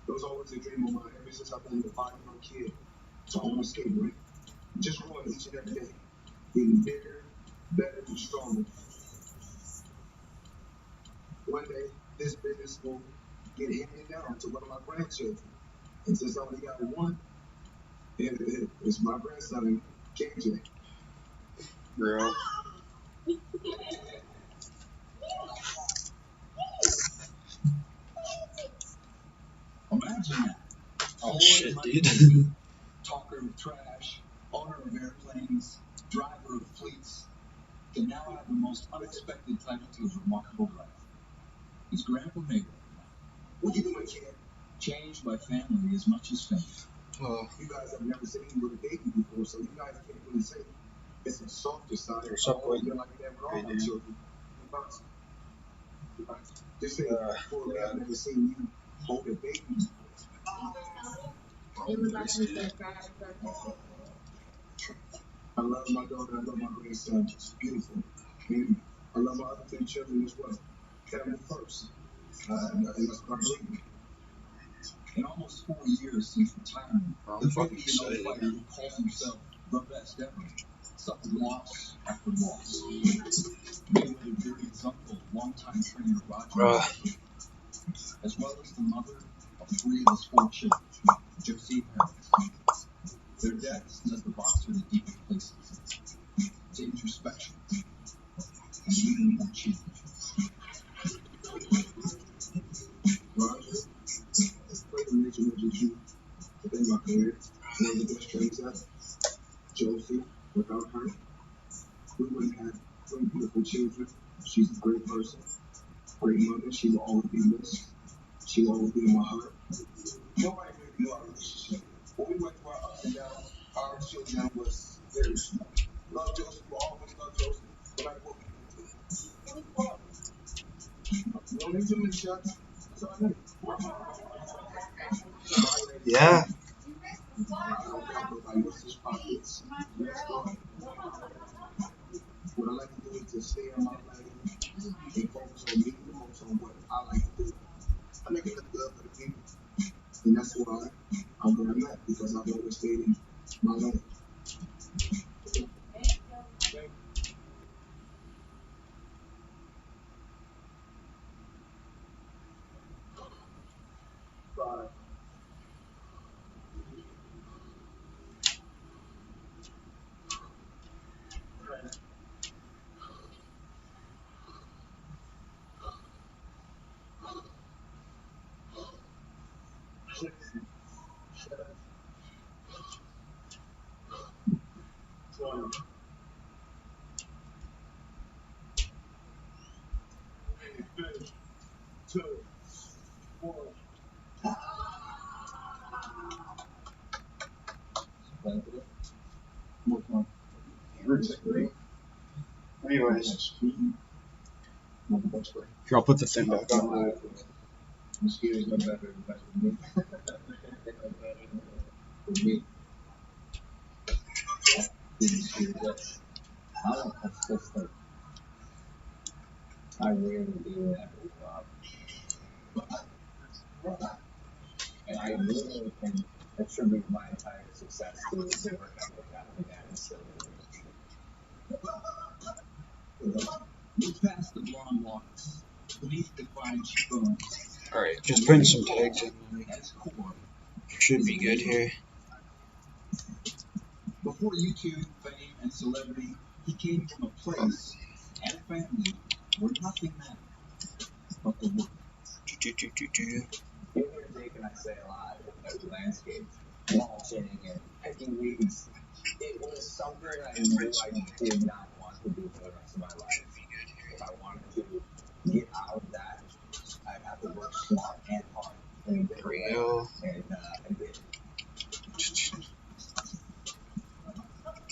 It was always a dream of mine ever since I've been a 5-year-old kid. So I want to skate, right? Just growing each and every day. Getting bigger, better, and stronger. One day, this business will get handed down to one of my grandchildren. And since I only got one, it's my grandson, KJ. Girl. Imagine that. Oh shit, dude. Talker of trash, owner of airplanes, driver of fleets, can now have the most unexpected title to his remarkable life. He's Grandpa Mayweather now. What you doing, kid? Changed by family as much as fame. You guys have never seen him with a baby before, so you guys can't really say it's a softer side. What's up, boy? You're like that with all my children. Just say, for I've never seen you hold a baby. I love my daughter, I love my grandson. It's beautiful. And I love my other 10 children as well. Family first. And that's what I believe. In almost 4 years since retirement, the fucking fighter who calls himself the best ever suffered loss after loss. Mayweather buried his uncle, longtime trainer Roger, as well as the mother of 3 of his 4 children, Josie and Harris. Their deaths led the boxer to deeper places, to introspection, and even more change. Roger, it's a great to mention you. To thank my parents, one of the best trainers ever. Josie, without her, we wouldn't have 3 beautiful children. She's a great person, great mother. She will always be missed. She will always be in my heart. Nobody really knew our relationship. When we went through our ups and downs, our children was very small. Love Josie, will always love Josie, no matter what we do. You don't need too many shots. That's all I need. Yeah. What I like to do is to stay on my lane and focus on me, focus on what I like to do. I make it look good for the people. And that's why I'm where I'm at, because I've always stayed in my lane. Bye. Two, one. Anyways. Here, I'll put the thing back on. Mosquitoes no better than me. For me. I don't have system. I rarely do that with Bob. And I really can attribute my entire success to the work I've worked out with that instead of move past the blonde locks, beneath the fine cheekbones. Alright, just bring some tags in. Should be good here. Before YouTube, fame, and celebrity, he came from a place and a family where nothing mattered but the work. Here Jake and I say a lot about the landscape, mulching and picking weeds. It was something I knew I did not want to do for the rest of my life. If I wanted to get out of that, I'd have to work smart and hard. And there we go. And did.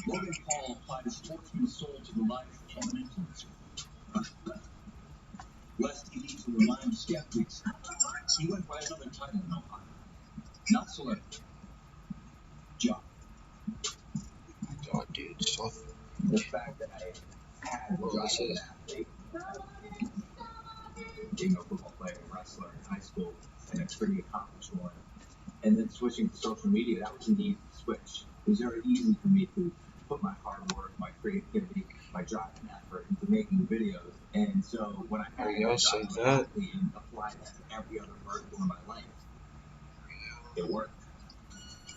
Logan Paul applied his sportsman's soul to the life of an influencer. Lest he needs to remind skeptics, he went by another title in Ohio. Not celebrity. Job. God, dude, stop. The fact that I had the drive as an athlete, being a football player, wrestler in high school, and a pretty accomplished one, And then switching to social media, that was an easy switch. It was very easy for me to put my hard work, my creativity, my drive and effort into making videos. And so when I had to said that. and apply that to every other vertical in my life, it worked.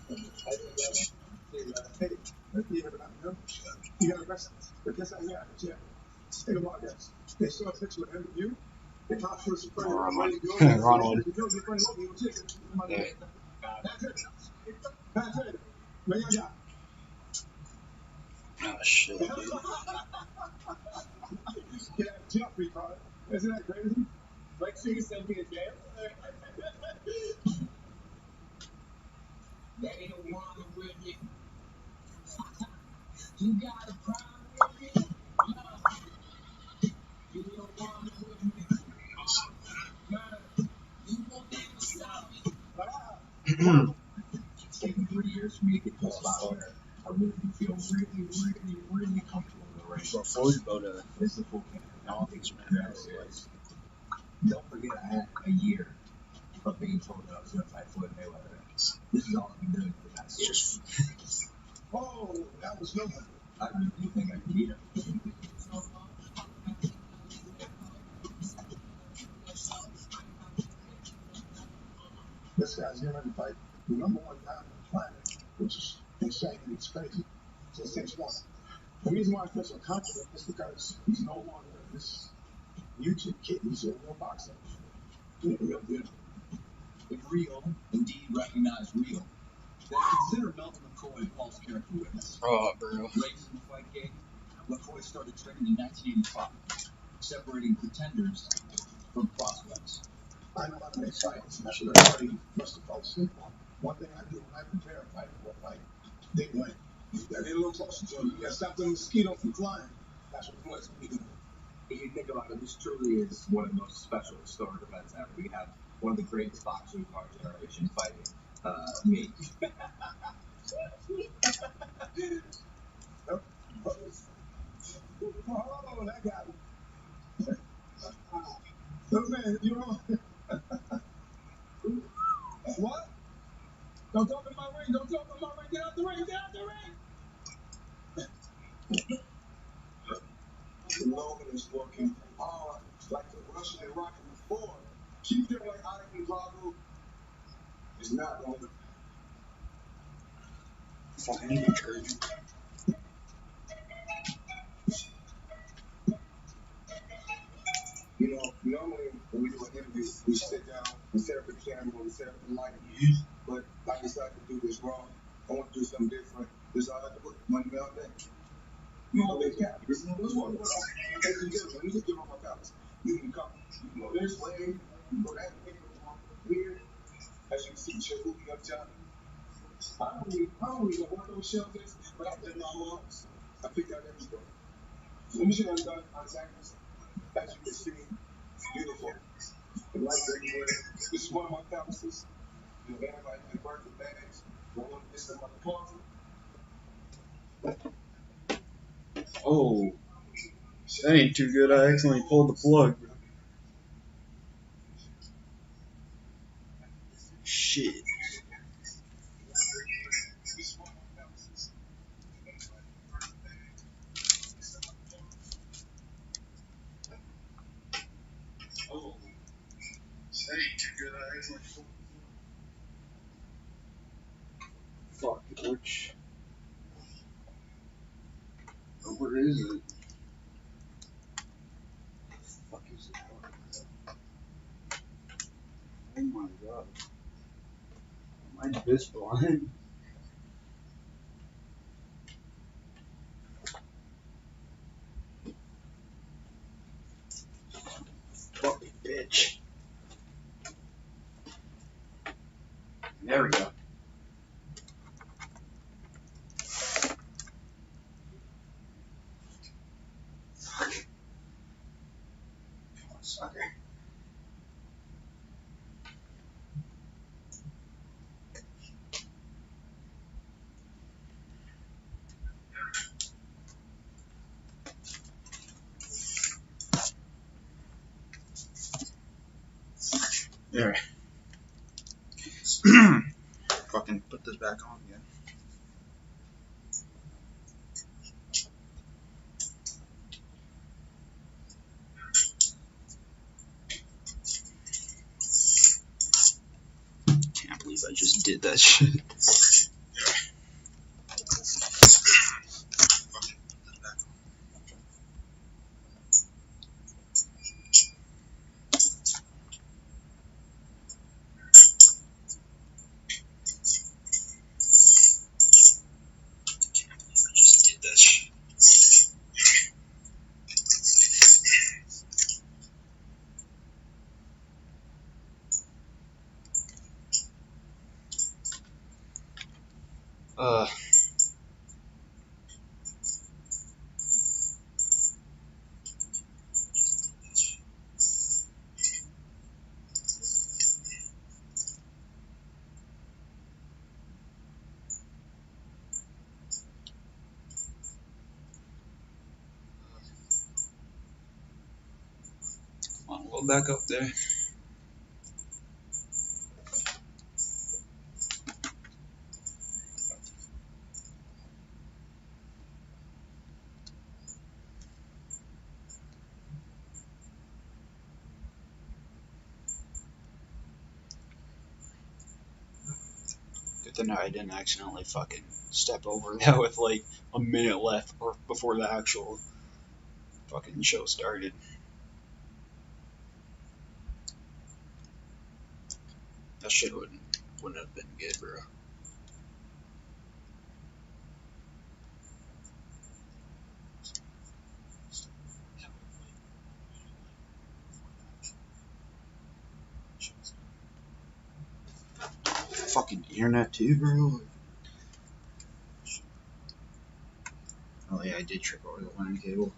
Hey, you got arrested. But guess how you got out of jail? Think about this. They saw a picture of him with you. The cops were surprised. Ronald. Yeah. That's it. Where you got? Oh shit, dude. Get out of jail free card. Isn't that crazy? Like, so you sent me to jail? They don't want to with me. You got a problem with me? You don't want to with me. You won't never stop me. It's taken 3 years for me to get to a spot where I really feel really comfortable in the ring. Bro, Floyd mayweather. This is a full camp. No, it's Very serious. Don't forget I had a year of being told that I was going to fight Floyd mayweather. This is all I've been doing for the past year. Oh, that was Logan. I really do think I can beat him. This guy's getting ready to fight the number one guy on the planet, which is insane and it's crazy. So it takes one. The reason why I feel so confident is because he's no longer this YouTube kid. He's a real boxer. He's a real deal. If real, indeed recognize real, then consider Melvin McCoy a false character witness. Oh, bro. Raised in the fight game, McCoy started training in 1985, separating pretenders from prospects. I know how to make fights, especially everybody must have felt asleep on. One thing I do when I prepare a fight for a fight, they win. You gotta get a little closer to them. You gotta stop the mosquito from flying. That's what Floyd's gonna be doing. If you think about it, this truly is one of the most special historic events ever. We have one of the greatest boxers of our generation fighting me. Oh, that got me. So, man, you know. What? Don't talk in my ring. Don't talk in my ring. Get out the ring. Get out the ring. Logan is working hard like the Russian and Rocky before. Keep doing like adin is not going to. Fucking detergent. You know, normally when we do an interview, we sit down, we set up the camera, we set up the lighting. But I decided to do this wrong. I want to do something different. This is all I have to put money all day. You know, they got this is what ladies and gentlemen, we just give up our fellas. You can come. You can go this way, you can go that way, weird. As you can see, chill moving up top. I don't really know what those shells is, but I did my arms. I picked out everything. Let me show you what I've done on seconds. As you can see, it's beautiful. The lights everywhere. This is one of my palaces. You know, everybody had birthday bags. This is my closet. Oh, that ain't too good. I accidentally pulled the plug. Shit. Oh, that ain't too good. I accidentally pulled the plug. Fuck, which? Where is it? Fuck is it? Oh my god. Am I this blind? Fucking bitch. There we go. Fuck. Sucker. There. Fucking put this back on again. Can't believe I just did that shit. Come on, we'll back up there. Good thing I didn't accidentally fucking step over that with like a minute left or before the actual fucking show started. That shit wouldn't have been good, bro. Fucking internet too, bro. Oh yeah, I did trip over the LAN cable.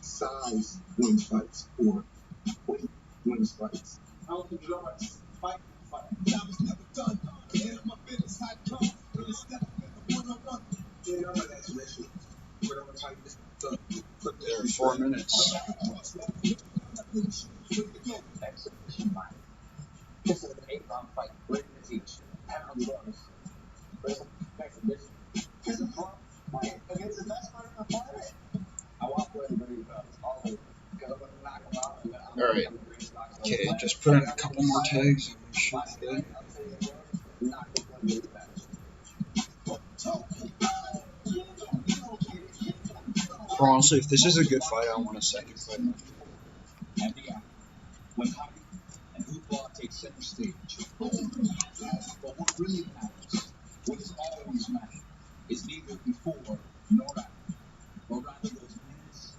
Size wins fights, or weight wins fights. Out the drugs, fight. Now it's never done. Get my business, I come. There are 4 minutes. Exhibition fight. This is an 8-round fight. Written as each. Pound runs. Exhibition. This is fun. Fight against the best fighter on the planet. I want to everybody all over. Because I'm going to knock them out. Alright. Okay, just put in a couple more tags and we should be good. Or honestly, if this is a good fight, I want a second fight. And yeah, when Hobby and Hoopla take center stage. But what really matters, what has always mattered, is neither before nor after. Or rather those minutes,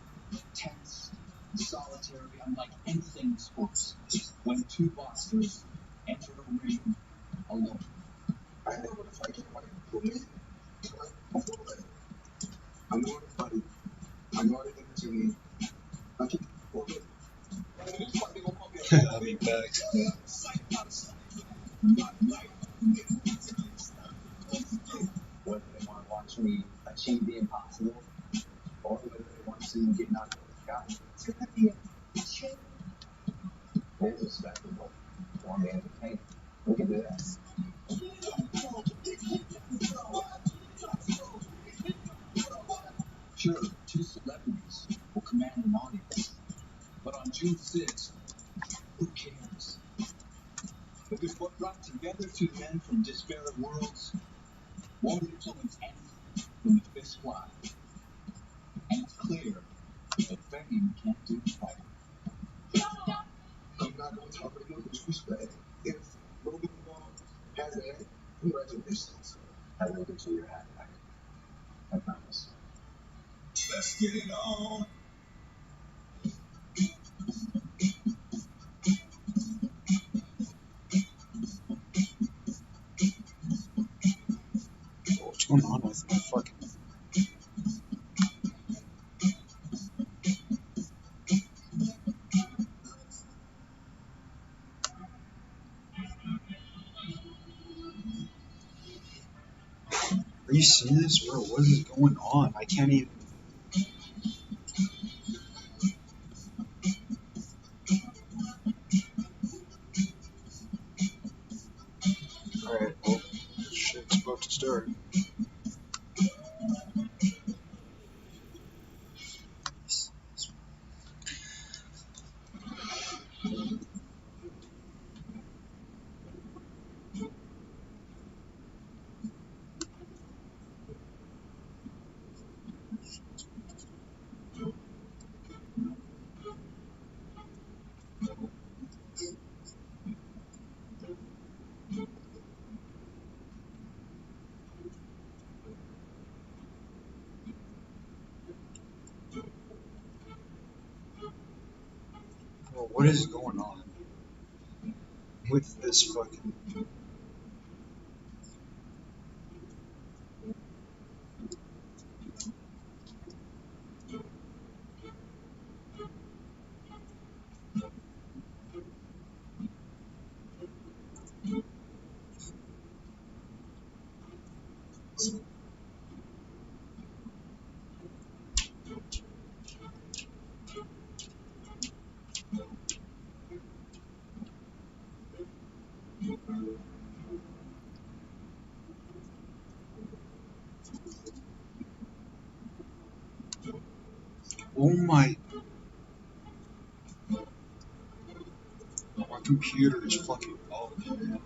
tense, solitary, unlike anything in sports, when two boxers enter a ring alone. I know what it's like for me. I know what it's like. I know what it's to me. I keep working. I'll be back. Whether they want to watch me achieve the impossible, or whether they want to see me get knocked out of the sky, it's going to be a change. There's a spectacle. Want to entertain. We can do that. Sure, two celebrities will command an audience, but on June 6th, who cares? Because what brought together two men from disparate worlds won't influence anything when the fists fly. And it's clear that fame can't do fighting. I'm not going to talk about disrespect. If Logan has that, congratulations. I will get you your hat back. I promise. Let's get it on. What's going on with my fucking... see this, bro? What is going on? I can't even. Alright, well, shit's about to start. Bro, what is going on with this fucking. Oh my. My computer is fucking bugged, man.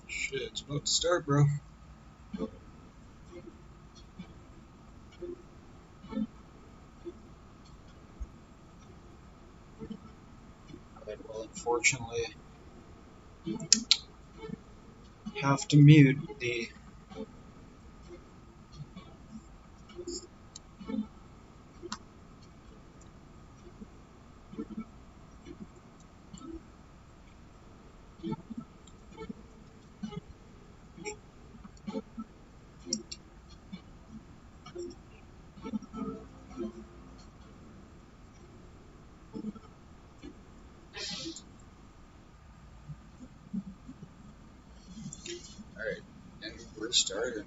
Shit, it's about to start, bro. Alright, well, unfortunately, have to mute the. Alright, and we're starting.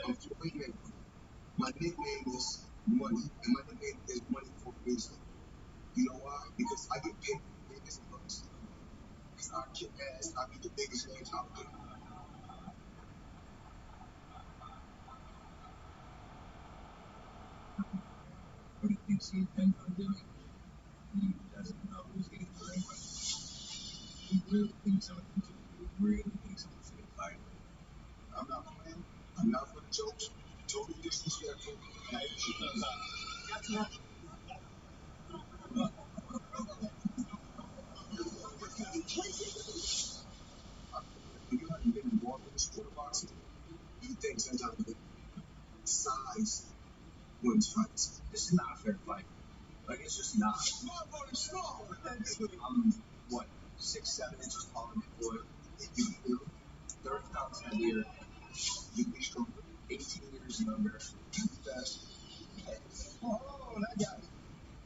I'm Floyd mayweather. My nickname is Money, and my nickname is Money for a reason. You know why? Because I get paid for the biggest bucks. Because I kick ass, I be the biggest names out there. What he thinks he intends on doing, he doesn't know he's getting the right way. He really thinks I'm a he really thinks I'm a fit fighter. I'm not playing. I'm not for the jokes. Totally disrespectful. And I should not. If you haven't been involved in the sport of boxing, you think sometimes that size wins fights. This is not a fair fight. Like, it's just not. I'm, what, 6, 7 inches taller than Floyd? You feel? 30 pounds heavier. You be stronger. 18 years younger. You fast. Oh, that guy.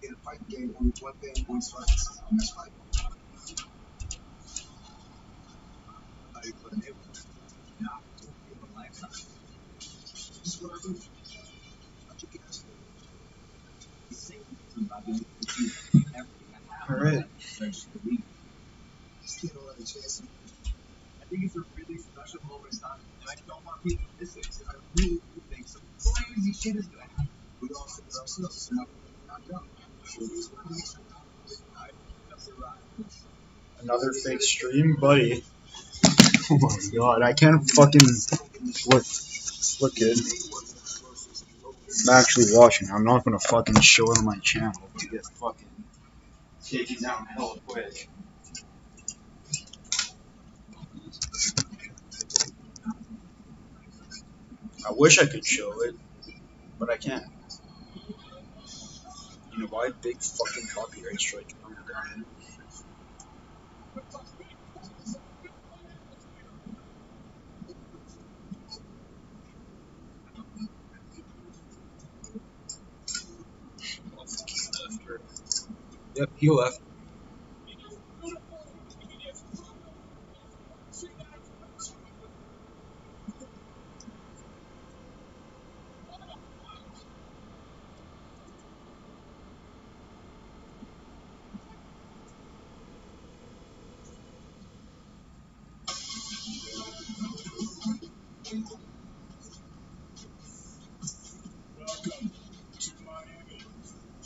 In a fight game, only one thing wins fights, and that's fight. How do you put a name on it? Not to feel a lifetime. This is what I do. Another fake stream, buddy. Oh my god, I can't fucking look good. I'm actually watching. I'm not gonna fucking show it on my channel to get fucking taken down hella quick. I wish I could show it, but I can't. You know why? Big fucking copyright strike coming down. Yep, he left. Welcome to Miami.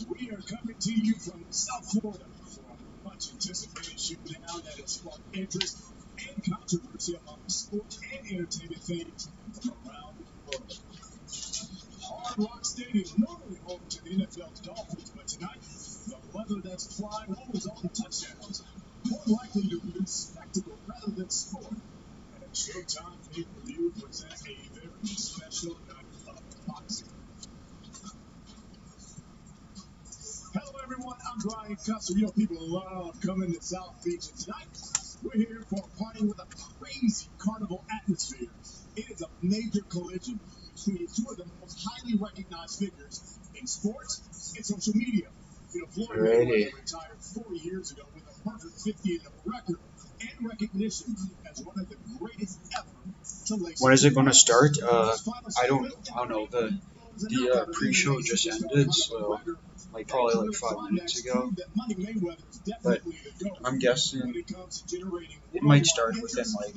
We are coming to you from South Florida for a much anticipated showdown that has sparked interest and controversy among sports and entertainment fans from around the world. Hard Rock Stadium, normally home to the NFL's Dolphins, but tonight, the weather that's flying rolls on touchdowns, more likely to be spectacle rather than sport. And Showtime pay-per-view presents a very special night of boxing. Hello, everyone. I'm Brian Custer. You know, people love coming to South Beach, and tonight we're here for a party with a crazy carnival atmosphere. It is a major collision between two of the most highly recognized figures in sports and social media. You know, Floyd mayweather retired 4 years ago with a perfect 50 record and recognition as one of the greatest ever to lace. When is it going to start? I don't know. The pre-show just ended, so like probably like 5 minutes ago. But I'm guessing it might start within like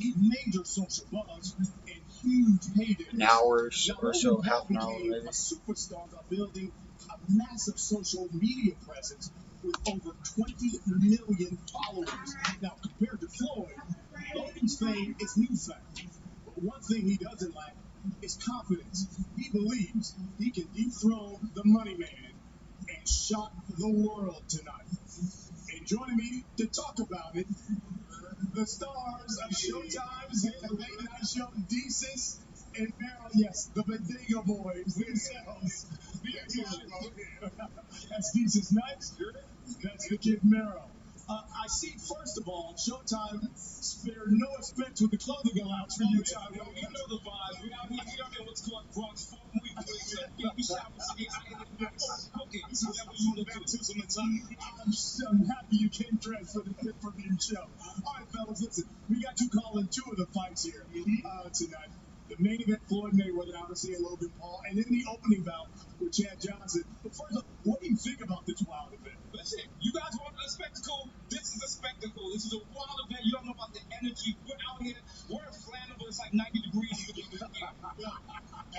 an hour or so, half an hour maybe. Superstars are building a massive social media presence with over 20 million followers. Now, compared to Floyd, Logan's fame is newsflash. But one thing he doesn't lack is confidence. He believes he can dethrone the money man and shock the world tonight. And joining me to talk about it, the stars of Showtime's late night show, Desus and Meryl. Yes, the Bodega Boys themselves. That's Desus Nuts. That's the kid Meryl. I see, first of all, Showtime spared no expense with the clothing allowance for you. You know the vibes. We out here what's called Bronx Funk Week. We shop cooking. I'm happy you came dressed for the pay-per-view show. All right, fellas, listen. We got you calling two of the fights here tonight. The main event, Floyd Mayweather, obviously, and Logan Paul, and then the opening bout with Chad Johnson. But first, what do you think about this wild event? Listen, you guys want a spectacle? This is a spectacle. This is a wild event. You don't know about the energy. We're out here. We're inflammable. It's like 90 degrees.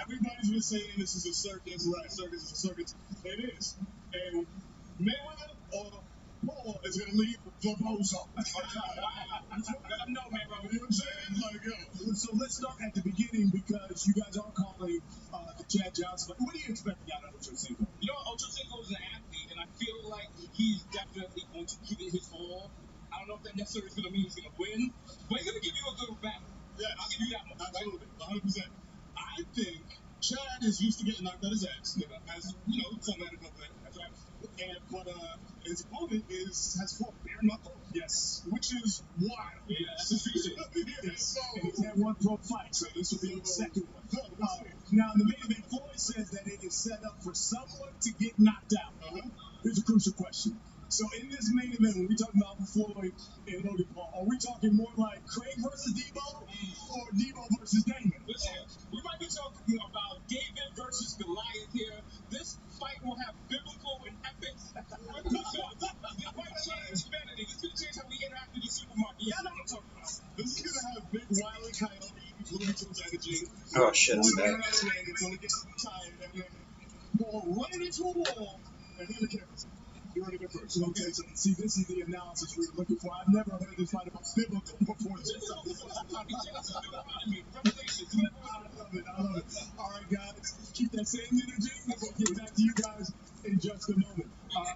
Everybody's been saying this is a circus. Right, circus is a circus. It is. And Mayweather or Paul is going to leave the bozo. Let them know, man, bro. You know what I'm saying? Like, yo. So let's start at the beginning because you guys are calling the Chad Johnson. What do you expect out of Ocho Cinco? You know, Ocho Cinco is an athlete, and I feel like he's definitely going to give it his all. I don't know if that necessarily is going to mean he's going to win, but he's going to give you a good battle. Yeah, I'll give you that much. Absolutely, 100%. I think Chad is used to getting knocked out his ass, as you know, some NFL player. That's right. But his opponent has fought bare knuckle. Yes, which is wild. Yeah, that's interesting. Yes. And he's had one pro fight, so this will be the second one. Now, in the main event, Floyd says that it is set up for someone to get knocked out. Here's a crucial question. So in this main event, when we talk about Floyd and Logan Paul, are we talking more like Craig versus Debo or Debo versus Damon? Listen, we might be talking about David versus Goliath here. This fight will have biblical and epic. This might change humanity. This could change how we interact with the supermarket. Y'all know what I'm talking about. This is going to have big Wile E. Coyote, Looney Tunes energy. Oh shit, I'm back. It's going to get tired and then Paul running into a wall and then the cameras. You ready to go first? Okay, so see, this is the analysis we were looking for. I've never heard this fight about biblical proportions. I love it. I love it. All right, guys, keep that same energy. We're going to get back to you guys in just a moment.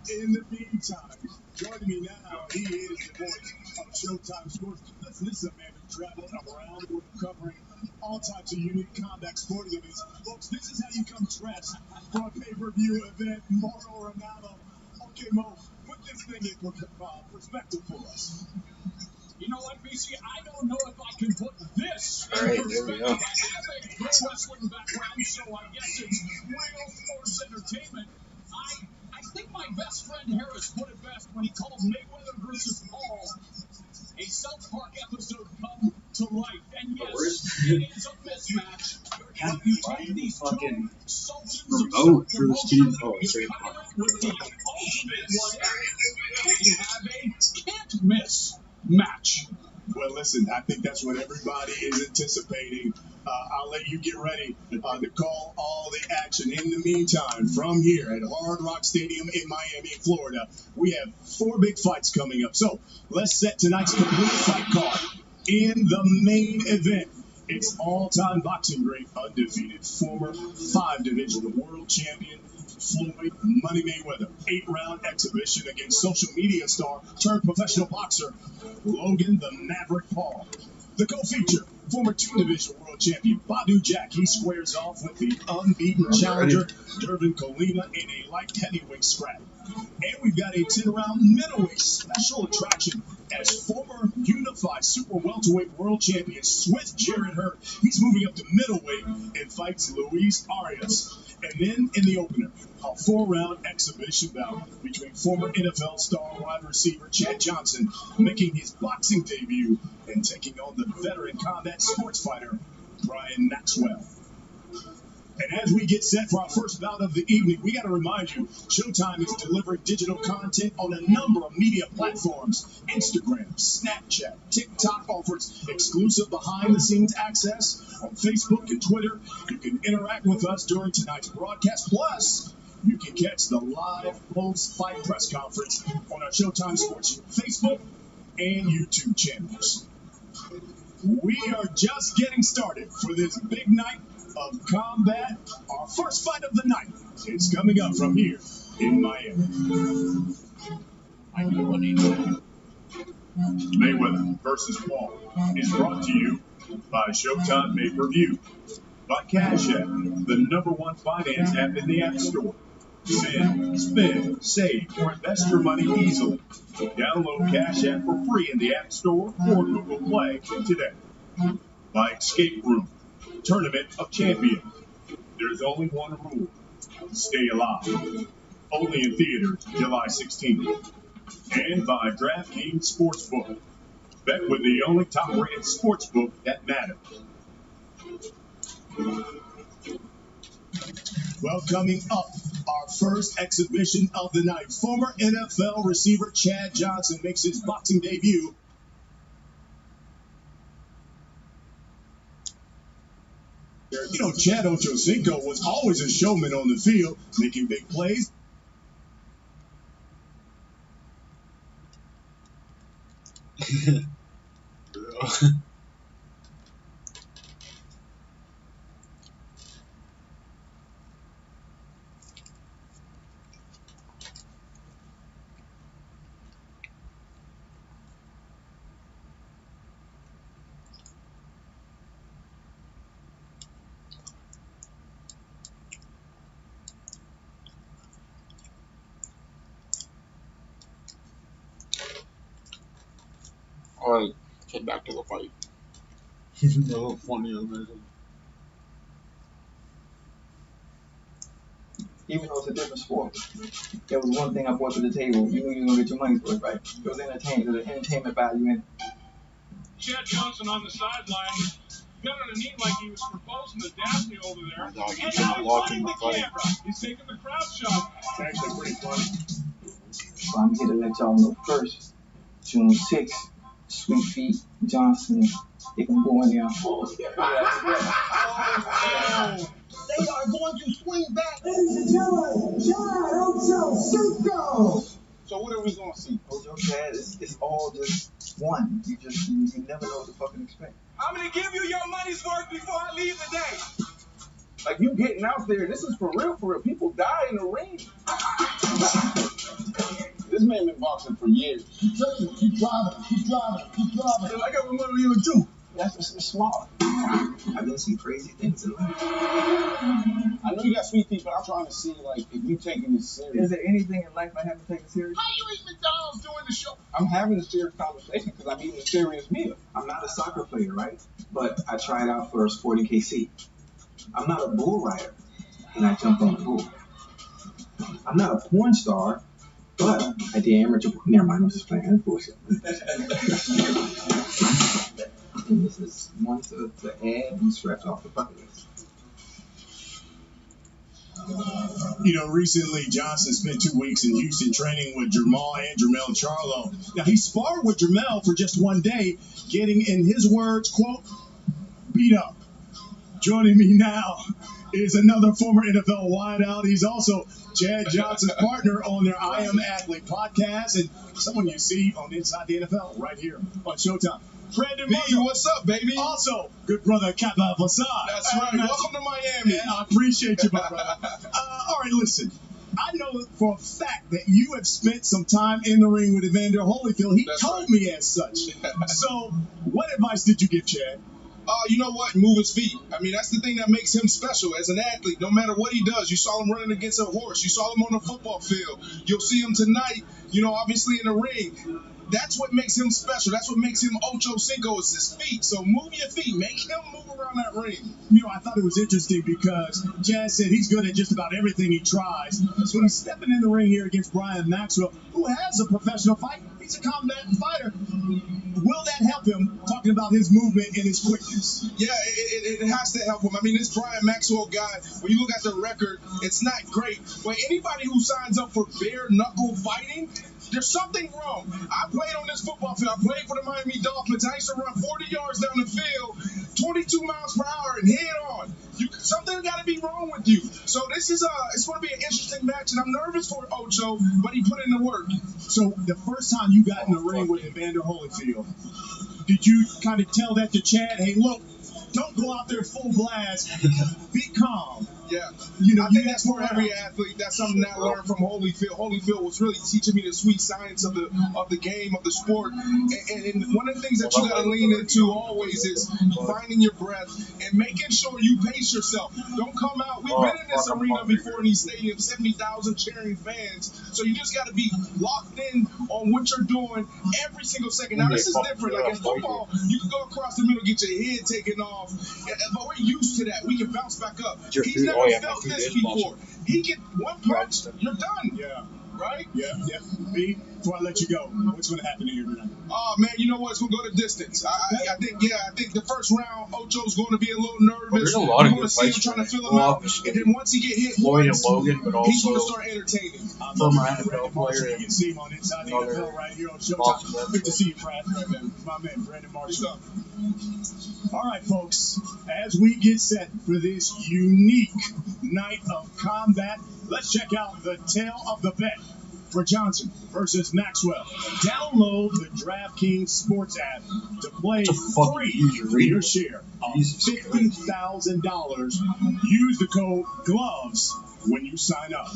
In the meantime, joining me now, he is the voice of Showtime Sports. Listen, this is a man who's traveling around the world covering all types of unique combat sporting events. Folks, this is how you come dressed for a pay-per-view event. Mauro Ronaldo. Okay, Mo, put this thing in perspective for us. You know what, BC? I don't know if I can put this in perspective. I have a pro wrestling background, so I guess it's real sports entertainment. I think my best friend Harris put it best when he called Mayweather versus Paul a South Park episode come to life. And yes, it is a mismatch. But you take these two sultans remote for this team. Oh, with the ultimate one, and you have a can't miss match. Well, listen, I think that's what everybody is anticipating. I'll let you get ready to call all the action. In the meantime, from here at Hard Rock Stadium in Miami, Florida, we have 4 big fights coming up. So let's set tonight's complete fight card. In the main event, it's all-time boxing great, undefeated, former 5-division world champion, Floyd Money Mayweather. 8-round exhibition against social media star turned professional boxer Logan the Maverick Paul. The co-feature, former 2-division world champion Badu Jack. He squares off with the unbeaten challenger Dervin Colina in a light heavyweight scrap. And we've got a 10-round middleweight special attraction as former unified super welterweight world champion Swiss Jared Hurd. He's moving up to middleweight and fights Luis Arias. And then in the opener, a 4-round exhibition bout between former NFL star wide receiver Chad Johnson making his boxing debut and taking on the veteran combat sports fighter Brian Maxwell. And as we get set for our first bout of the evening, we got to remind you, Showtime is delivering digital content on a number of media platforms. Instagram, Snapchat, TikTok offers exclusive behind-the-scenes access. On Facebook and Twitter, you can interact with us during tonight's broadcast. Plus, you can catch the live post-fight press conference on our Showtime Sports Facebook and YouTube channels. We are just getting started for this big night of combat. Our first fight of the night is coming up from here in Miami. Mayweather versus Paul is brought to you by Showtime Pay-Per-View, by Cash App, the #1 finance app in the App Store. Send, spend, save, or invest your money easily. Download Cash App for free in the App Store or Google Play today. By Escape Room, Tournament of Champions. There's only one rule: stay alive. Only in theaters July 16th. And by DraftKings Sportsbook. Bet with the only top-rated sportsbook that matters. Well, coming up, our first exhibition of the night. Former NFL receiver Chad Johnson makes his boxing debut. You know, Chad Ochocinco was always a showman on the field, making big plays. Alright, get back to the fight. No funny, amazing. Even though it's a different sport, there was one thing I brought to the table. You knew you were going to get your money's worth, right? It was entertainment. There was an entertainment value in it. Chad Johnson on the sideline got on a knee like he was proposing to Daphne over there. My dog, And he's now not he's watching lighting the the fight. camera. He's taking the crowd shot. It's actually pretty funny. So I'm here to let y'all know first, June 6th, Sweet Feet Johnson, they can go in there. They are going to swing back. Ladies and gentlemen, Chad Ochocinco. So what are we gonna see? Ocho Chad, it's all just one. You never know what to fucking expect. I'm gonna give you your money's worth before I leave today. Like, you getting out there, this is for real, for real. People die in the ring. This man been boxing for years. Keep driving, keep driving, keep driving. I got my money with you too. That's it's smart. I've done some crazy things in life. I know you got sweet feet, but I'm trying to see like if you taking this serious. Is there anything in life I haven't taken serious? How you eat McDonald's doing the show? I'm having a serious conversation because I'm eating a serious meal. I'm not a soccer player, right? But I tried out for Sporting KC. I'm not a bull rider, and I jumped on a bull. I'm not a porn star, but I did amateur. Never mind, I'm just playing. That's bullshit. And this is one to add and scratch off the bucket list. You know, recently Johnson spent 2 weeks in Houston training with Jamal and Jermell Charlo. Now, he sparred with Jermell for just 1 day, getting, in his words, quote, beat up. Joining me now is another former NFL wideout. He's also Chad Johnson's partner on their I Am Athlete podcast and someone you see on Inside the NFL right here on Showtime. Brandon B, Marshall. what's up, baby? Also, good brother Kappa Fasad. That's right. Welcome to Miami. And I appreciate you, my brother. All right, listen. I know for a fact that you have spent some time in the ring with Evander Holyfield. He That's told right. me as such. So, what advice did you give Chad? You know what? Move his feet. I mean, that's the thing that makes him special as an athlete. No matter what he does, you saw him running against a horse. You saw him on the football field. You'll see him tonight, you know, obviously in the ring. That's what makes him special. That's what makes him Ocho Cinco is his feet. So move your feet. Make him move around that ring. You know, I thought it was interesting because Chad said he's good at just about everything he tries. So when he's stepping in the ring here against Brian Maxwell, who has a professional fight, he's a combat fighter. Will that help him, talking about his movement and his quickness? Yeah, it has to help him. I mean, this Brian Maxwell guy, when you look at the record, it's not great. But anybody who signs up for bare knuckle fighting, there's something wrong. I played on this football field. I played for the Miami Dolphins. I used to run 40 yards down the field, 22 miles per hour, and head on. Something's got to be wrong with you. So this is it's going to be an interesting match, and I'm nervous for Ocho, but he put in the work. So the first time you got in the ring with Evander Holyfield, did you kind of tell that to Chad? Hey, look, don't go out there full blast. Be calm. Yeah. You know, I think that's for every athlete. That's something that I learned from Holyfield. Holyfield was really teaching me the sweet science of the game, of the sport. And one of the things that you got to lean into always is finding your breath and making sure you pace yourself. Don't come out. We've been in this arena before in these stadiums, 70,000 cheering fans. So you just got to be locked in on what you're doing every single second. Now, this is different. Like in football, you can go across the middle, get your head taken off. But we're used to that. We can bounce back up. He's never felt this before. He get one punch, you're done. Yeah. Right? Yeah. B, before I let you go, what's going to happen here tonight? Oh, man, you know what? It's going to go to distance. I think the first round, Ocho's going to be a little nervous. There's a lot of You're good see him fights trying to tonight. fill him Well, out. obviously, And then once he get hit Floyd and once, Logan, but he's going to also start entertaining. former NFL Marshall, player. you can see him on Inside the Another NFL right here on Boston Showtime. Red Good to Sox. see you, Brad. My man, Brandon What's Marshall. up? All right, folks, as we get set for this unique night of combat, let's check out the tale of the bet for Johnson versus Maxwell. Download the DraftKings Sports app to play That's a fucking free huge for your arena. share of Jesus $50,000. Use the code GLOVES when you sign up.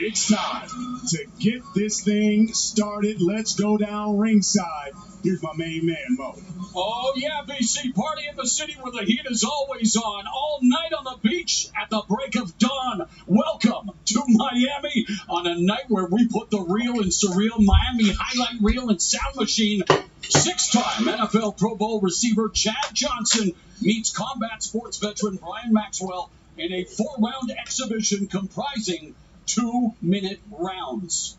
It's time to get this thing started. Let's go down ringside. Here's my main man, Mo. Oh, yeah, BC. Party in the city where the heat is always on. All night on the beach at the break of dawn. Welcome to Miami on a night where we put the real and surreal Miami highlight reel and sound machine. 6-time NFL Pro Bowl receiver Chad Johnson meets combat sports veteran Brian Maxwell in a 4-round exhibition comprising 2-minute rounds.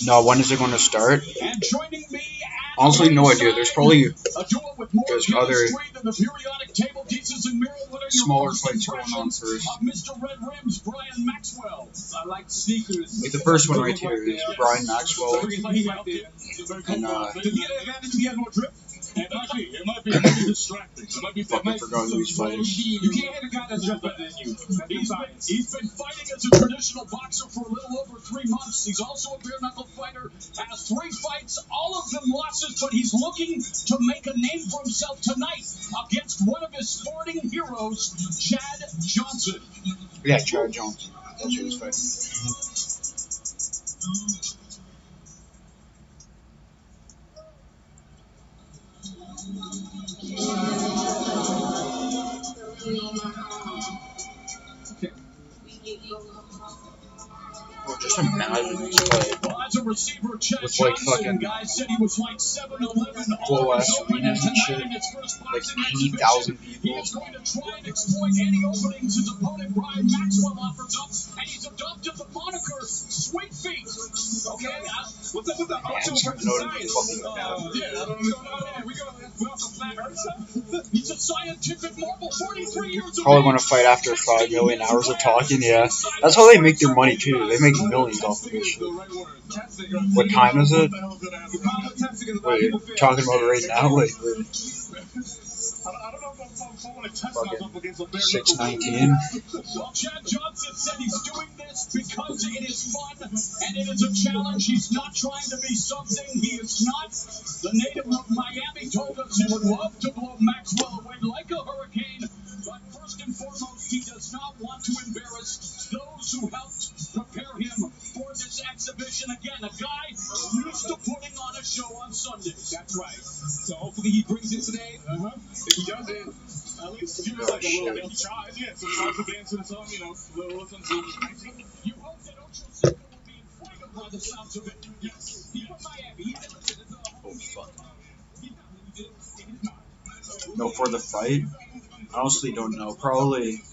Now, when is it going to start? And joining me at Honestly, no idea. There's probably a duel with more there's chemistry other than the periodic table pieces in Mirror. What are your smaller first fights going on impressions first. of Mr. Red Rims, Brian Maxwell? I like sneakers. Like the first one right here is Brian Maxwell. Very funny out there. Very And, cool. Did he get an advantage? He had more drip. It might be distracting. It might be Fucking forgot who he's fighting. You can't hit a guy that's just better than you. He's been fighting as a traditional boxer for a little over 3 months. He's also a bare knuckle fighter. Has 3 fights, all of them losses, but he's looking to make a name for himself tonight against one of his sporting heroes, Chad Johnson. Yeah, Chad Johnson. That's who he's fighting. Well, just imagine this fight Well, as a receiver, Chad with like Johnson, fucking guys said he was like 7'11", full always ass open, arenas and and shit, tonight in his first like boxing 80,000 exhibition, he people. is going to try and exploit any openings his opponent Brian Maxwell offers up, and he's adopted the moniker Sweet Feet. Okay, what's up with the Man's gonna know to be fucking He's a scientific marvel, 43 years of Probably age. want to fight after 5 million hours of talking, yeah. That's how they make their money too. They make millions off of this shit. What time is it? Wait, you're talking about it right now? Like, fucking 6:19. Well, Chad Johnson said he's doing this because it is fun and it is a challenge. He's not trying to be something he is not. The native of Miami told us he would love to blow Maxwell away like a hurricane. But first and foremost, he does not want to embarrass those who helped prepare him for this exhibition. Again, a guy used to putting on a show on Sundays. That's right. So hopefully he brings it today. If he does it, at least he was like a little, he tries, yeah. So he tries to dance to the song, you know, little listen to it. You hope that Ocho Cinco will be inflated by the sounds of it. Yes. He's from Miami. He's never been to the Oh, fuck. He's not really in his mind. No, for the fight? I honestly don't know. Probably,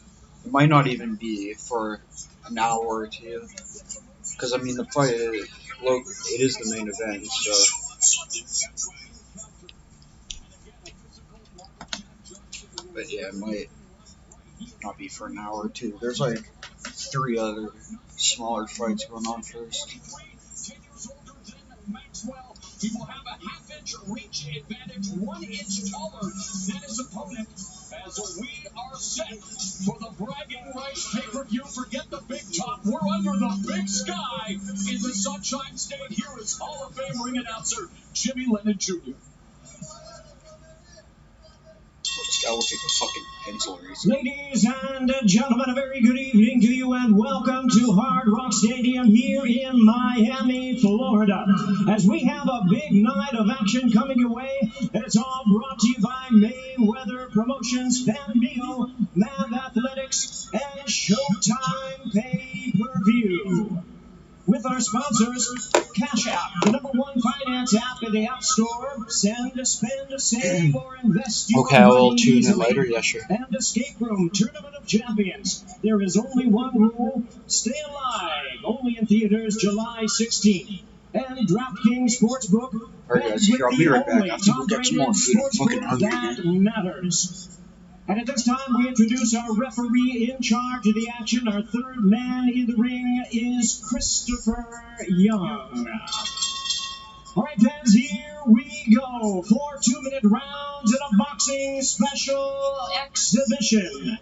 it might not even be for an hour or two. Because, I mean, the fight, look, it is the main event, so. But yeah, it might not be for an hour or two. There's like 3 other smaller fights going on first. 10 years older than Maxwell. He will have a half-inch reach advantage, 1 inch taller than his opponent. As we are set for the bragging rights pay-per-view, forget the big top. We're under the big sky in the Sunshine State. Here is Hall of Fame ring announcer Jimmy Lennon Jr. This guy will take a fucking pencil eraser. Ladies and gentlemen, a very good evening to you and welcome to Hard Rock Stadium here in Miami, Florida. As we have a big night of action coming your way, and it's all brought to you by Mayweather Promotions, Fan Meal, Mav Athletics, and Showtime Pay-Per-View. With our sponsors, Cash App, the #1 finance app in the App Store. Send, spend, save, or invest your Okay, I will money tune in easily. later, yeah, sure. And Escape Room, Tournament of Champions. There is only one rule: stay alive. Only in theaters July 16th. And DraftKings Sportsbook. Alright, guys, here, I'll be right back. I have to go get some more food. I'm fucking hungry, that dude. matters. And at this time, we introduce our referee in charge of the action. Our third man in the ring is Christopher Young. All right, fans, here we go. 4 2-minute rounds in a boxing special exhibition.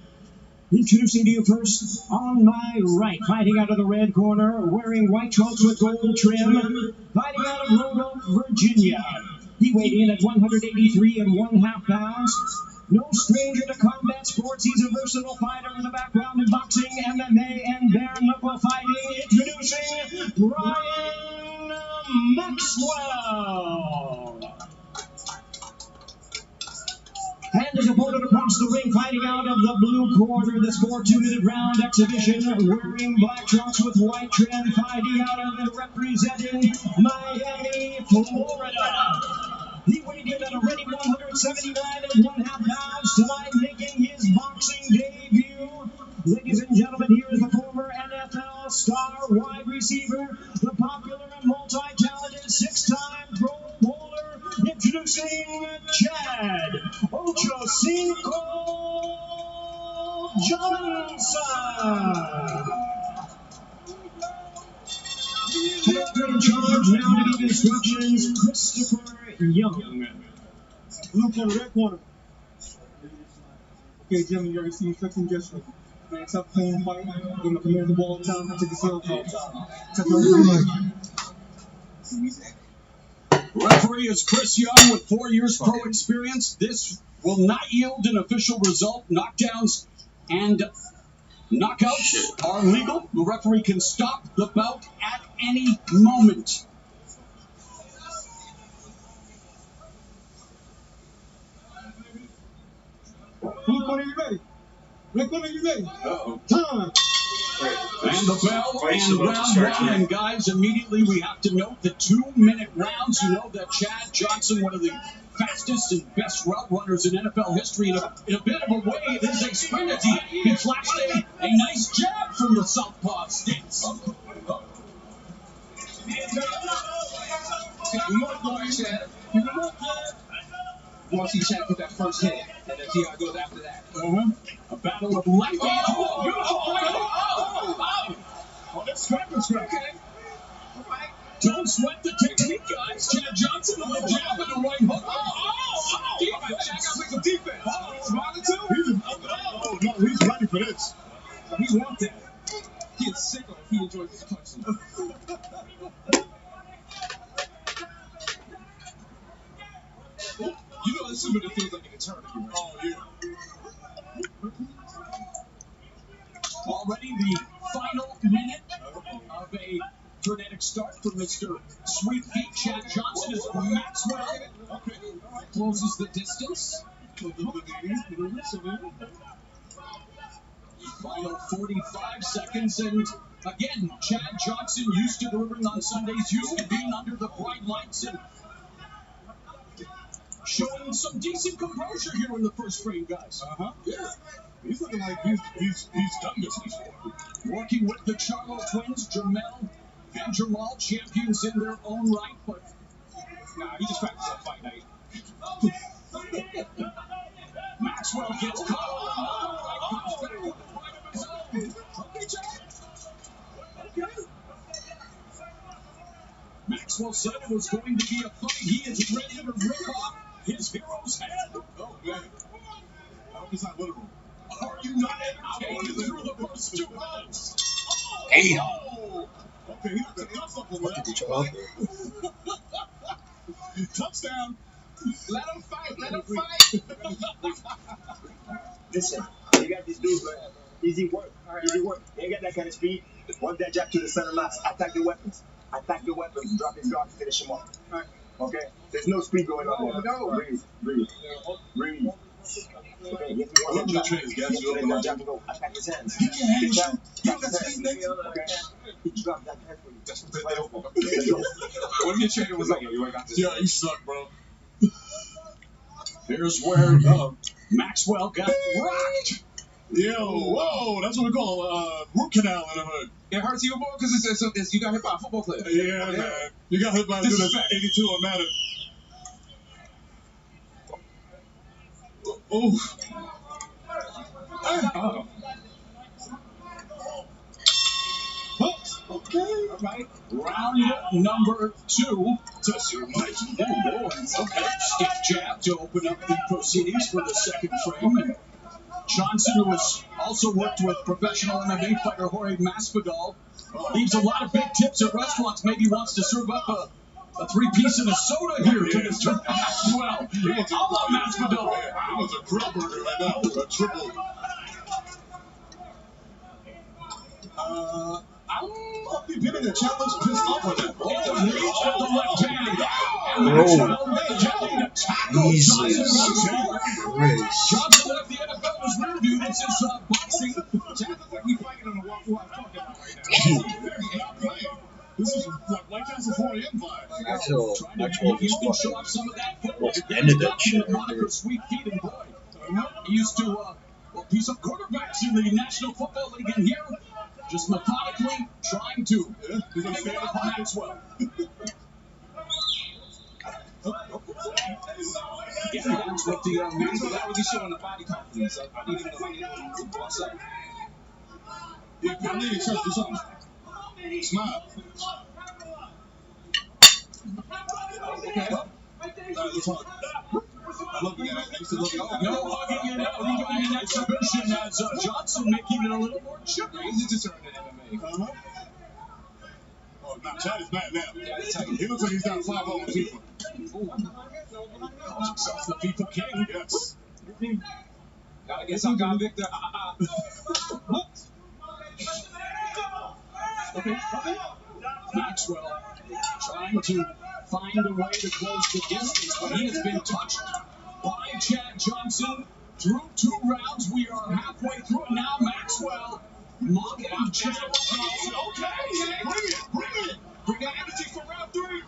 Introducing to you first, on my right, fighting out of the red corner, wearing white trunks with gold trim, fighting out of Roanoke, Virginia. He weighed in at 183 1/2 pounds. No stranger to combat sports, he's a versatile fighter with a background in boxing, MMA, and bare knuckle fighting. Introducing Brian Maxwell. And his opponent across the ring, fighting out of the blue corner, this 4 2-minute round exhibition, wearing black trunks with white trim, fighting out of and representing Miami, Florida. He weighed in at a ready 179 1/2 pounds tonight, making his boxing debut. Ladies and gentlemen, here is the former NFL star wide receiver, the popular and multi-talented 6-time Pro Bowler, introducing Chad Ocho Cinco Johnson. In charge now to give instructions, Christopher Young. Blue corner, red corner. Okay, gentlemen, you already seen flexing gesture. Man, tough clean fight. When the command the ball time, take the sound all time. Tough Referee is Chris Young with 4 years pro experience. This will not yield an official result. Knockdowns and knockouts are legal. The referee can stop the bout at any moment. Blue corner, you ready? Red corner, you ready? Time. And the bell and round one. And guys, immediately we have to note the 2-minute rounds. You know that Chad Johnson, one of the fastest and best route runners in NFL history, in a bit of a way, it is a sprint as he flashed a nice jab from the southpaw stance. You want to see Chad get that first hit, and then see how it goes after that. A battle of left hand. Oh, that's scrap. Okay. All right. Don't sweat the technique, guys. Chad Johnson with a jab and a right hook. Chad got to make some defense. He's smiling too. No, he's ready for this. He wants that. He is sick of it. He enjoys his punches. You know, this is what it feels like in eternity. Right? Oh, yeah. Already the final minute of a frenetic start for Mr. Sweet Feet. Chad Johnson is Maxwell. Okay. Closes the distance. Final 45 seconds, and again, Chad Johnson, used to delivering on Sundays, used to being under the bright lights, and showing some decent composure here in the first frame, guys. Yeah. He's looking like he's done this before. Working with the Charlo twins, Jermell and Jamal, champions in their own right, but nah, he just practiced on fight night. Maxwell gets caught. Maxwell said it was going to be a fight. He is ready to rip off his hero's head. Oh, man. I hope it's not literal. Are you not entertained through the first 2 rounds? Damn. Okay, he got the nuts up on that. Get you out there. Touchdown. Let him fight. Let him fight. Listen, you got these dudes, man. Easy work. Easy work. They ain't got that kind of speed. Once that jab to the center mass, attack the weapons. Attack the weapons. Drop his guard to finish him off. Okay? There's no speed going on there. No. Breathe. Okay, get to one jab. Let that jab go. Attack his hands. Get his hands. Okay? He dropped that head for you. That's what they do. Let's go. When your trainer was like, yo, you ain't got this. Yeah, you suck, bro. Here's where Maxwell got rocked. Yo, whoa, that's what we call root canal in the hood. It hurts you more because it's you got hit by a football player. Yeah, man. You got hit by a dude that's 82 on Madden. Oh. Oh. Okay. All right. Round number 2. Touch your mic. Okay. Stiff jab to open up the proceedings for the second frame. And Johnson, who has also worked with professional MMA fighter Jorge Masvidal, leaves a lot of big tips at restaurants. Maybe wants to serve up a 3-piece and a soda here to Mr. Maxwell. How about Masvidal? It was a grill burger right now. A triple. I'm getting a challenge pissed off with that. Oh, reach with the left hand. And Maxwell getting a tackle. Jesus Johnson left the NFL was rear view. This is boxing. Chad looks like he's fighting on the walk who I'm talking about right now. This is like White Castle 4 AM vibe. Actual Show off some of that footwork. ended that shit right Moniker Sweet Feet and boy. He used to piece up quarterbacks in the National Football League, and here, just methodically trying to pick up Maxwell. Yeah, that's what the Maxwell that was showing the body confidence. I need him to what's up. Yeah, I need to trust this on. Smile. Okay. Let's talk. Logan, I used to look at No hugging it out in an exhibition as Johnson making it a little more chippy. He's just turned to MMA. Oh, now Chad is mad now. Yeah, it's tight. He looks like he's down 5-0 on FIFA. Calls himself the FIFA king. Yes. Gotta get some guy, Victor. Okay. Maxwell trying to find a way to close the distance, but he has been touched by Chad Johnson through 2 rounds. We are halfway through it now. Maxwell mocking Chad Johnson. Okay. Bring it. Bring that energy for round 3.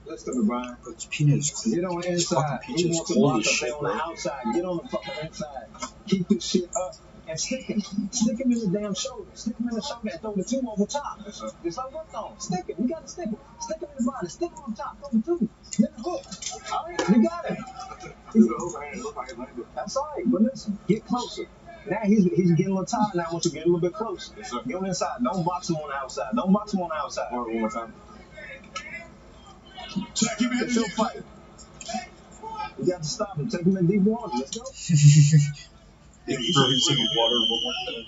Let's go, Brian. This peanut is cold. Get on the inside. Fucking You peanut want is to cold block as up shit, there on the bro. outside. Get on the fucking inside. Keep this shit up and stick it. Stick him in the damn shoulder. Stick him in the shoulder and throw the 2 over top. Just like worked on. Stick it. You got to stick it. Stick him in the body. Stick him on top. Throw the 2. Hit the hook. All right, you got it. That's all right. But listen, get closer. Now he's getting a little tired. Now I want you to get a little bit closer. Get on the inside. Don't box him on the outside. Don't box him on the outside. One more time. Chad, keep it It's your fight. You got to stop him. Take him in deep water. Let's go. Yeah, he's Freezing water one more time.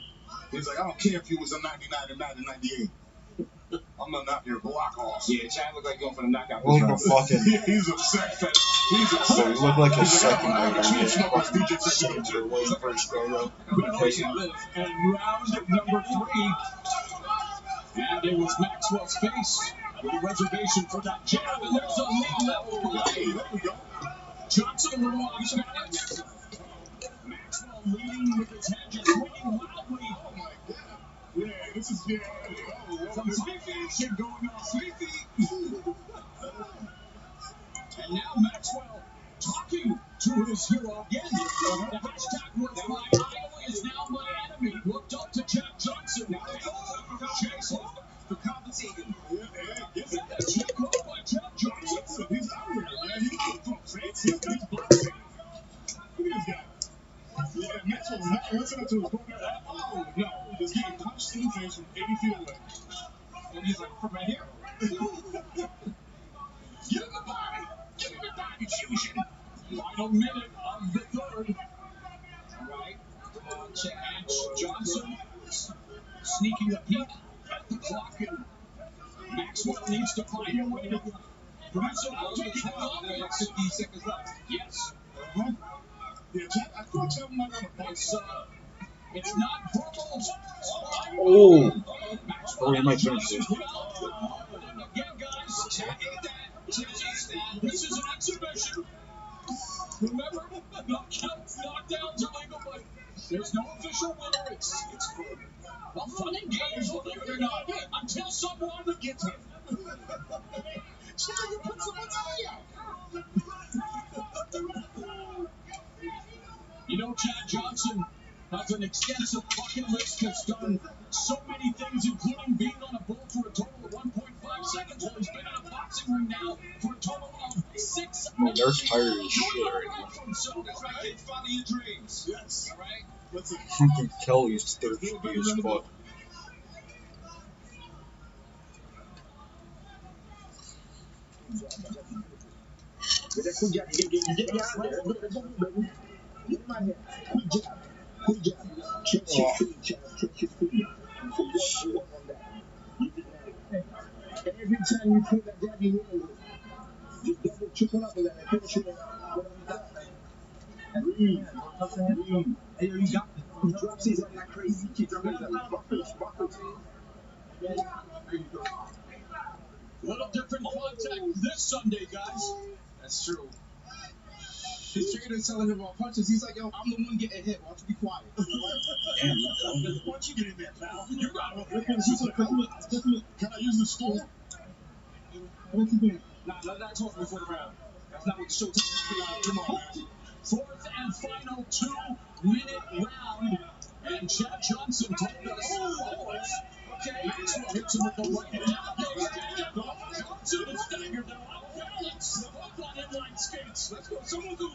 He's like, I don't care if you was a 99 or 98. I'm gonna knock your block off. Yeah, Chad looked like going for the knockout. Look at fucking. He's upset. He's So upset. you look like a He's second like, grader. I'm You're DJ fucking second you're waiting for a struggle. And round number 3. And it was Maxwell's face with a reservation for that jab. And there's a mid-level play. There we go. Johnson a little off balance. Maxwell leading with his head just swinging wildly. Oh my God. Yeah, this is Some tight action going on. And now Maxwell talking to his hero again. The hashtag was my idol is now my enemy. Looked up to Chad Johnson. Now it's all for Chase for compensating. Yes. Check off by Chad Johnson. He's out here, man. He's boxing. Look at this guy. Yeah, Maxwell's not listening to his corner at all. No, he's getting punched in the face from 80 feet away. And he's like, from right here. Get in the body. Get in the body fusion. Final minute of the 3rd. All right. Chad Johnson sneaking a peek at the clock, and Maxwell needs to find a way to produce an alternative offense. 50 seconds left. Yes. Yeah, I thought Chad might not have boxed. It's not verbal. Oh. Maxwell Oh, he might finish this. again, guys. This is an exhibition. Remember, knockdowns are legal, but there's no official winner. It's well, fun and games, believe it or not, until someone gets hit. You put someone's eye out. You know, Chad Johnson has an extensive bucket list, has done so many things, including being on a boat for a total of 1.5 seconds. Well, he's been in a boxing ring now for a total of 6 Well, minutes. they're tired as shit right now. That's right, kids. Follow your dreams. Yes. All right? Listen. Fucking Kelly's thirsty as fuck. Every time you put that jab in, just double triple up with that and finish it. Hey, you got it. Drop season like crazy. Keep dropping that. Little different contact this Sunday, guys. That's true. His trainer's telling him about punches. He's like, yo, I'm the one getting hit. Why don't you be quiet? Damn, Why don't you get in there, pal? You got it. Can I use the stool? Nah, let that talk before the round. That's not what the show's about. Come on, man. 4th and final 2-minute round. And Chad Johnson told us, okay, Maxwell hits him with the right hand. Johnson is staggered now. Off balance. Both on inline skates. Let's go. Someone go.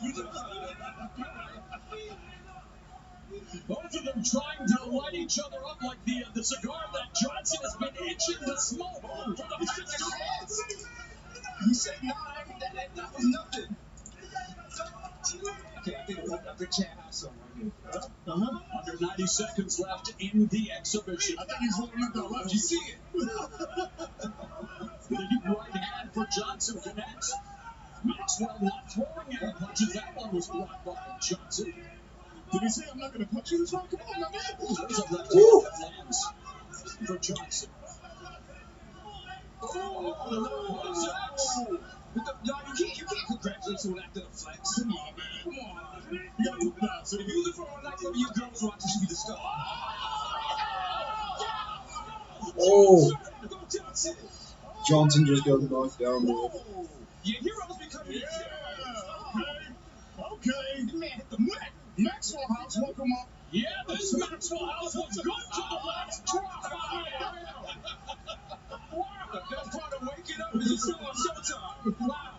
Oh, both of them trying to light each other up like the cigar that Johnson has been itching to smoke for the past 2 months. You said no, that was nothing. Okay, I think Chad has some right here. Under 90 seconds left in the exhibition. I think he's holding up that left. You see it? The right hand for Johnson connects. Maxwell not throwing any punches. That one was blocked by Johnson. Did he say I'm not going to punch you this round? Come on, my man. There's a left hand that lands for Johnson. What is that? Dog, you can't congratulate someone after the flex. Come on, man. Come on. You got to move down. So If you was from a nightclub and your girl was watching, she'd be the star. Oh, Johnson just got knocked down. Whoa. Your heroes become your Okay. The man hit the mat. Maxwell House, welcome up. Yeah, this Maxwell House was good to the last drop. Wow, the best part of waking up is it's still on showtime. Wow.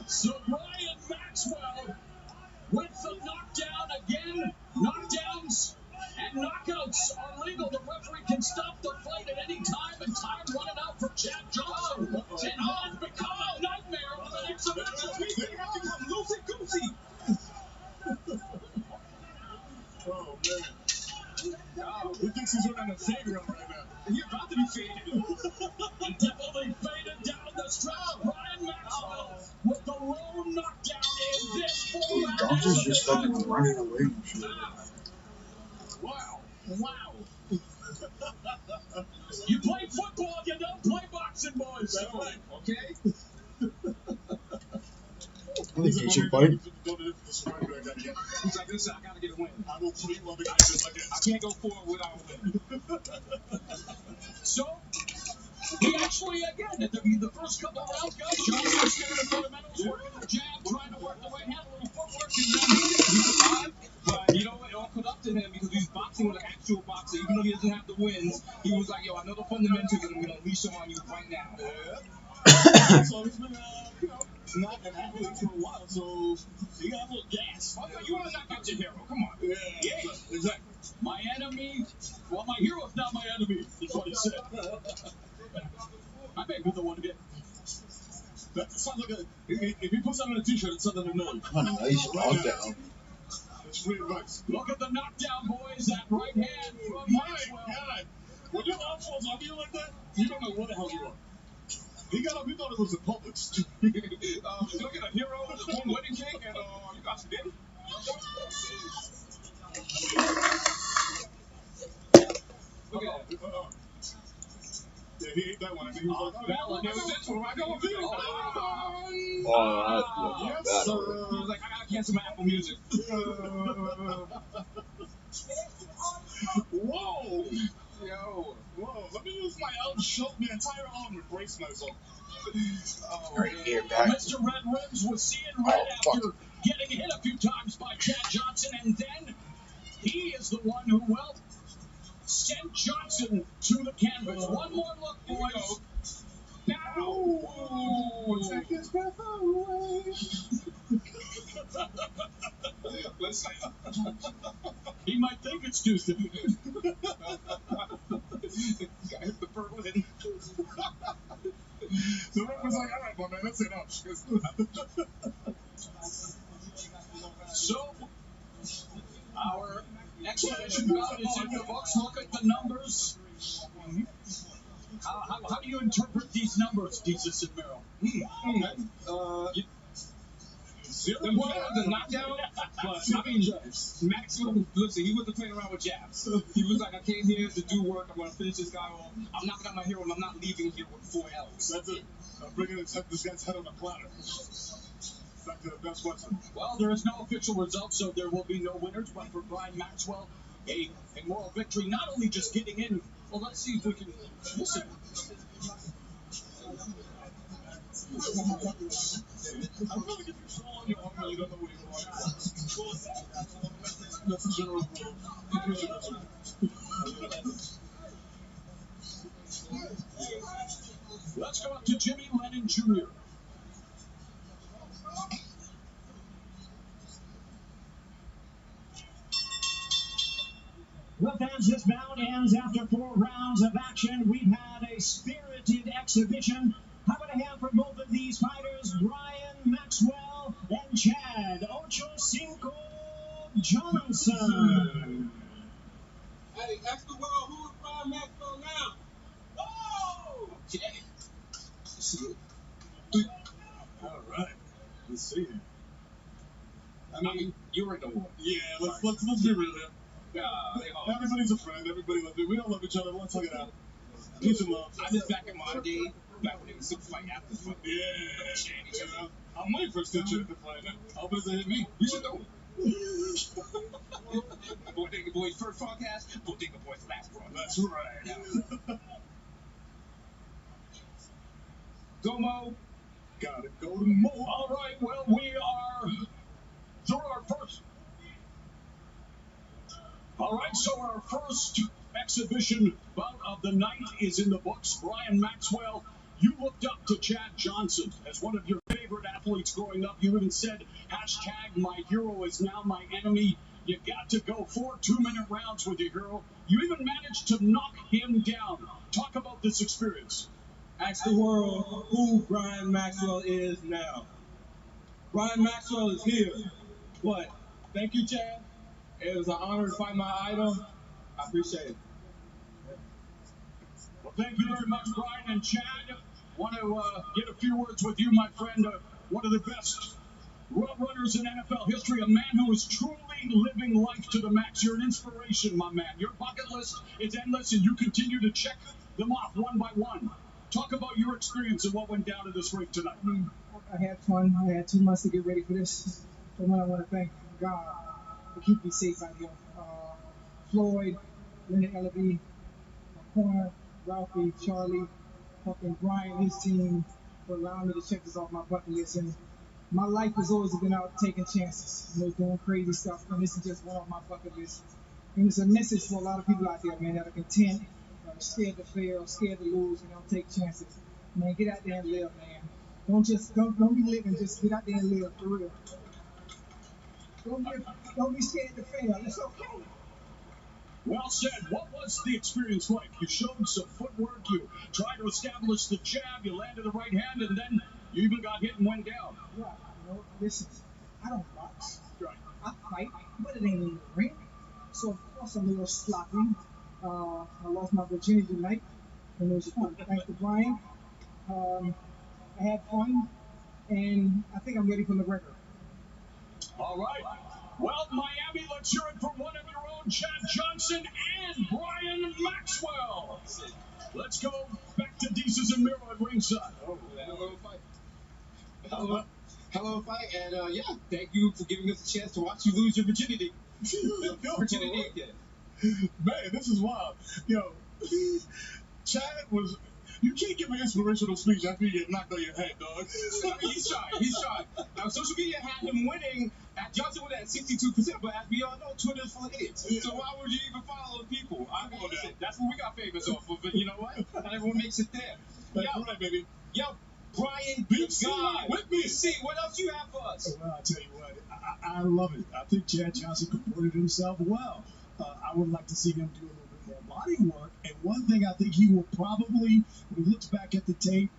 So Brian Maxwell with the knockdown again. Knockdowns and knockouts are legal. The referee can stop the fight at any time, and time running out for Chad Johnson. And it's become a nightmare of an exhibition. They have become loosey-goosey. Oh, man. He thinks he's running a fade run right now. You're about to be faded. Definitely faded down the stretch. Brian Maxwell with the lone knockdown in this four-round Johnson's just fucking running away from shit. Wow. You play football, you don't play boxing, boys. That's right, okay? I think he should fight. He's like, listen, I gotta get a win. I will plead while the guy just like this. I can't go forward without a win. So, he actually, again, at the first couple of rounds, guys, Johnson was scared of fundamentals, working the jab, trying to work the right hand, a little footwork, and He survived, but you know what? It all caught up to him because he's boxing with an actual boxer. Even though he doesn't have the wins, he was like, yo, I know the fundamentals, and I'm gonna unleash them on you right now. Yeah. So he's been, not an athlete for a while, so he got a little gas. Okay, you wanna knock out your hero? Come on. Yeah, exactly. my enemy, well, my hero's not my enemy, is what he said. I may be the one to get. That sounds like if he puts that on a t-shirt, it's something to know. What a nice knockdown. That's free advice. Look at the knockdown, boys. That right hand from My Maxwell. God. When your arm falls off you like that, you don't know what the hell you are. He got up, he thought it was a Publix. Can I get a hero, one wedding cake, and you got some dinner? Look at that. Yeah, he ate that one. I think he was like, That one, there was this one. I got a video. yes, I sir. was like, I gotta cancel my Apple Music. Whoa! Yo. Whoa, let me use my my entire arm to brace myself. Right here, back. Mr. Red Ribs was seeing red after getting hit a few times by Chad Johnson, and then he is the one who, well, sent Johnson to the canvas. One more look, boys. Ooh, take his breath away. Listen. He might think it's Tuesday. Got hit the Berlin. The ref was like, all right, my man, that's enough. So, our explanation bout is in the books. Look at the numbers. How do you interpret these numbers, Jesus and Merrill? The knockdown, but I mean, Maxwell, listen, he wasn't playing around with jabs. He was like, I came here to do work. I'm going to finish this guy off. I'm knocking out my hero, and I'm not leaving here with 4 L's. That's it. I'm bringing this guy's head on a platter. Back to the best weapon. Well, there is no official result, so there will be no winners. But for Brian Maxwell, a moral victory, not only just getting in. Well, let's see if we can listen. I feel like if you fall on your arm, you don't know what you want. That's the general rule. Let's go up to Jimmy Lennon Jr. Well, fans, this bout ends after 4 rounds of action. We've had a spirited exhibition. How about a hand for both of these fighters, Brian Maxwell and Chad Ocho Cinco Johnson? Hey, ask the world, who is Brian Maxwell now? Oh! Okay. All right. Let's see here. I mean, you're in the war. Yeah, let's be real here. Everybody's a friend. Everybody loves it. We don't love each other. Let's hug it out. Peace and love. I just back in my day, back when they was super fight after fight. Yeah. I'm waiting for a stitch to fight now. I hope it doesn't hit me. We should do it. Bodega Boys first podcast, Bodega Boys last broadcast. That's right. Go Mo. Gotta go to Mo. All right, well, we are through our first. All right, so our first exhibition bout of the night is in the books. Brian Maxwell, you looked up to Chad Johnson as one of your favorite athletes growing up. You even said, #my hero is now my enemy. You got to go 4 2-minute rounds with your hero. You even managed to knock him down. Talk about this experience. Ask the world who Brian Maxwell is now. Brian Maxwell is here. What? Thank you, Chad. It was an honor to fight my idol. I appreciate it. Well, thank you very much, Brian and Chad. Want to get a few words with you, my friend. One of the best road runners in NFL history, a man who is truly living life to the max. You're an inspiration, my man. Your bucket list is endless, and you continue to check them off one by one. Talk about your experience and what went down in this ring tonight. I had fun. I had 2 months to get ready for this. For one, I want to thank God for keeping me safe out here. Floyd, Leonard Ellaby, my corner, Ralphie, Charlie, fucking Brian, his team, for allowing me to check this off my bucket list. And my life has always been out taking chances, doing crazy stuff. And this is just one of my bucket lists. And it's a message for a lot of people out there, man, that are content, scared to fail, scared to lose, and don't take chances. Man, get out there and live, man. Don't be living, just get out there and live, for real. Don't be scared to fail. It's okay. Well said. What was the experience like? You showed some footwork. You tried to establish the jab. You landed the right hand, and then you even got hit and went down. Right. Listen, I don't box. Right. I fight, but it ain't in the ring. So, of course, I'm a little sloppy. I lost my virginity tonight, and it was fun. Thanks to Brian. I had fun, and I think I'm ready for the record. All right. Well, Miami, let's hear it from one of your own, Chad Johnson and Brian Maxwell. Let's go back to Deezus and Miro at ringside. Oh, hello fight. Hello fight, and thank you for giving us a chance to watch you lose your virginity. Virginity again. Man, this is wild. Yo, Chad was. You can't give an inspirational speech after you get knocked on your head, dog. I mean, he's shy. Now, social media had him winning. Johnson went at 62%, but as we all know, Twitter's full of idiots. So why would you even follow those people? I mean, listen, that's what we got famous off of. But you know what? Not everyone makes it there. That's right, baby. Yo, Brian, Big God, with me. See, what else you have for us? Well, I'll tell you what, I love it. I think Chad Johnson comported himself well. I would like to see him do a little bit more body work. And one thing I think he will probably, when he looks back at the tape,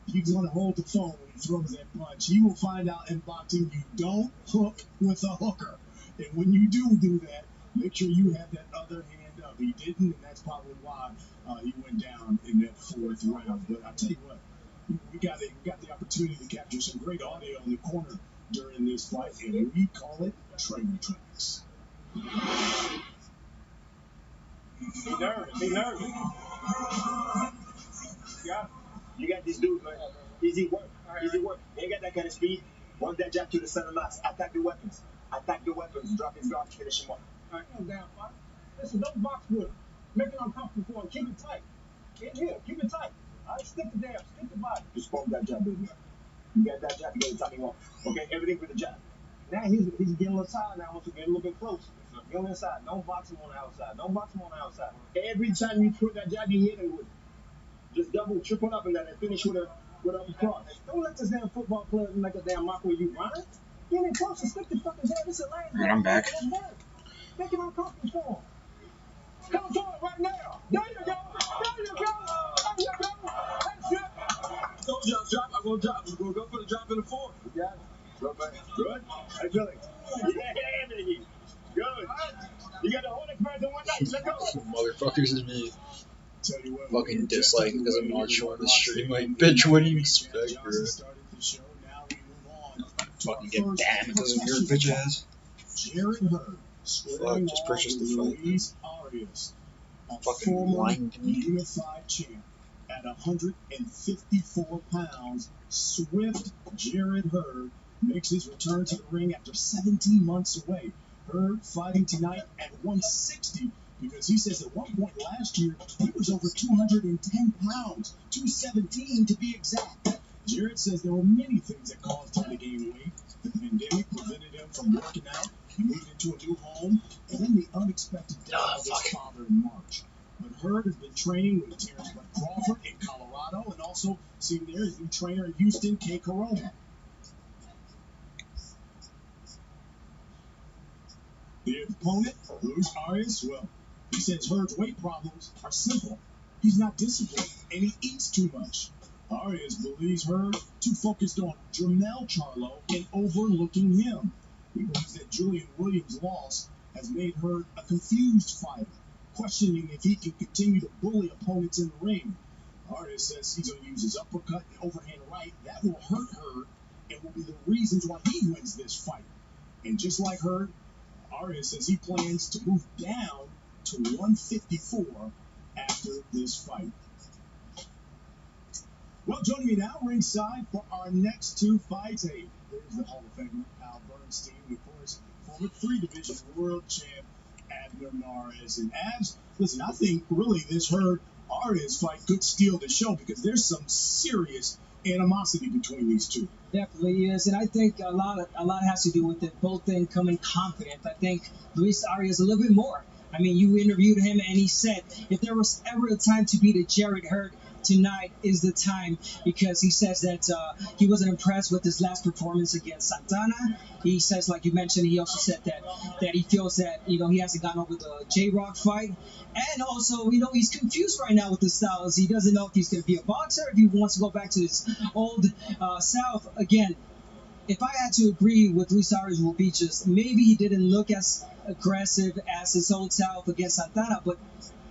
he's going to hold the phone when he throws that punch. He will find out in boxing you don't hook with a hooker. And when you do that, make sure you have that other hand up. He didn't, and that's probably why he went down in that 4th round. But I tell you what, we got the opportunity to capture some great audio in the corner during this fight, and we call it Trainer Tracks. Be nervous. Yeah. You got these dudes, man. Easy work. They ain't got that kind of speed. Work that jab to the center mass. Attack the weapons. Drop his guard to finish him off. All right, no damn fight. Listen, don't box with him. Make it uncomfortable for him. Keep it tight. In here, keep it tight. All right, stick the body. Just poke that jab, baby. You got that jab, you gotta top him off. Okay, everything for the jab. Now he's getting a little tired now. Wants to get a little bit close. Go inside. Don't box him on the outside. Every time you put that jab, you hit him with it. Just double, triple up in that and finish with a cross. Don't let this damn football player make a damn mock with you, Brian. Get in close and stick the fucking jab. This is a last. Alright, I'm back. Make it uncomfortable for him. Hey, Billy. Good. You got the whole experience in one night. Let's go. Motherfuckers is me. Tell you what, Fucking dislike because I'm not showing the stream. Like, bitch, what do you expect, bro? Fucking get banned because of your bitch ass. Jared Hurd Fuck, just purchase the fight. Luis Arias, a Fucking former lying to me. unified champ at 154 pounds. Swift Jared Hurd makes his return to the ring after 17 months away. Hurd fighting tonight at 160 because he says at one point last year he was over 210 pounds, 217 to be exact. Jared says there were many things that caused him to gain weight. The pandemic prevented him from working out. He moved into a new home, and then the unexpected death of his father in March. But Hurd has been training with Terrence Bud Crawford in Colorado, and also seen there his new trainer in Houston, Kay Corona. The opponent, Luis Arias, well, he says Hurd's weight problems are simple. He's not disciplined, and he eats too much. Arias believes Hurd too focused on Jermell Charlo and overlooking him. He believes that Julian Williams' loss has made Hurd a confused fighter, questioning if he can continue to bully opponents in the ring. Arias says he's going to use his uppercut and overhand right. That will hurt Hurd and will be the reasons why he wins this fight. And just like Hurd, Arias says he plans to move down to 154 after this fight. Well, joining me now ringside for our next two fights. Hey, there's the Hall of Famer, Al Bernstein, and of course, former 3-division world champ, Abner Mares. And Abs, listen, I think really this Hurd Arias fight could steal the show because there's some serious animosity between these two. Definitely is, and I think a lot has to do with it. Both then coming confident. I think Luis Arias a little bit more. I mean, you interviewed him, and he said if there was ever a time to beat a Jared Hurd, tonight is the time, because he says that he wasn't impressed with his last performance against Santana. He says, like you mentioned, he also said that he feels that he hasn't gotten over the J-Rock fight, and also he's confused right now with the styles. He doesn't know if he's going to be a boxer, if he wants to go back to his old self again. If I had to agree with Luis Arias, will be just maybe he didn't look as aggressive as his old self against Santana, but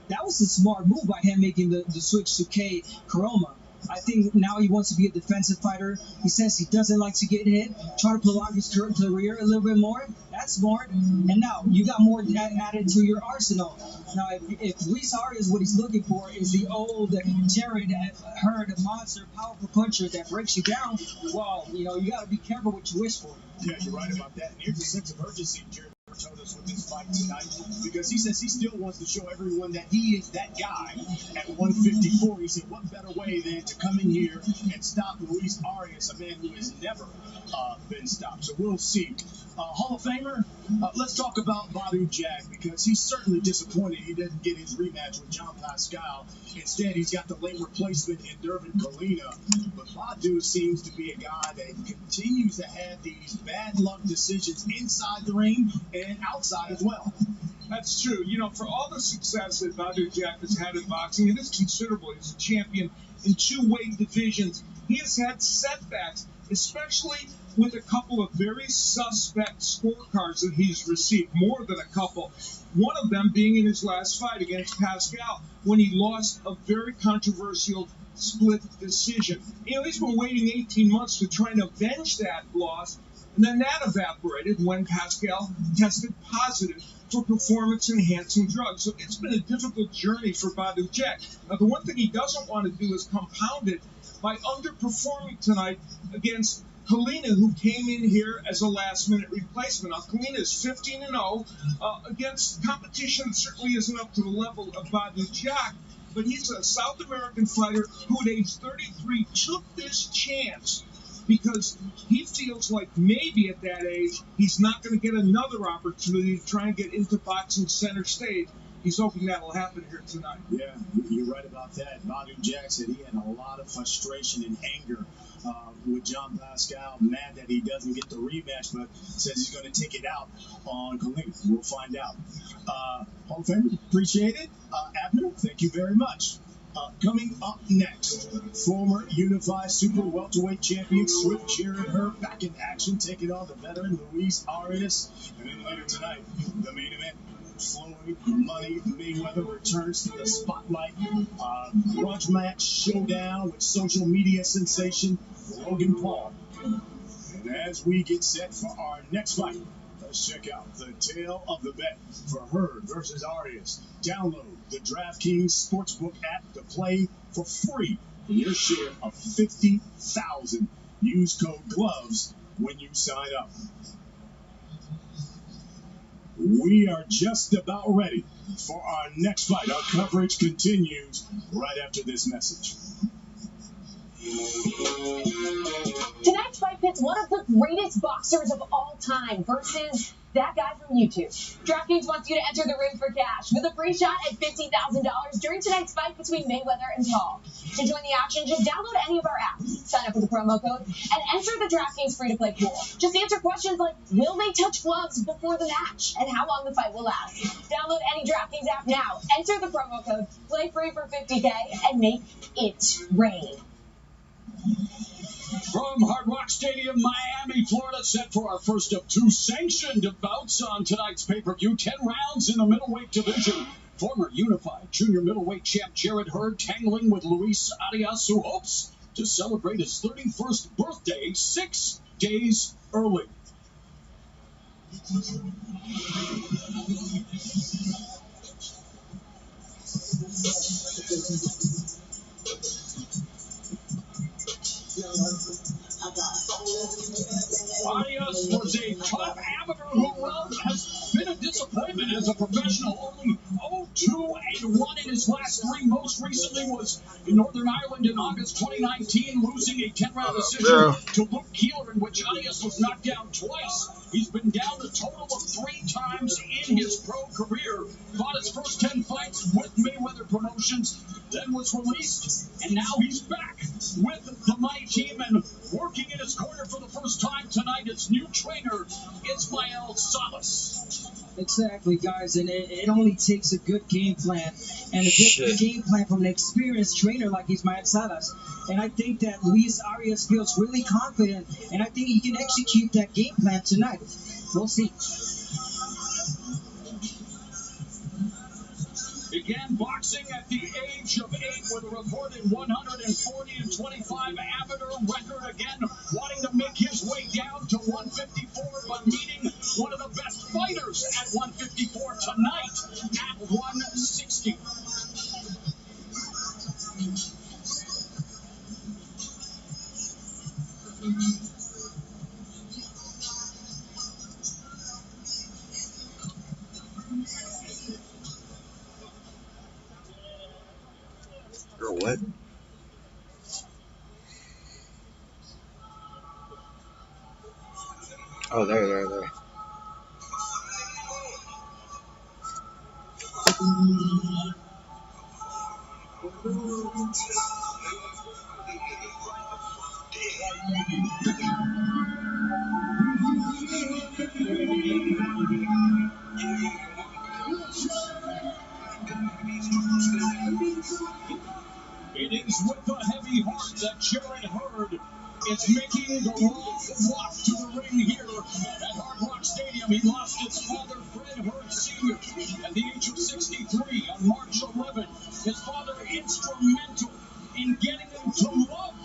that was a smart move by him making the switch to Kay Corona. I think now he wants to be a defensive fighter. He says he doesn't like to get hit. Try to prolong his career a little bit more. That's smart. And now you got more added to your arsenal. Now, if Luis Arias, what he's looking for is the old Jared Hurd monster, powerful puncher that breaks you down, well, you got to be careful what you wish for. Yeah, you're right about that. And here's a sense of urgency Jared told us with this fight tonight, because he says he still wants to show everyone that he is that guy at 154. He said, what better way than to come in here and stop Luis Arias, a man who has never been stopped. So we'll see. Hall of Famer, let's talk about Badou Jack, because he's certainly disappointed he didn't get his rematch with John Pascal. Instead, he's got the late replacement in Dervin Colina. But Badou seems to be a guy that continues to have these bad luck decisions inside the ring and outside as well. That's true. For all the success that Badou Jack has had in boxing, it is considerable. He's a champion in 2 weight divisions. He has had setbacks, especially with a couple of very suspect scorecards that he's received, more than a couple. One of them being in his last fight against Pascal, when he lost a very controversial split decision. He's been waiting 18 months to try and avenge that loss, and then that evaporated when Pascal tested positive for performance-enhancing drugs. So it's been a difficult journey for Badou Jack. Now, the one thing he doesn't want to do is compound it by underperforming tonight against Colina, who came in here as a last-minute replacement. Now, Colina is 15-0 against competition that certainly isn't up to the level of Badou Jack, but he's a South American fighter who at age 33 took this chance because he feels like maybe at that age he's not going to get another opportunity to try and get into boxing center stage. He's hoping that'll happen here tonight. Yeah, you're right about that. Badou Jack said he had a lot of frustration and anger with John Pascal, mad that he doesn't get the rematch, but says he's going to take it out on Colina. We'll find out. Hall of Famer, appreciate it. Abner, thank you very much. Coming up next, former unified super welterweight champion Swift Jared Hurd back in action, taking on the veteran Luis Arias. And then later tonight, the main event, Floyd Mayweather returns to the spotlight. Grudge match showdown with social media sensation Logan Paul. And as we get set for our next fight, let's check out the tale of the bet for Hurd versus Arias. Download the DraftKings Sportsbook app to play for free for your share of $50,000. Use code GLOVES when you sign up. We are just about ready for our next fight. Our coverage continues right after this message. Tonight's fight pits one of the greatest boxers of all time versus that guy from YouTube. DraftKings wants you to enter the ring for cash with a free shot at $50,000 during tonight's fight between Mayweather and Paul. To join the action, just download any of our apps, sign up with the promo code, and enter the DraftKings free-to-play pool. Just answer questions like, will they touch gloves before the match, and how long the fight will last. Download any DraftKings app now, enter the promo code, play free for $50K, and make it rain. From Hard Rock Stadium, Miami, Florida, set for our first of two sanctioned bouts on tonight's pay-per-view. 10 rounds in the middleweight division. Former unified junior middleweight champ Jared Hurd tangling with Luis Arias, who hopes to celebrate his 31st birthday 6 days early. Arias was a top amateur who, well, has been a disappointment as a professional. Only 0-2-1 in his last three. Most recently was in Northern Ireland in August 2019, losing a 10-round decision to Luke Keeler, in which Arias was knocked down twice. He's been down a total of 3 times in his pro career. Fought his first 10 fights with Mayweather Promotions, then was released, and now he's back with the Money Team and working in his corner for the first time tonight. Its new trainer, Ismael Salas. Exactly, guys, and it only takes a good game plan and a good game plan from an experienced trainer like Ismael Salas. And I think that Luis Arias feels really confident, and I think he can execute that game plan tonight. We'll see. Began boxing at the age of 8 with a reported 140-25 amateur record. Again, wanting to make his way down to 154, but meeting one of the best fighters at 154 tonight at 160. Girl, what? Oh, there. It is with a heavy heart that Jared Hurd is making the long walk to the ring here at Hard Rock Stadium. He lost his father, Fred Hurd Sr., at the age of 63 on March 11. His father instrumental in getting him to love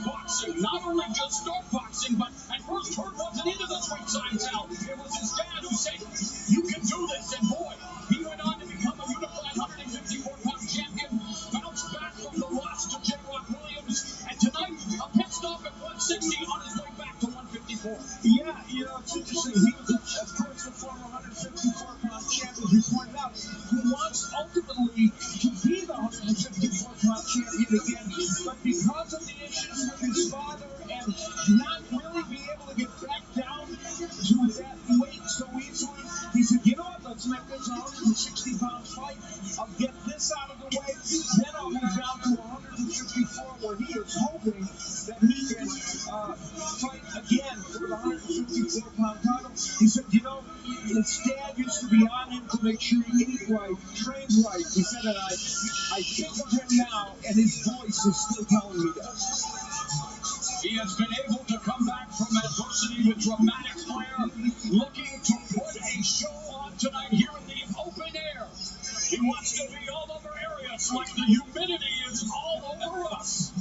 boxing. Not only just start boxing, but at first Hurd wasn't into the sweet signs out. It was his dad who said, you can do this, and boy, he went on to become a unified 154-pound champion, bounced back from the loss to J. Rock Williams, and tonight, a pit stop at 160 on his way back to 154. Yeah, it's interesting. He was, of course, the former 154-pound champion, you pointed out, who wants ultimately to be the 154-pound champion again, but because of the issues with his father and not really being able to get back down to that weight so easily, he said, you know what, let's make this a 160-pound fight. I'll get this out of the way, then I'll move down to 154, where he is hoping that he can fight again for the 154-pound title. He said, his dad used to be on him to make sure he ate right, trained Dwayne's right. He said that I think of him now, and his voice is still telling me that. He has been able to come back from adversity with dramatic flair, looking to put a show on tonight here in the open air. He wants to be all over areas like the humidity is all over us.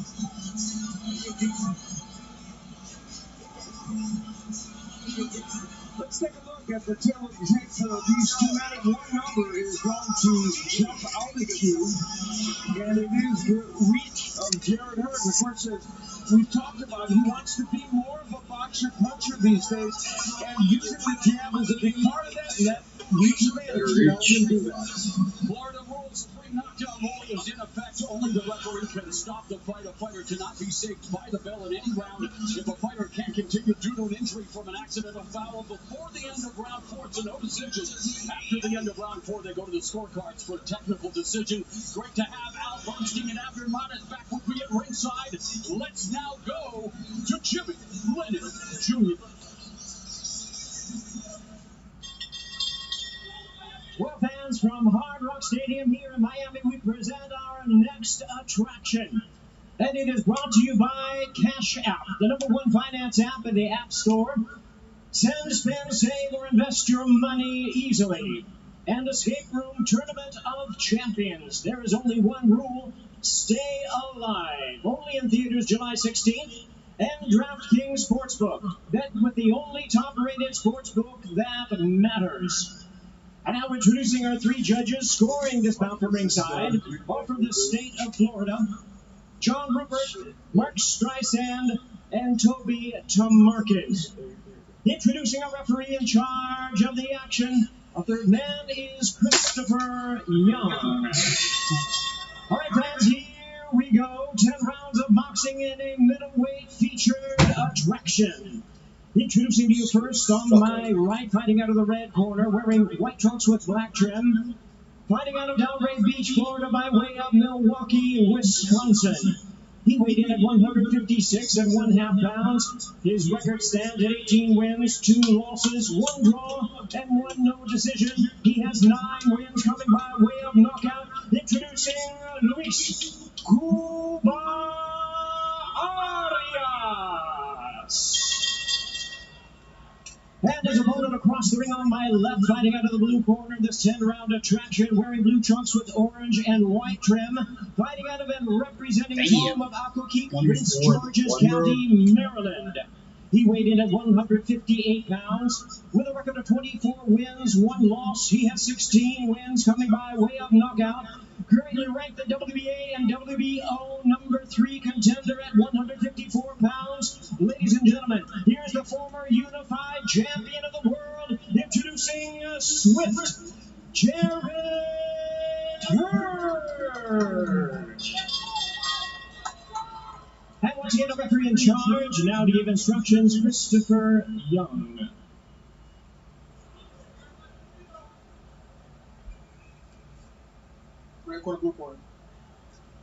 Let's take a look at the tail of the tape for these two men. One number is going to jump out at you, and it is the reach of Jarrett Hurd. Of course, as we've talked about, he wants to be more of a boxer-puncher these days, and using the jab is a big part of that, and that reach advantage helps him do that. Florida rules 3 knockdown rule is in effect. Only the referee can stop the fight. A fighter cannot be saved by the bell in any round. If a fighter can't continue due to an injury from an accidental foul before the end of round 4, it's a no decision. After the end of round 4, they go to the scorecards for a technical decision. Great to have Al Bernstein and Abner Matas back with me at ringside. Let's now go to Jimmy Lennon Jr. Well, fans, from Hard Rock Stadium here in Miami, we present our next attraction. And it is brought to you by Cash App, the #1 finance app in the App Store. Send, spend, save, or invest your money easily. And Escape Room Tournament of Champions. There is only one rule: stay alive. Only in theaters July 16th. And DraftKings Sportsbook. Bet with the only top-rated sportsbook that matters. And now introducing our 3 judges scoring this bout from ringside, all from the state of Florida: John Rupert, Mark Streisand, and Toby Tamarkin. Introducing our referee in charge of the action, our third man is Christopher Young. All right, fans, here we go. 10 rounds of boxing in a middleweight featured attraction. Introducing to you first, on my right, fighting out of the red corner, wearing white trunks with black trim. Fighting out of Delray Beach, Florida, by way of Milwaukee, Wisconsin. He weighed in at 156 1/2 pounds. His record stands at 18 wins, 2 losses, 1 draw, and 1 no decision. He has 9 wins coming by way of knockout. Introducing Luis Cuba Arias. And his opponent across the ring on my left, fighting out of the blue corner, this 10-round attraction, wearing blue trunks with orange and white trim, fighting out of and representing his home of Accokeek, Prince George's County, Maryland. He weighed in at 158 pounds. With a record of 24 wins, 1 loss, he has 16 wins coming by way of knockout. Currently ranked the WBA and WBO #3 contender at 154 pounds. Ladies and gentlemen, here's the former unified champion of the world, introducing Swift Jarrett Hurd. And once again, the referee in charge, now to give instructions, Christopher Young. Red corner, blue corner.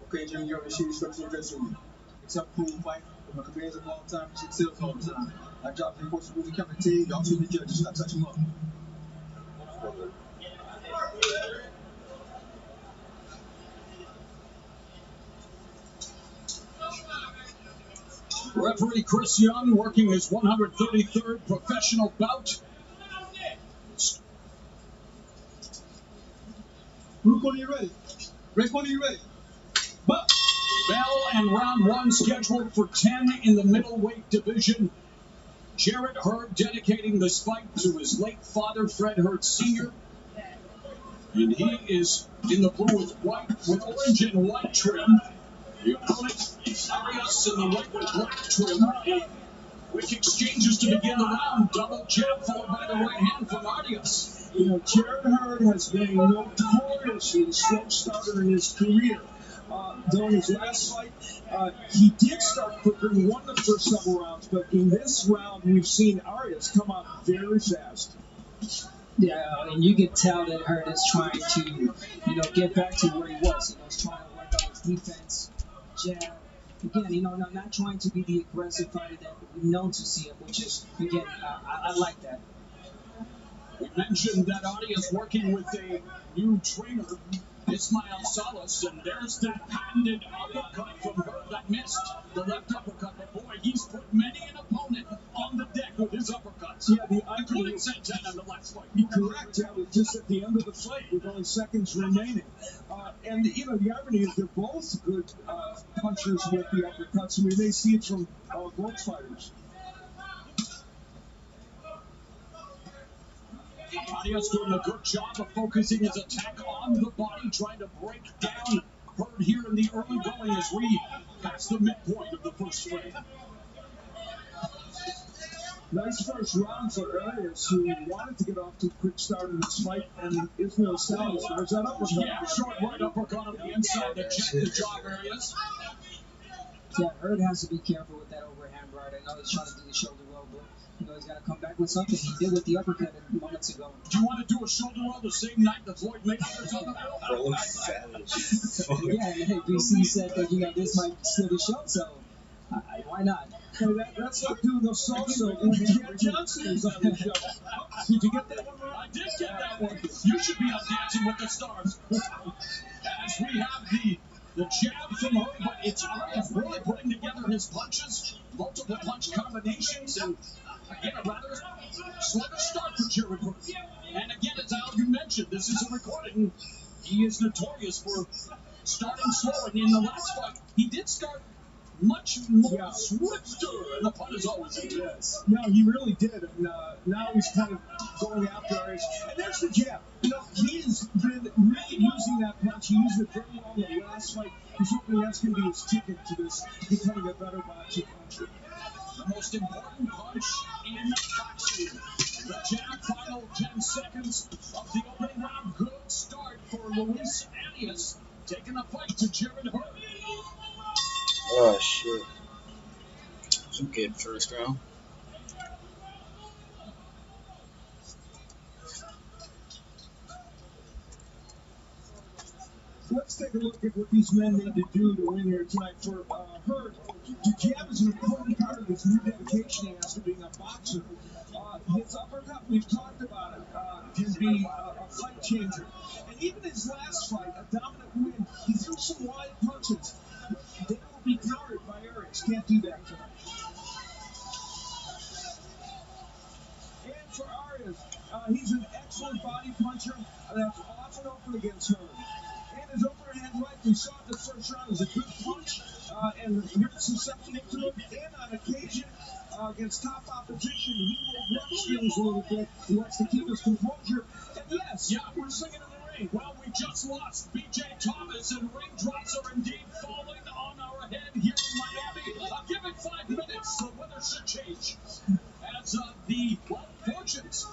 Okay, Jimmy, you already see instructions in dressing room. Except cool fight, with my commands of all time, shit sells all the time. I drop the enforcement rules and count the team, y'all two the judges, I touch them up. Referee Chris Young working his 133rd professional bout. Blue corner, you ready? Red corner, you ready? But bell and round 1 scheduled for 10 in the middleweight division. Jarrett Hurd dedicating this fight to his late father, Fred Hurd Sr. And he is in the blue with orange and white trim. The opponent, Arias, in the red with black trim. Quick exchanges to begin the round. Double jab followed by the right hand from Arias. You know, Jarrett Hurd has been notoriously slow starter in his career. During his last fight, he did start quicker and won the first several rounds, but in this round, we've seen Arias come out very fast. Yeah, and you can tell that Hurd is trying to, get back to where he was. He's trying to work on his defense, jab. Again, not trying to be the aggressive fighter that we're known to see him, which is, again, I like that. We mentioned that Arias working with a new trainer Ismael Salas, and there's that patented uppercut from her that missed. The left uppercut, but boy, he's put many an opponent on the deck with his uppercuts. Yeah, including Santana in the last fight. You're correct. Yeah, we're just at the end of the fight with only seconds remaining. And, you know, the irony is they're both good punchers with the uppercuts, and we may see it from both fighters. Arias doing a good job of focusing his attack on the body, trying to break down Hurd here in the early going as we pass the midpoint of the first frame. Nice first round for Arias, who wanted to get off to a quick start in this fight, and Ismael Salas, there's that uppercut. Yeah, short right uppercut on the inside to check the job Arias. Yeah, Hurd has to be careful with that overhand right. I know he's trying to do the shoulder roll, but you know he's got to come back with something. He did with the uppercut moments ago. Do you want to do a shoulder roll the same night that Floyd mayweather's on the field? Yeah, hey, BC said that, you know, this might steal the show, so why not? Hey, that's like doing the salsa when Jan Johnson is on the show. Did you get that one right? I did get that one. You should be on Dancing with the Stars. As we have the jab from her, but it's Arias really putting together his punches, multiple punch combinations, and again, a rather sluggish start for Jared Hurd. And again, as Al, you mentioned, this is a recording. He is notorious for starting slow, and in the last fight, he did start much more swifter, and the pun is always in. Yes. No, he really did, and now he's kind of going after Arias. And there's the jab. You know, he's been really using that punch. He used it very well in the last fight. He's hoping that's going to be his ticket to this, becoming a better boxing puncher. The most important punch in boxing. The jab, final 10 seconds of the opening round. Good start for Luis Arias, taking the fight to Jared Hurd. Oh shit. Some good first round. Let's take a look at what these men need to do to win here tonight. For Hurd, the jab is an important part of this new dedication he has to being a boxer. His uppercut, we've talked about it, can be a fight changer. And even his last fight, a dominant win, he threw some wide punches. They will be countered by Arias. Can't do that tonight. And for Arias, he's an excellent body puncher that's often open against Hurd. And his overhand right, we saw it the first round, is a good punch. And here's susceptible to him. And on occasion, against top opposition, he will rush things a little bit. He wants to keep his composure. And yes, we're singing in the ring. Well, we just lost B.J. Thomas, and raindrops are indeed falling on our head here in Miami. Give it 5 minutes, the weather should change. As the fortunes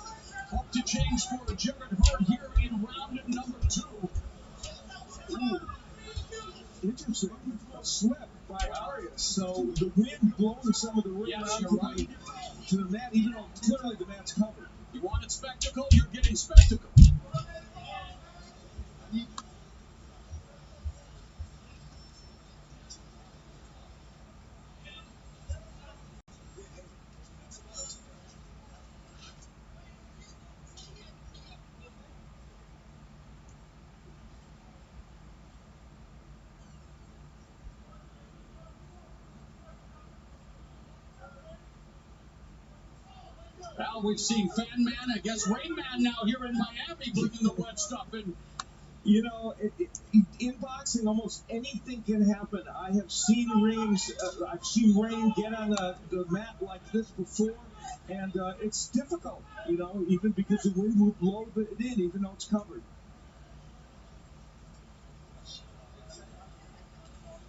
hope to change for Jared Hurd here in round number 2. Ooh. Interesting. A slip by Arias. So the wind blowing some of the ring out to the mat, even though clearly the mat's covered. You wanted spectacle, you're getting spectacle. Well, we've seen Fan Man, I guess Rain Man now here in Miami bringing the wet stuff in. You know, in boxing, almost anything can happen. I have seen I've seen rain get on the mat like this before, and it's difficult, you know, even because the wind will blow it in, even though it's covered.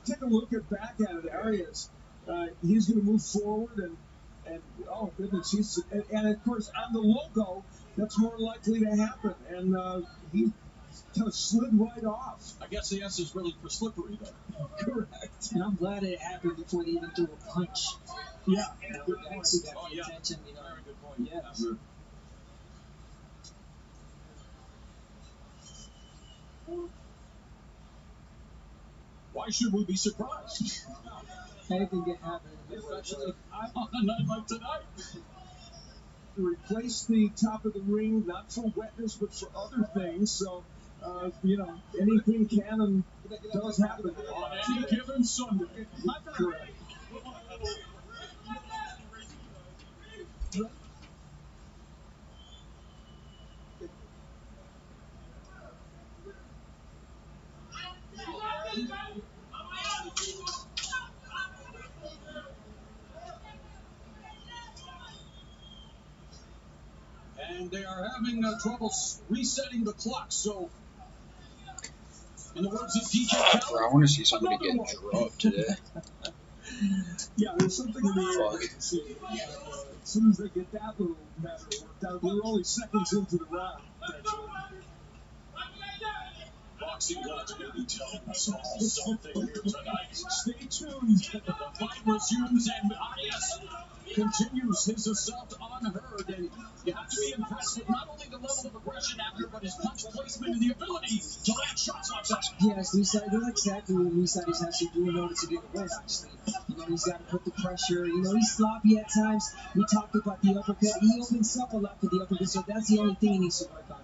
Take a look back at it, Arias. He's going to move forward, and oh goodness, and of course on the logo, that's more likely to happen, and he kind of slid right off. I guess the S is really for slippery, though. Correct. And I'm glad it happened before they even threw a punch. Yeah. You know, actually got the attention, you know. Very good point. Yeah. Why should we be surprised? Anything can happen. Especially on a night like tonight. To replace the top of the ring, not for wetness, but for other things. So You know, anything can and does happen. On any given Sunday. Correct. And they are having trouble resetting the clock, so in the words of DJ Khaled, I want to see somebody get dropped today. Yeah, there's something in the air. As soon as they get that little matter worked out, we're only seconds into the round. boxing gods may be telling us all something here tonight. Stay tuned. The fight resumes and Arias continues his assault on Hurd, and you have to be impressed with not only the level of aggression after, but his punch placement and the ability to land shots like that. Yes, Lisa, that's exactly what Lisa has to do in order to get a win, actually. You know, he's got to put the pressure. You know, he's sloppy at times. We talked about the uppercut. He opens up a lot for the uppercut, so that's the only thing he needs to work on.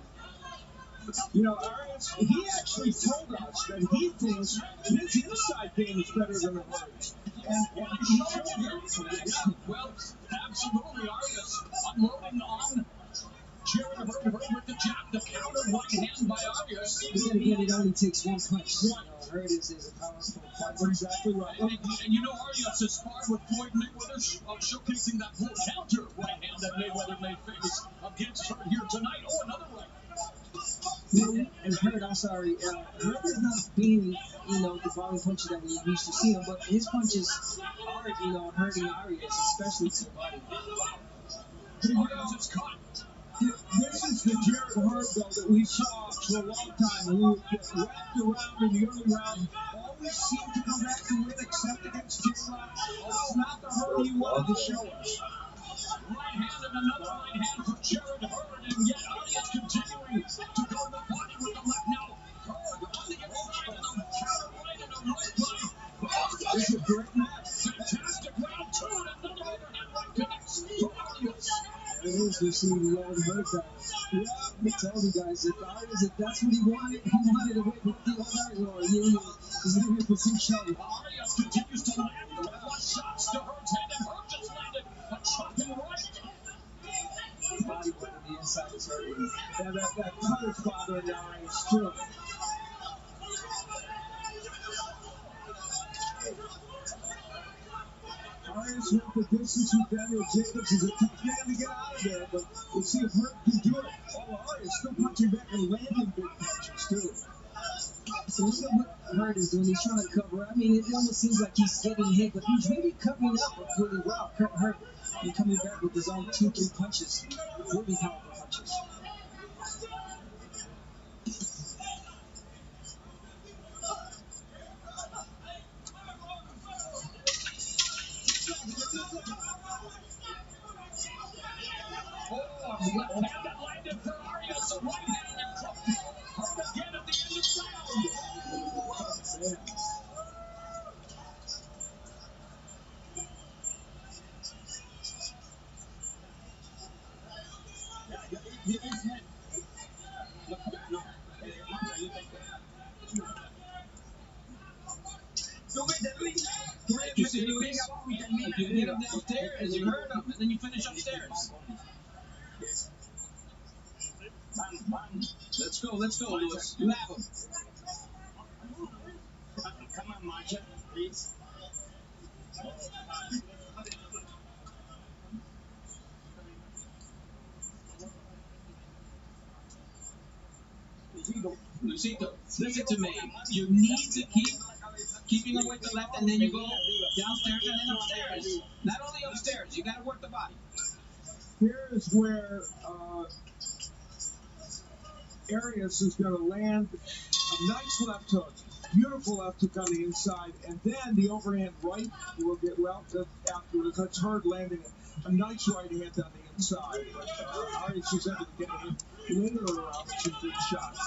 You know, Arias, he actually told us that he thinks his inside game is better than Hurd's. And he told us. Yeah, well, absolutely, Arias unloading on Jared Hurd with the jab, the counter right hand by Arias. But then again, it only takes one punch. You know, Hurd is a powerful fighter. Exactly right. And you know, Arias has sparred with Floyd Mayweather, showcasing that full counter right hand that Mayweather may face against Hurd here tonight. Oh, another right. And Hurd, I'm sorry, Hurd is not being, you know, the volley puncher that we used to see him, but his punches are, you know, hurting Arias, especially to the body. Arias is caught. This is the Jared Hurd, though, that we saw for a long time. Who would get wrapped around in the early round, always seemed to come back to win, except against J-Rock. It's not the Hurd he wanted to show us. Right hand and another right hand from Jared Hurd, and yet Arias continuing to go to the body with the left. Now, Hurd on the inside, and a counter right and a right by. It's a great match. Fantastic round two, and another overhand right connects to Arias. It is, we're seeing the old Hurd guys. Yeah, I tell you guys, if Arias, if that's what he wanted to win with the old Hurd, he's going to be a some show. Arias continues to land the flush shots to Hurd's head, and Hurd just landed a chopping right. Body weight on the inside is hurting. That cut is bothering Arias too. Arias went the distance with Daniel Jacobs. He's a tough man to get out of there, but we'll see if Hurd can do it. Oh, Arias still punching back and landing big punches, too. So look at what Hurd is doing. He's trying to cover. I mean, it almost seems like he's getting hit, but he's really covering up really well. Hurd and coming back with his own 2-3 punches. Really powerful punches. Oh, left hand that landed for Arias, a right hand that dropped Hurd again at the end of the round. You see, you hit him downstairs, you heard him, and then you finish upstairs. Let's go, Lewis. You have him. Come on, Marcia, please. Lucito, listen to me. You need to keeping him with the left, and then you go downstairs and then upstairs. Not only upstairs, you got to work the body. Here's where Arias is going to land a nice left hook. Beautiful left hook on the inside, and then the overhand right will get afterwards. That's Hurd landing a nice right hand on the inside. But Arias is able to get him later around with some good shots.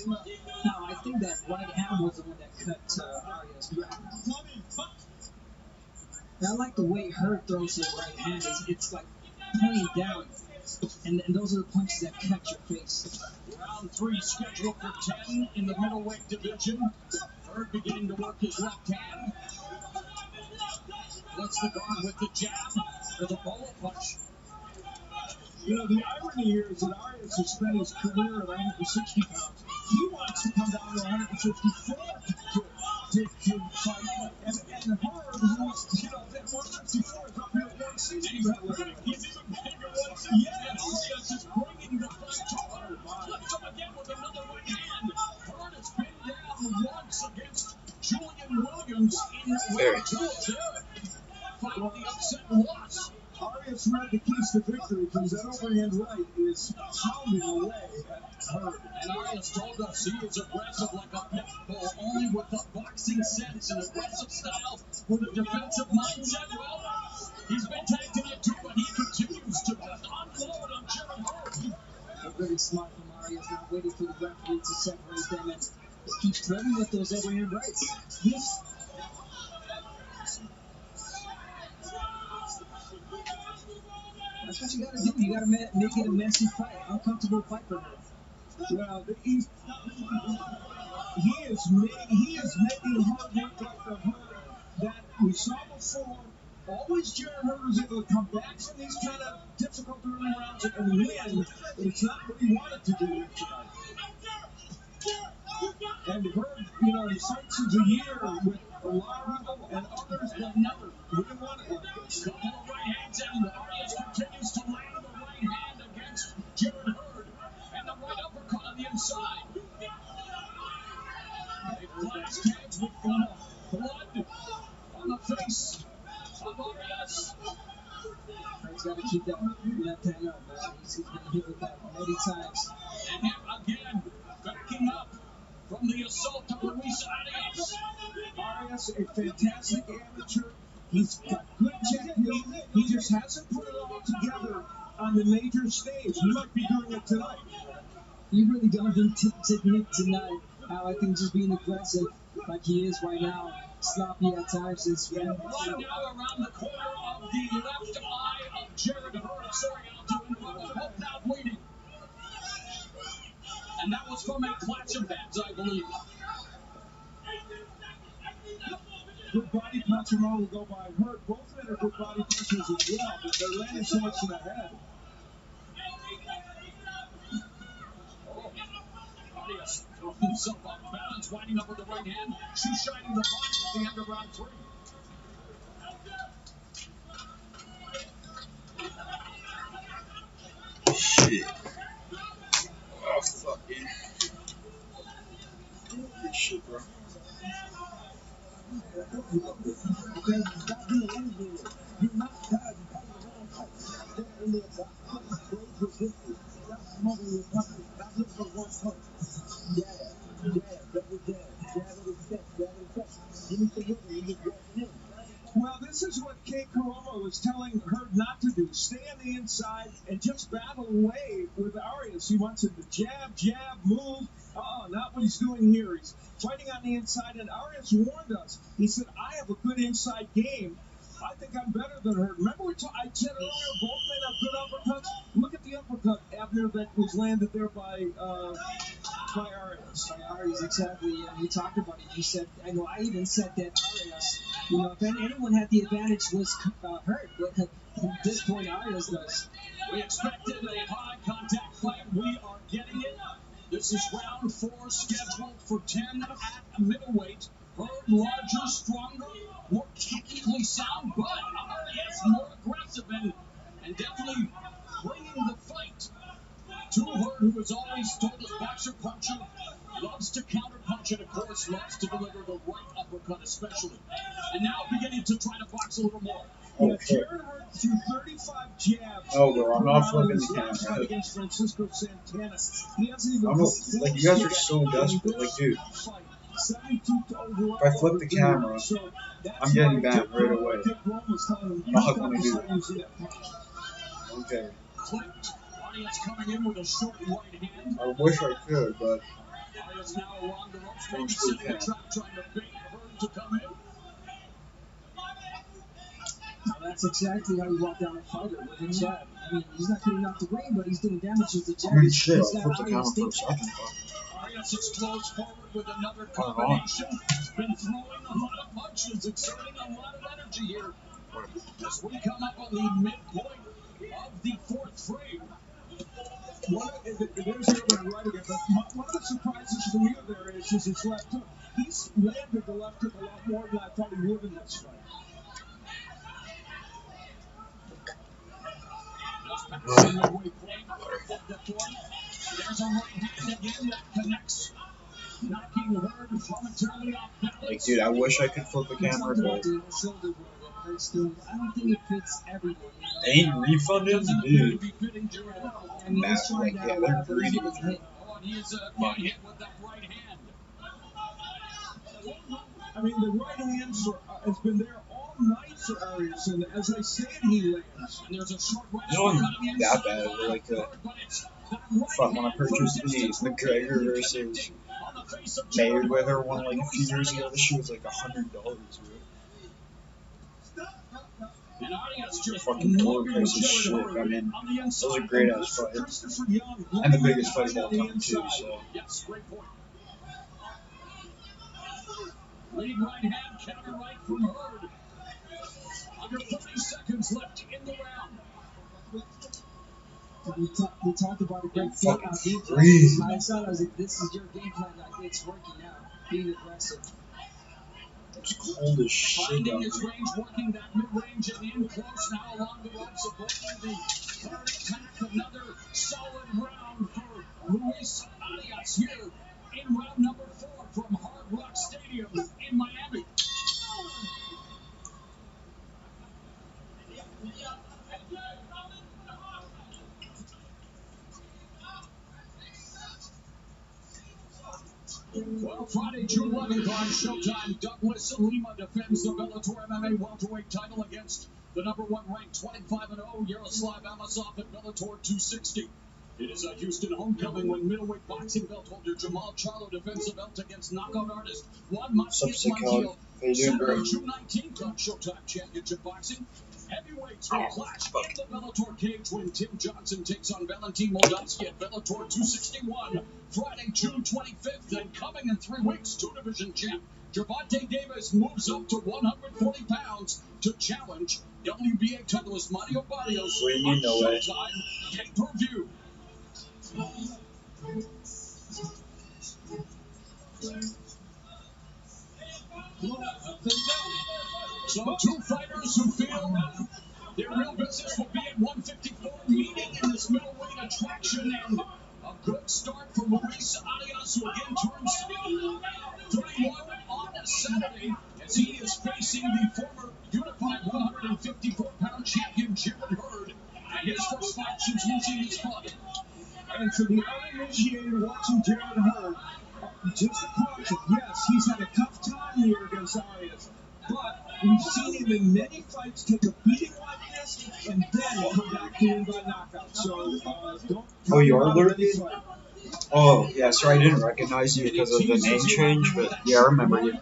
No, I think that right hand was the one that cut Arias back. And I like the way Hurd throws his right hand. It's like pointing down. And those are the punches that cut your face. Round 3 scheduled for 10 in the middleweight division. Hurd beginning to work his left hand. Lets the guard with the jab. There's a bolo punch. You know, the irony here is that Arias has spent his career at 160 pounds. He wants to come down to 154 to fight. And Hurd, who's, you know, that 154 is up here at 160. He's even bigger 160. Yes. Arias is bringing the fight to Hurd. Lifts him again with another right hand. Hurd has been down once against Julian Williams in round 2. Fighting the upset loss. Arias read the keys to victory because that overhand right is pounding away at Hurd. And Arias told us he is aggressive like a pit bull, only with a boxing sense and aggressive style with a defensive mindset. Well, he's been tagged tonight too, but he continues to just unload on Jared Hurd. Very smart from Arias, not waiting for the referee to separate them and keeps threatening with those overhand rights. That's what you gotta do. You gotta make it a messy fight, uncomfortable fight for her. Well, he is making Hurd look like the Hurd that we saw before. Always Jared Hurd was able to come back from these kind of difficult early rounds and win, but it's not what he wanted to do here tonight. And Hurd, you know, he fights of the year with a lot of people and others that never. We didn't want it like this. Couple of right hands and Arias continues to land the right hand against Jared Hurd. And the right uppercut on the inside. They flash tags with blood on the face of Arias. He's got to keep that left hand up, man. He's been hit with that many times. And him again, backing up from the assault of Luis Arias. Arias, a fantastic amateur. He's got good technique. He just hasn't put it all together on the major stage. He might be doing it tonight. You really don't need technique tonight. I think just being aggressive like he is right now, sloppy at times is Blood now around the corner of the left eye of Jared Hurd. Sorry, Aldo, both now bleeding. And that was from a clash of heads, I believe. Good body puncher will go by Hurd. Both men are good body punchers as well, but they're landing so much to the head. Arias throwing himself off balance, winding up with the right hand, shoe shining the body at the end of round 3. Shit. Oh, fuck, yeah. Good shit, bro. Well, this is what Kate Caroma was telling Hurd not to do. Stay on the inside and just battle away with Arias. He wants him to jab, move. Not what he's doing here. He's fighting on the inside, and Arias warned us. He said, I have a good inside game. I think I'm better than Hurd. Remember I said earlier, both men have good uppercuts? Look at the uppercut, Abner, that was landed there by Arias. By Arias, exactly. We talked about it. You said, I even said that Arias, you know, if anyone had the advantage was Hurd, but at this point, Arias does. We expected a high contact fight. We are getting it. This is round 4, scheduled for 10 at middleweight. Hurd larger, stronger, more technically sound, but Arias more aggressive and definitely bringing the fight to Hurd, who has always told us boxer puncher, loves to counter punch and of course loves to deliver the right uppercut especially. And now beginning to try to box a little more. Jared Hurd threw 35 jabs. Oh, bro, I'm not flipping the camera. Against Francisco Santana. He hasn't even like, you guys are so desperate. Like, dude, if I flip the camera, I'm getting banned right away. I'm not going to do that. Okay. Clipped. Arias coming in with a short right hand. I wish I could, but Arias now along the ropes, maybe setting a trap, trying to bait Hurd to come in. Now that's exactly how you walk down a fighter with a jab. I mean, he's not getting off the ring, but he's doing damage with the jab. I mean, shit, He's I'll got flip the eye on camera for a stage. second. Arias is close forward with another combination. He's been throwing a lot of punches, exerting a lot of energy here. As we come up on the midpoint of the fourth frame. There's Logan right again. But one of the surprises for me there is his left hook. He's landed the left hook a lot more than I thought he would in this fight. Just past the midway point of the fourth. There's a right hand again that connects. Knocking Hurd momentarily off balance. Like, dude, I wish I could flip the camera, but I don't think it fits everyone. they ain't refunding, dude. I mean, Matt, like, yeah, they're greedy with it. Oh, and he is getting hit with that right hand. I mean, the right hand has been there all night for Arias, and as I said, he lands. And there's a short right It wasn't that bad, but like the fuck when I purchased these McGregor versus Mayweather one like a few years ago, this shit was like $100, bro. And Arias just Fucking total price of shit. I mean, it was a great ass fight. And the biggest fight of all time too, so. Yes, great point. Lead right hand, counter right from Hurd. Under 30 seconds left in the round. We talked about a great game plan. Breathe. I saw it, I was like, this is your game plan. Like, it's working out. Being aggressive. It's cold as shit Finding out his there. range, working that mid-range and in close now along the ropes, avoiding the third attack. Another solid round for Luis Arias here in round number 4 from Hard Rock Stadium in Miami. Well, Friday, June 11th on Showtime, Douglas Lima defends the Bellator MMA welterweight title against the number 1 ranked 25-0 Yaroslav Amosov at Bellator 260. It is a Houston homecoming when middleweight boxing belt holder Jamal Charlo defends the belt against knockout artist Juan Marquez Montiel. Saturday, June 19th on Showtime Championship Boxing. Heavyweights will clash in the Bellator cage when Tim Johnson takes on Valentin Moldavsky at Bellator 261. Friday, June 25th, and coming in 3 weeks, 2-division champ Gervonta Davis moves up to 140 pounds to challenge WBA titleist Mario Barrios on Showtime pay-per-view. So 2 fighters who feel their real business will be at 154 meeting in this middleweight attraction, and a good start for Luis Arias, who again turns 31 on a Saturday as he is facing the former unified 154-pound champion Jared Hurd in his first fight since losing his father. And for the uninitiated watching Jared Hurd, just a caution, yes, he's had a tough time here against Arias, but we've seen him in many fights take a beating like this and then come back to win by knockout. So don't. Oh, you're lurking? Oh, yeah, sorry I didn't recognize you because of the name change, but yeah, I remember you.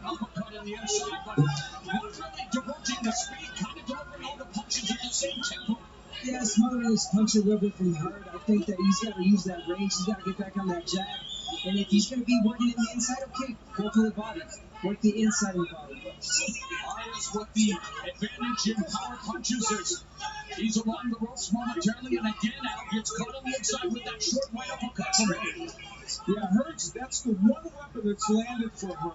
Yeah, smothering his punch a little bit from Hurd. I think that he's got to use that range. He's got to get back on that jab. And if he's going to be working in the inside, okay, go for the body. Work the inside of the body. Arias with the advantage in power punches as he's along the ropes momentarily, and again Al gets caught on the inside with that short right uppercut from Hurd. Yeah, Hurd's, that's the one weapon that's landed for Hurd.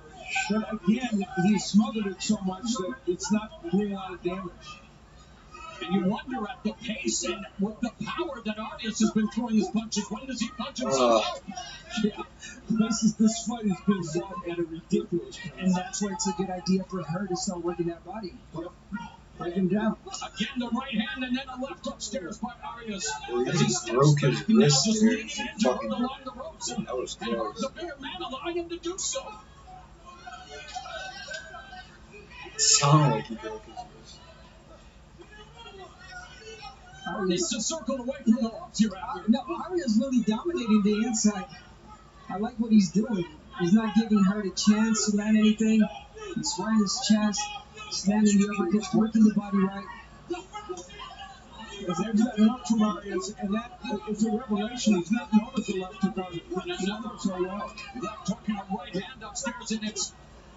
But again, he smothered it so much that it's not doing a lot of damage. And you wonder at the pace and with the power that Arias has been throwing his punches, when does he punch himself out? Yeah, this fight has been fought at a ridiculous pace. And that's why it's a good idea for Hurd to start working that body. Break him down. Again, the right hand and then a left upstairs by Arias. He broke his wrist there. Fucking, along the ropes, and that was Hurd's close. the bigger man, allowing him to do so. It sounded like he broke his wrist. Needs to circle away from the ropes here after. No, Arias really dominating the inside. I like what he's doing. He's not giving Hurd a chance to land anything. He's squaring his chest, slamming the uppercuts, working the body right. As there's that left from Arias, and that is a revelation. He's not known as a left hook on another so well. Left hook and a right hand upstairs, and it's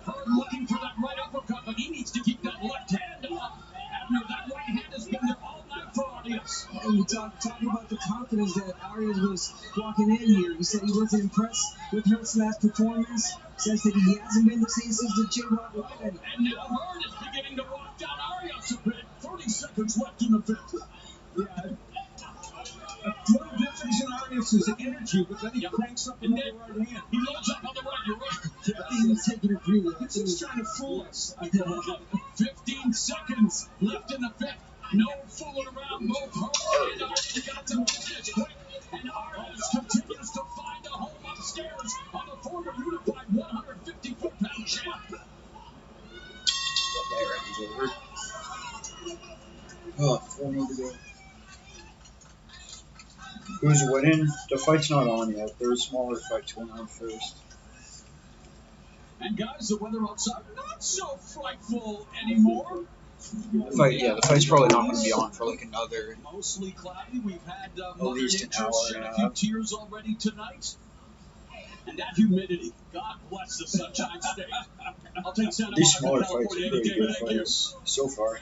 Hurd looking for that right uppercut, but he needs to keep that left hand up. Abner, that right hand has been there all night for Arias. And you talk about the confidence that Arias was walking in here. He said he wasn't impressed with Hurd's last performance. Says that he hasn't been the same since the chamber of life. And now Hurd is beginning to walk down Arias a bit. 30 seconds left in the fifth. Yeah. A little difference in Arias' energy, but then he cranks up another right hand. He loads up on the right, you're right. Yeah, he was taking it really. He's trying to fool us. 15 seconds left in the fifth. No fooling around. Both Hurd and Arias got to move this quick. And Arias continues to find a home upstairs on the former unified 154-pound champ. That round's over. Oh, 4 more to go. Who's winning? The fight's not on yet. There's smaller fights going on first. And guys, the weather outside not so frightful anymore. The fight's probably not going to be on for like another Mostly cloudy. We've had at Mother least an Nature hour shed and a a few half. tears already tonight. And that humidity. God bless the Sunshine State. I'll take Santa These Monica, smaller fights California are any pretty day. good Thank you. fights so far.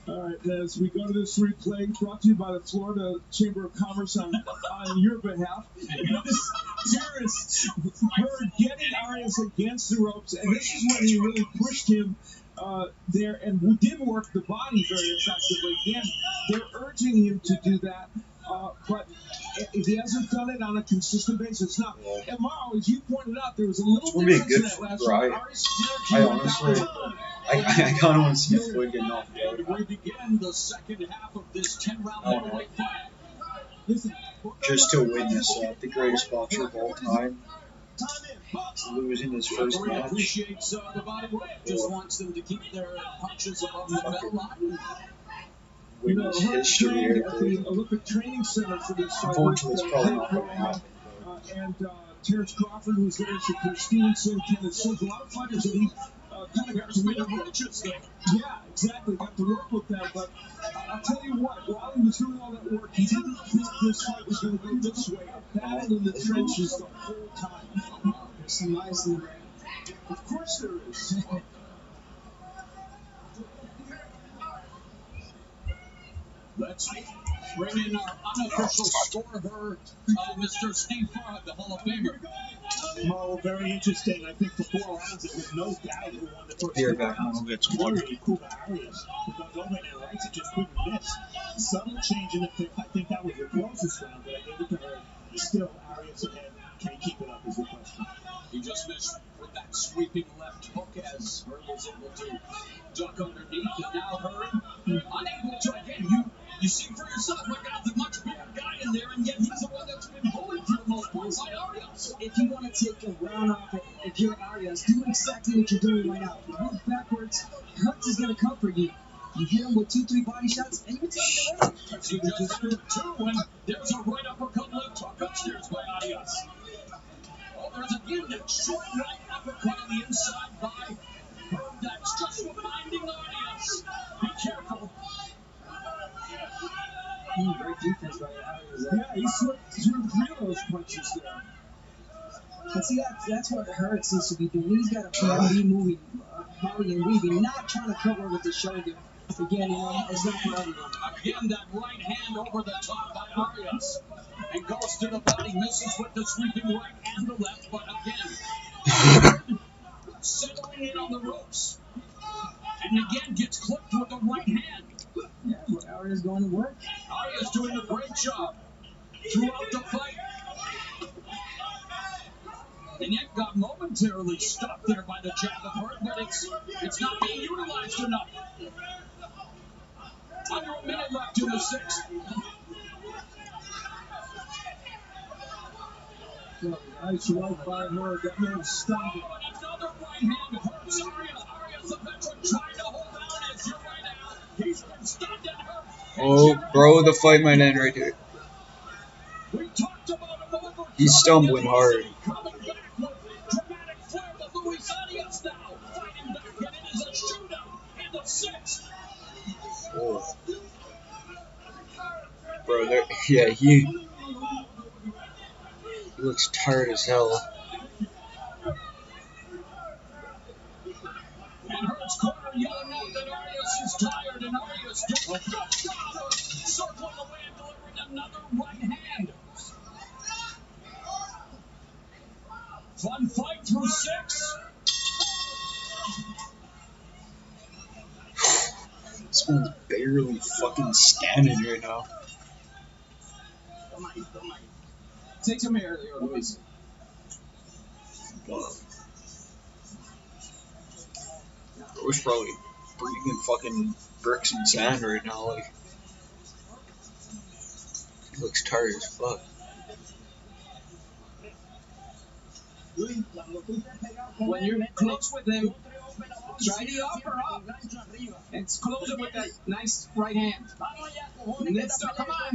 All right, as we go to this replay, brought to you by the Florida Chamber of Commerce on your behalf. Here is Hurd getting Arias against the ropes, and this is when he really pushed him there, and we did work the body very effectively. Again, they're urging him to do that, but he hasn't done it on a consistent basis. Now, and Mauro, as you pointed out, there was a little It's gonna be a difference good in that last fight. round. Arias' I energy went honestly, down. I kind of want to see Floyd get knocked out. And we begin the second half of this 10-round middleweight fight. Listen, Just to witness the greatest boxer of all time losing his first Referee match. appreciates the body work. Just wants them to keep their punches above the bell line. you know, Witness Hurd history trained right at there. the Olympic Training Center for this fight. Unfortunately, it's with, probably Ted not going to Perlman, happen. and Terrence Crawford, who's there, Shakur Stevenson, Kenneth Sims, a lot of fighters that he kind of Committed roaches there. Yeah, exactly. Got to work with them. But I'll tell you what, while he was doing all that work, he didn't think this fight was going to go this way. A battle in the trenches the whole time. There's some ice in the ring. Of course there is. Let's bring in our unofficial scorer, Mr. Steve Farhad, the Hall of Famer. Mo, very interesting. I think for 4 rounds, it was no doubt who won the first. Be right back, and we'll get some water. Really cool Arias. Because over there, right, it just couldn't miss. Subtle change in the fifth. I think that was the closest round, but I gave it to her. Still, Arias ahead. Can he keep it up is the question. He just missed with that sweeping left hook as Hurd was able to duck underneath. And now Hurd unable to, again, you see for yourself, look at the much bigger guy in there, and yet he's the one that's been bullied for the most part by Arias. If you want to take a round off, if you're Arias, do exactly what you're doing right now. If you move backwards, Hurd is going to come for you. You hit him with 2-3 body shots, and you take the ring. He just threw 2, and there's a right uppercut left hook upstairs by Arias. Oh, there's again that short right uppercut on the inside by Hurd that's just reminding Arias. Be careful. Great defense by Arias. Yeah, he slipped through 3 of those punches there. And see, that's what Hurd seems to be doing. He's got a plan B moving, body and weaving, not trying to cover with the shoulder. Again, it's not for everyone. Again, that right hand over the top by Arias. And goes to the body, misses with the sweeping right and the left, but again, settling in on the ropes. And again, gets clipped with the right hand. Yeah, well, Arias going to work. Arias doing a great job throughout the fight. And yet got momentarily stopped there by the jab of Hurd, but it's not being utilized enough. Under a minute left in the 6th. Well, nice right by Hurd. That man stunned him. Another right hand hurts Arias. Arias, the veteran, trying to hold on as you're right now. He's been stunned and hurt. Oh, bro, the fight might end right here. We talked about him over. He's stumbling hard. Coming back with dramatic flair, but Luis Arias now fighting back, and it is a shootout in the 6th. Oh. Bro, yeah, he looks tired as hell. And Hurt's corner yelling out that Arias is tired, and Arias does a good job of circling away and delivering another right hand. Fun fight through 6. This one's barely fucking standing right now. Take some air, Luis. Bro's probably breathing fucking bricks and sand right now. Like, he looks tired as fuck. When you're close with him, try the upper up. And close it with that nice right hand. Come on,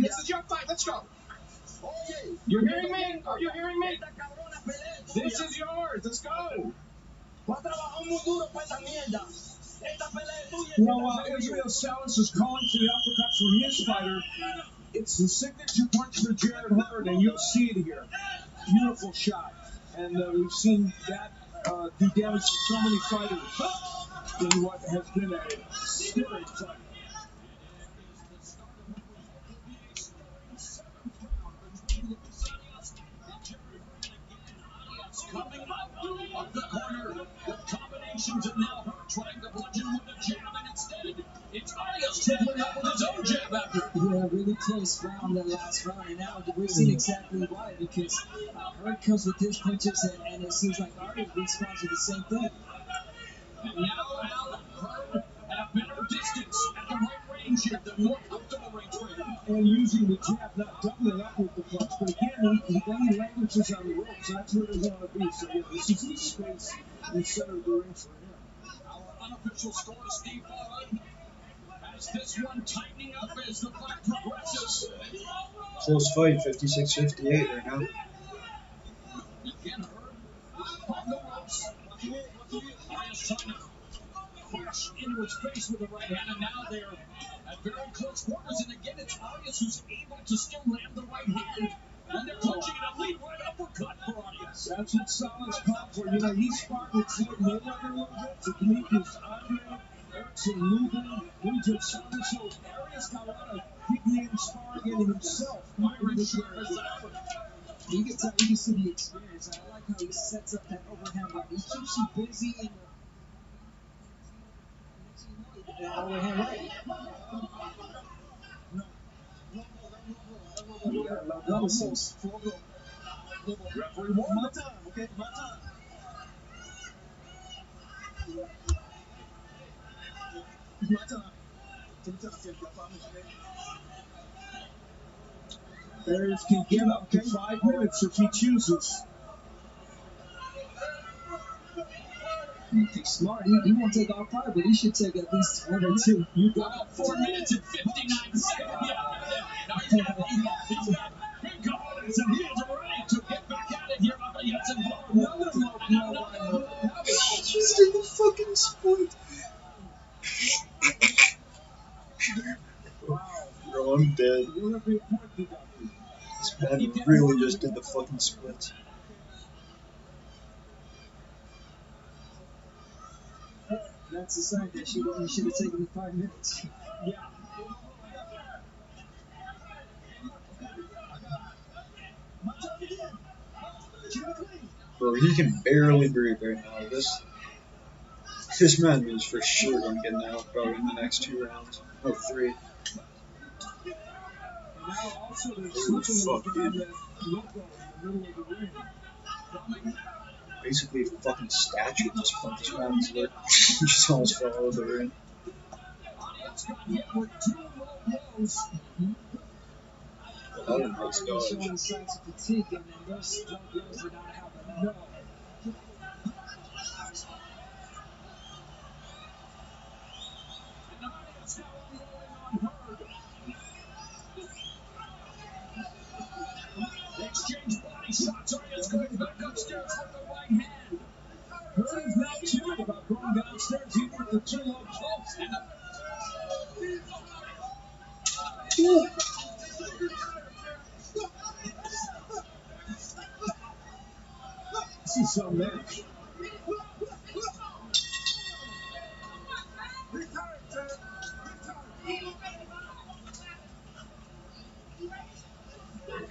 this is your fight. Let's go. You're hearing me? Are you hearing me? This is yours. Let's go. Well, Israel Salas is calling for the uppercuts from his fighter. It's the signature punch for Jared Hurd, and you'll see it here. Beautiful shot. And we've seen that do damage to so many fighters in what has been a stirring fight. Coming out of the corner with combinations, and now Hurt trying to bludgeon with a jab, and instead it's Arias tripling up with his own jab after. Yeah, really close round that last round, and now we've seen exactly why, because Hurt comes with his punches, and it seems like Arias responds to the same thing. And now Al Hurd at a better distance, at the right range here, the more comfortable range for him. And using the jab, not doubling up with the punch. But again, he languishes on the ropes. That's where they want to be. So, yeah, this is the space in the center of the ring for him. Our unofficial score, Steve Ballin, has this one tightening up as the fight progresses. Close fight, 56-58 right now. Again, Hurd on the ropes. Arias trying to crash into his face with the right hand, and now they're at very close quarters. And again, it's Arias who's able to still land the right hand. And they're punching it a lead right uppercut for Arias. That's what Salas called for. You know, he sparred with Floyd mayweather a little bit to meet his Andre, Erickson, Logan, Winter Salas. So Arias got a lot of big name sparring in himself. You can see the experience. I like how he sets up that overhand right. He keeps you busy in that overhand right. Referee, one more time, okay? My time. It's my time. Arias can get up to 5 minutes if he chooses. He's smart. He won't take all 5, but he should take at least 1 or 2. You got 4 minutes and 59 seconds. He's got big confidence, and he is ready to get back at it here. Arias and No. He just did the fucking split. Bro, I'm dead. This man really just did the fucking split. That's the sign that she should have taken the 5 minutes. Yeah. Bro, he can barely breathe right now. This man is for sure going to get knocked out in the next 2 rounds. Oh, 3. Basically a fucking statue at this point. This man's like, he just almost fell out of the ring. That was nice dodge. Showing signs of fatigue, and then those blows are not happening. No. Exchange body shots. Arias going back upstairs with the right hand. Hurd is not timid about going downstairs even with the 2 low posts. This is so match.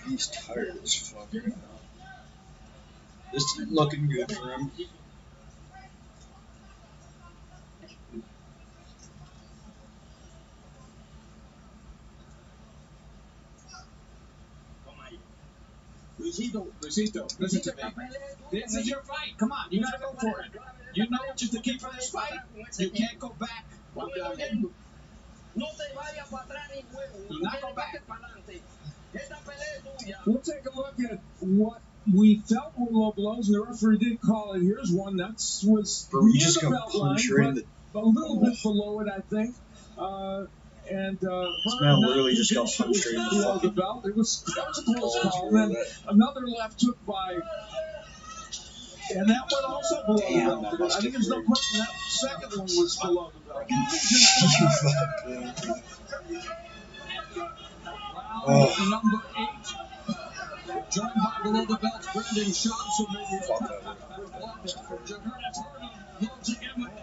He's tired as fuck right now. This isn't looking good for him. Luisito, listen to me. This is your fight. Come on, you gotta go for it. You know which is the key for this fight. You can't go back. Do not go back. We'll take a look at what we felt were low blows, and the referee did call it. Here's one that was Bro, he near just the got belt line, punched right in the. but a little bit below it, I think. This man literally just got punched right in the below the fucking. belt. That was a close balls call. were And then another left took by, and that one also below Damn, the that belt. must I think have there's no hurt. question that second one was below the belt. Round number 8. Joined by below the belt Brendan Schaub, so maybe it's Fuck that. once again with the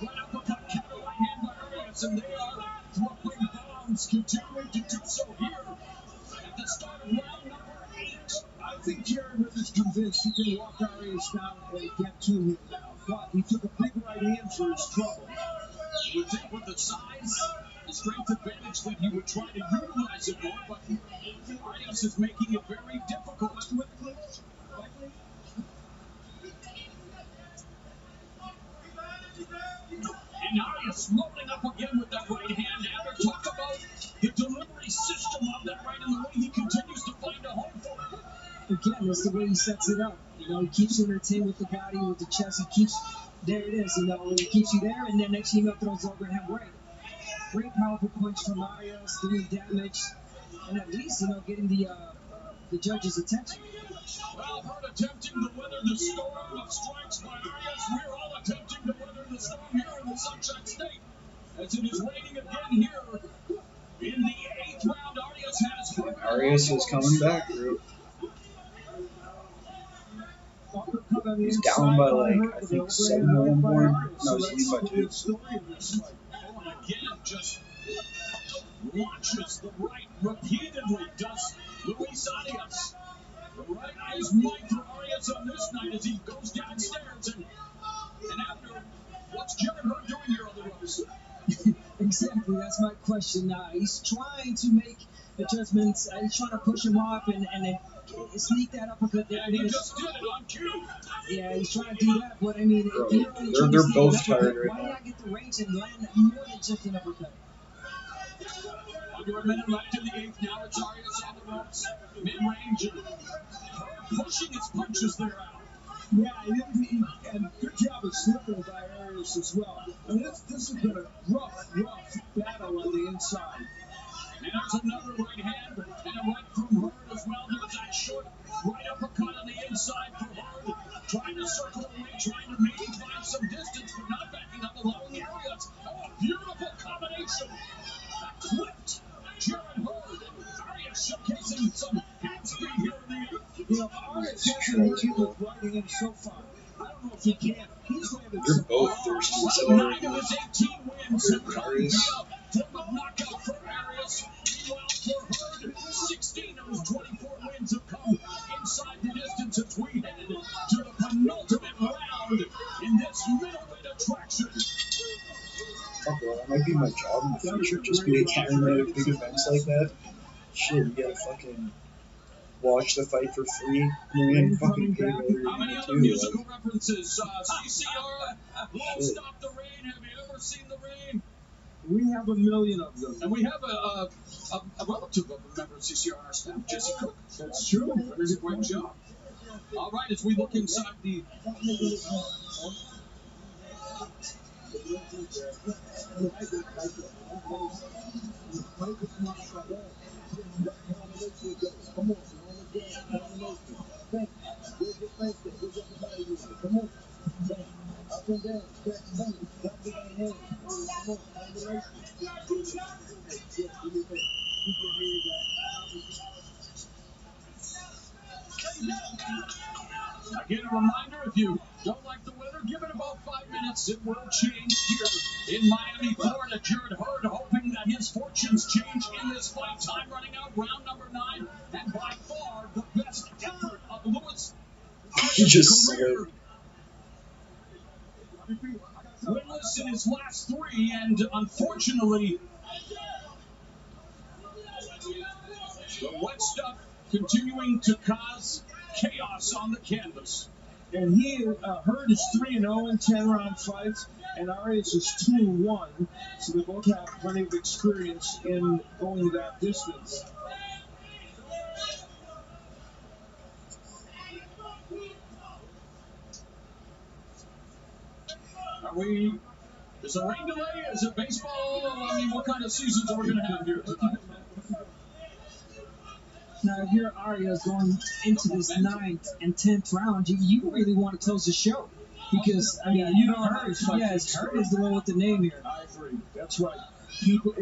right uppercut, counter right hand by Arias, and they are throwing bombs, continuing to do so here at the start of round number 8. I think Jared is convinced he can walk Arias down and get to him now, but he took a big right hand for his trouble. You would think with the size, the strength advantage that he would try to utilize it more, but Arias is making it very difficult. And Arias loading up again with that right hand. Adder, talk about the delivery system of that right and the way he continues to find a home for it. Again, that's the way he sets it up. You know, he keeps him retained with the body, with the chest. He keeps, there it is, you know, he keeps you there, and then next thing you know, throws overhand right. Great powerful punch from Arias, doing damage, and at least, you know, getting the judge's attention. Well, Hurt attempting to weather the storm of strikes by Arias. We're all attempting to weather the storm here in the Sunshine State. As it is raining again here in the 8th round, Arias has Hurt. Arias is coming back, bro. He's down by like, I think 7 at one point. No, he's leading by 2. Oh, and again, just launches the right repeatedly, does Luis Arias. The right is Mike for Arias on this night as he goes downstairs. And after, what's Jared Hurt doing here on the ropes? Exactly, that's my question. He's trying to make adjustments. He's trying to push him off and then sneak that uppercut there. And he just did it on cue. Yeah, he's trying to do that, but I mean, Bro, if you're only trying they're to both sneak an uppercut, tired right why now. not get the range and land more than just an uppercut? Under a minute left in the 8th. Now it's Arias on the ropes. Mid-range and pushing his punches there out. Yeah, and good job of slipping by Arias as well. I mean, this has been a rough battle on the inside. And there's another right hand and a right from Hurd as well. There's that short right uppercut on the inside for Hurd. Trying to circle away, trying to maybe find some distance, but not backing up, allowing the Arias. Oh, a beautiful combination. That clipped Jared Hurd. Arias showcasing some hand speed here in the 8th. You know, Arias hasn't hurt him with right hand so far. I don't know if he can. He's landed They're some both thirsty. Well, So 9 of his 18 wins have come Arias. via form of knockout for Arias. Meanwhile, for Hurd, 16 of his 24 wins have come inside the distance as we head to the penultimate round in this middleweight attraction. Fuck, bro, that might be my job in the future. Just be a cameraman at big events like that. Shit, you gotta fucking watch the fight for free. You ain't fucking pay whatever you How many want other to. musical references? CCR, Won't Stop the Rain. Have you ever seen The Rain? We have a million of them. And we have a relative of a member of CCR on our staff, Jesse Cook. That's true. Does a great job. All right, as we look inside the Again, a reminder, if you don't like the weather, give it about 5 minutes. It will change here in Miami, Florida. Jared Hurd hoping that his fortunes change in this fight. Time running out, round number 9. And by far the best effort of Lewis. He just career. Winless in his last 3, and unfortunately, the wet stuff continuing to cause chaos on the canvas. And Hurd is 3-0 in 10-round fights, and Arias is 2-1. So they both have plenty of experience in going that distance. Is a rain delay? Is it baseball? I mean, what kind of seasons are we going to have here tonight? Now, if you're Arias going into this 9th and 10th round, you really want to close the show. Because, I mean, you know, Hurd is Hurd is the one with the name here. I agree. That's right. People,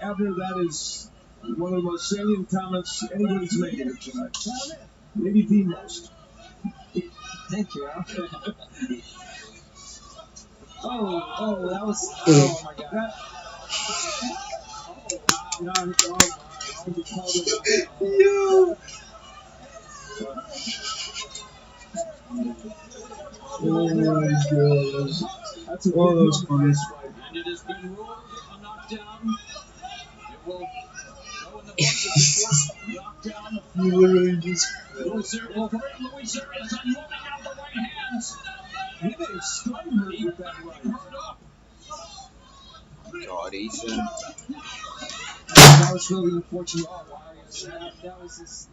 Abner, that is one of the most salient comments anybody's made here tonight. Maybe the most. Thank you, Al. That was. Oh my God. Yo! Oh my gosh. That's a that was funny. And it has been ruled a knockdown. It will go in the books as the fourth knockdown. You literally just. Luis Arias unloading out the right hands. He may have stunned Hurd with that right. Hurd up. God, Ethan. That was really unfortunate. That was just.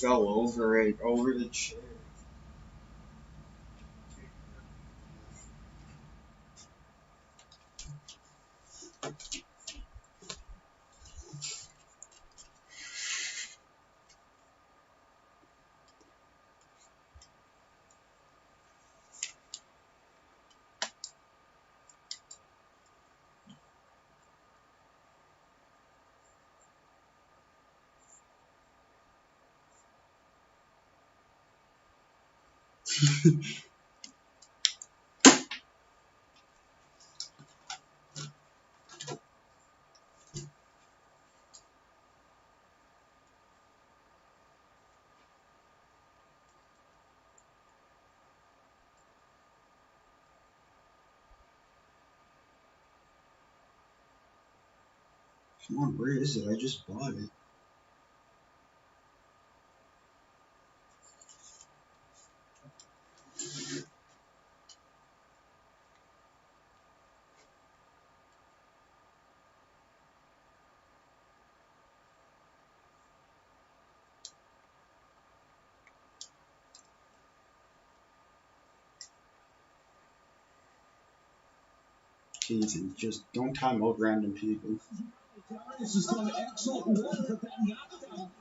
Fell over the chair. Come on, where is it? I just bought it. Jesus, just don't time out random people. Arias has done excellent work at that knockdown.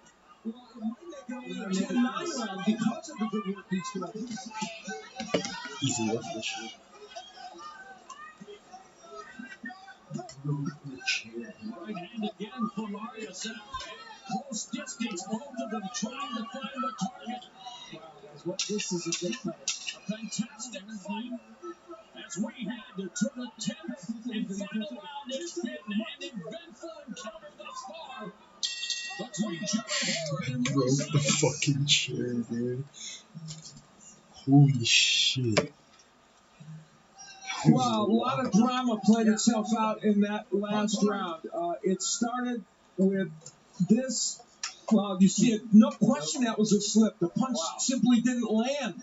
Well, it might make it only a 10-9 round because of the good work he's doing. Easy work this shit. Right hand again from Arias. Close distance, both of them trying to find the target. Wow, guys, this is a good fight. A fantastic fight. As we head to the 10th and final round, it's been an eventful encounter thus far between Jared Hurd and Broke Luis the Arias. fucking chair, dude. Holy shit. Well, a lot of drama played itself out in that last round. It started with this. Well, you see it. No question that was a slip. The punch simply didn't land.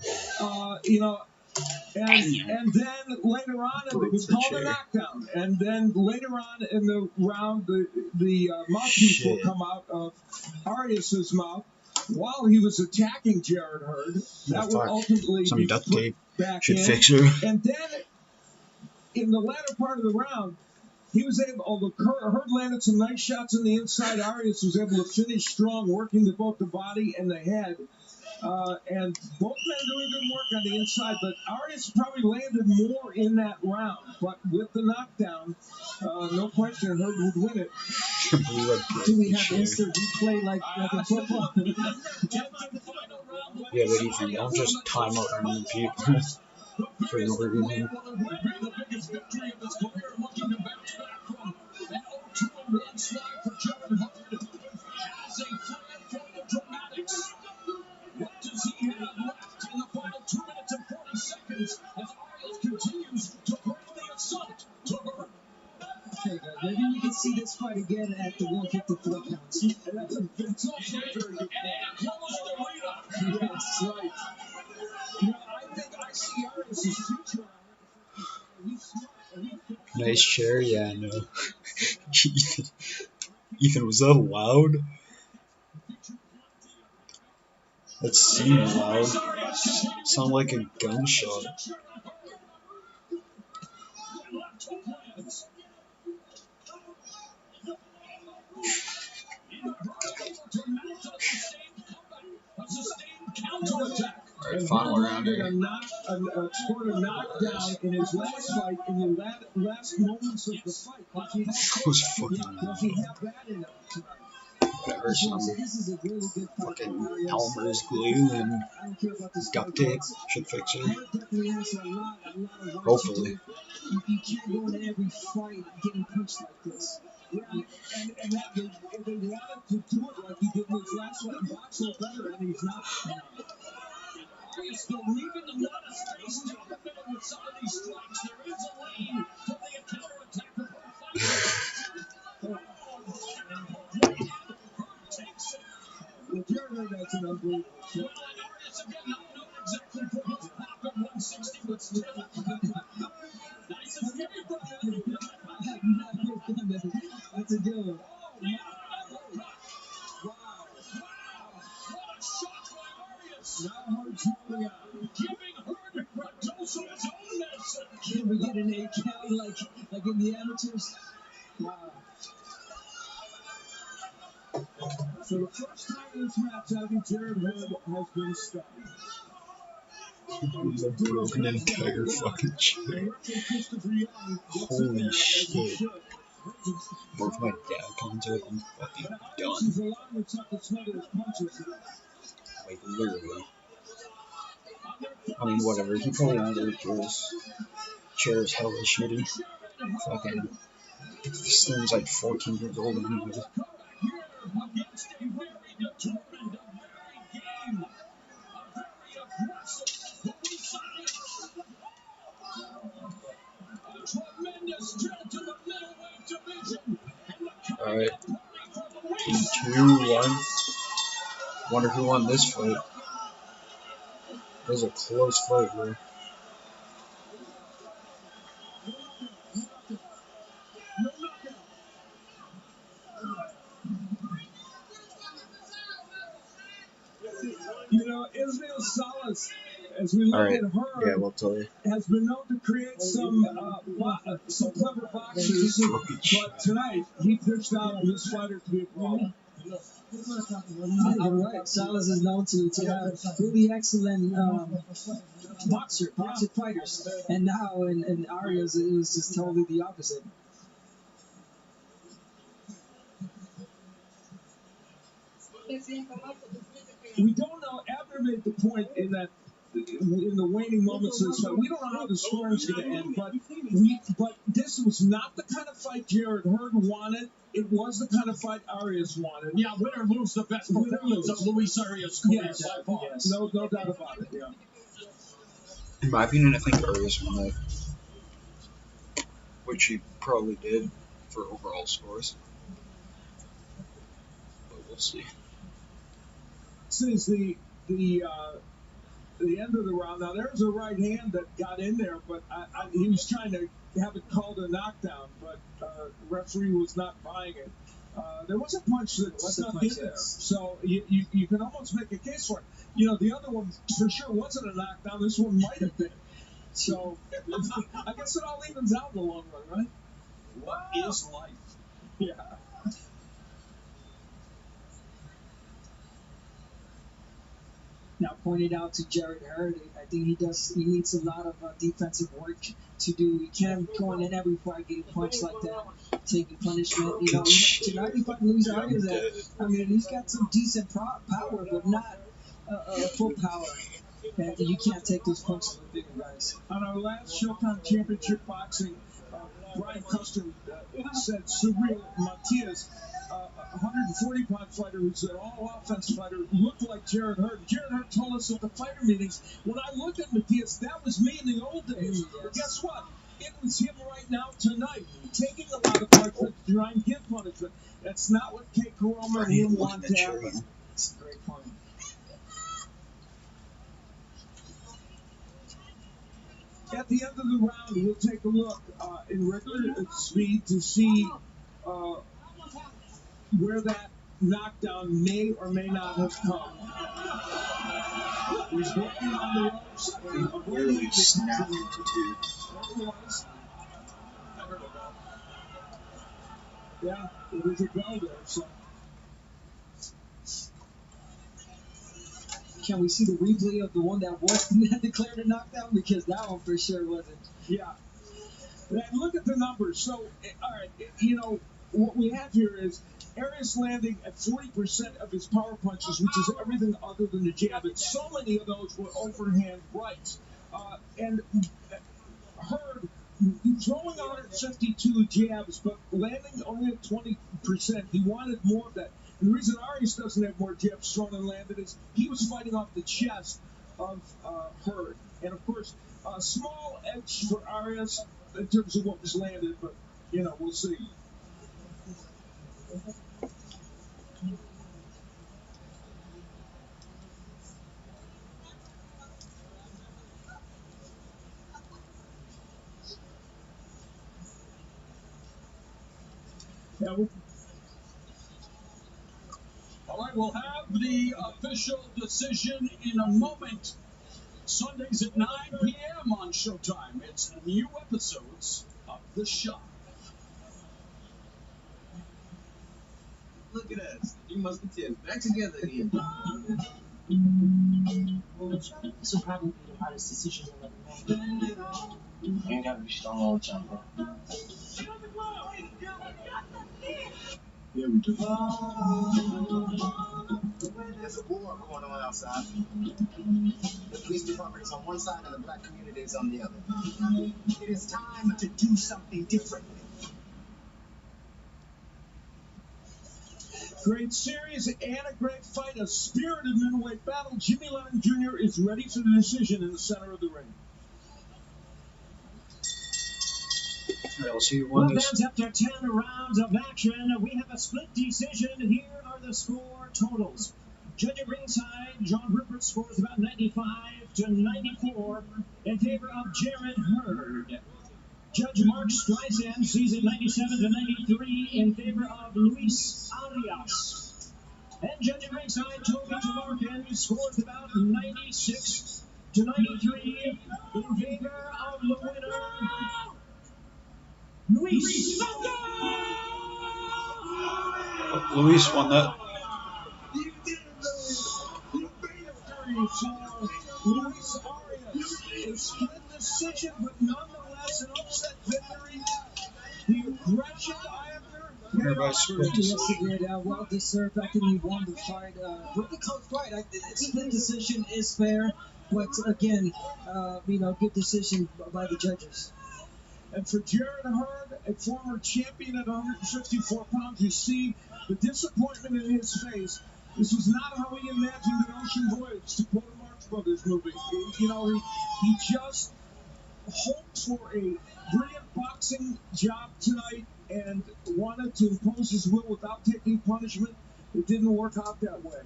And then later on, it was called a knockdown. And then later on in the round, the mouthpiece will come out of Arias' mouth while he was attacking Jared Hurd. That would ultimately some be duct put tape back should in. fix her. And then in the latter part of the round, he was able, although Hurd landed some nice shots on the inside, Arias was able to finish strong, working to both the body and the head. And both men doing good work on the inside, but Arias probably landed more in that round. But with the knockdown, no question, Hurd would win it. Do we have instant replay like in football? Yeah, but Ethan, don't just time out random people for no reason. The biggest victory of his career, looking to bounce back from an 0-2-1 slide for Jared Hurd as a flag for the dramatics. What does he have left in the final 2 minutes and 40 seconds as Arias continues to bring the assault to Hurd? Okay, guys, maybe we can see this fight again at the 154 pounds. That's also a very good And it closed the lead up. Yes, right. You know, I think I see Arias' future. He's smart. Nice chair, yeah, no. Ethan, was that loud? That seemed loud. Sounded like a gunshot. Alright, final round here. Scored a knockdown in his last fight in the last moments of the fight. That was fucking Does he have that in him tonight? whatever, some This is a really good fight. fucking Elmer's glue and I don't care about this duct tape should fix it. Hurd definitely has a lot of work Hopefully. to do. You can't go into every fight getting punched like this. Yeah, and that they wanted to do it like he did in his last one, box a little better, and he's not. Arias still leaving a lot of space down the middle with some of these strikes. There is a lane for the counterattack of Hurd fighting. Takes it. Well, Jared Hurd, that's an unbelievable shot. Well, and Arias again not known exactly for his pop at 160, but still. Nice and scary for him. That's a good one. Wow. What a shot by Arias. Now Hurd's moving on. Giving Hurd a dose of his own medicine. Can we get an 8 count like in the amateurs? Wow. So the first time in this match, I think Jared Hurd has been stunned. Broken entire fucking chair. Holy shit. Or if my dad comes out, I'm fucking done. Like, literally. I mean, whatever. He probably under his chair is hella shitty. Fucking. This thing's like 14 years old anyway. Against a very determined, a very game, a very aggressive police science. A tremendous threat to the middleweight division. Alright. 2-1. Wonder who won this fight. It was a close fight, bro. You know, Israel Salas, as we look at her, Yeah, we'll tell you. has been known to create some clever boxers, but tonight he pushed out his fighter to be a problem. You're right. Salas is known to have really excellent boxer fighters, and now in Arias it was just totally the opposite. We don't know. Abner made the point in the waning moments of this fight. We don't know how the scoring is going to end, but this was not the kind of fight Jared Hurd wanted. It was the kind of fight Arias wanted. Yeah, win or lose, the best performance of Luis Arias' career Yes, by far. yes. No doubt about it. Yeah. In my opinion, I think Arias won that. Which he probably did for overall scores. But we'll see. Since the end of the round, now there was a right hand that got in there, but he was trying to have it called a knockdown, but the referee was not buying it. There was a punch that snuck in there, so you can almost make a case for it. You know, the other one for sure wasn't a knockdown. This one might have been. So I guess it all evens out in the long run, right? What is life? Yeah. Now pointed out to Jared Hurd, I think he needs a lot of defensive work to do. He can't go in every fight getting punched like that, taking punishment. You know, tonight he fought Luis Arias. I mean, he's got some decent power, but not full power. And you can't take those punches with bigger guys. On our last Showtime Championship Boxing, Brian Custer said Cyril Matias, a 140-pound fighter who's an all-offense fighter, looked like Jared Hurd. Jared Hurd told us at the fighter meetings, when I looked at Matias, that was me in the old days. But guess what? It was him right now tonight, taking a lot of punishment, trying to get punishment. That's not what Kate Caroma and him want to happen. It's a great point. At the end of the round, we'll take a look in regular speed to see where that knockdown may or may not have come. He's working on the ropes. He really snapped into two. Yeah, it was a go there. So. Can we see the replay of the one that was declared a knockdown? Because that one for sure wasn't. Yeah. And look at the numbers. So, all right, you know, what we have here is Arias landing at 40% of his power punches, which is everything other than the jab. And so many of those were overhand rights. And Hurd throwing 152 jabs, but landing only at 20%. He wanted more of that. And the reason Arias doesn't have more jabs thrown and landed is he was fighting off the chest of Hurd. And, of course, a small edge for Arias in terms of what was landed, but, you know, we'll see. Yeah, All right, we'll have the official decision in a moment. Sundays at 9 p.m. on Showtime. It's new episodes of The Shot. Look at us. You musketeers back together again. This will probably be the hardest decision you'll ever make. You ain't gotta be strong all the time, bro. Yeah, we do. There's a war going on outside. The police department is on one side and the black community is on the other. It is time to do something differently. Great series and a great fight, a spirited middleweight battle. Jimmy Lennon Jr. is ready for the decision in the center of the ring. I'll see you Well, one that's after 10 rounds of action. We have a split decision. Here are the score totals. Judge at ringside, John Rupert scores about 95 to 94 in favor of Jared Hurd. Judge Mark Streisand sees it 97 to 93 in favor of Luis Arias. And judge at ringside, Toby Tamarkin scores about 96 to 93 in favor of the winner, Luis. Luis won that. Luis Arias, a split decision, but nonetheless an upset victory. The aggression after. Everybody split this. Yes, he did. Well deserved. I think he won the fight. Really close fight. Split decision is fair, but again, good decision by the judges. And for Jared Hurd, a former champion at 164 pounds, you see the disappointment in his face. This was not how he imagined an Ocean Voyage, to quote a Marx Brothers movie. He just hoped for a brilliant boxing job tonight and wanted to impose his will without taking punishment. It didn't work out that way.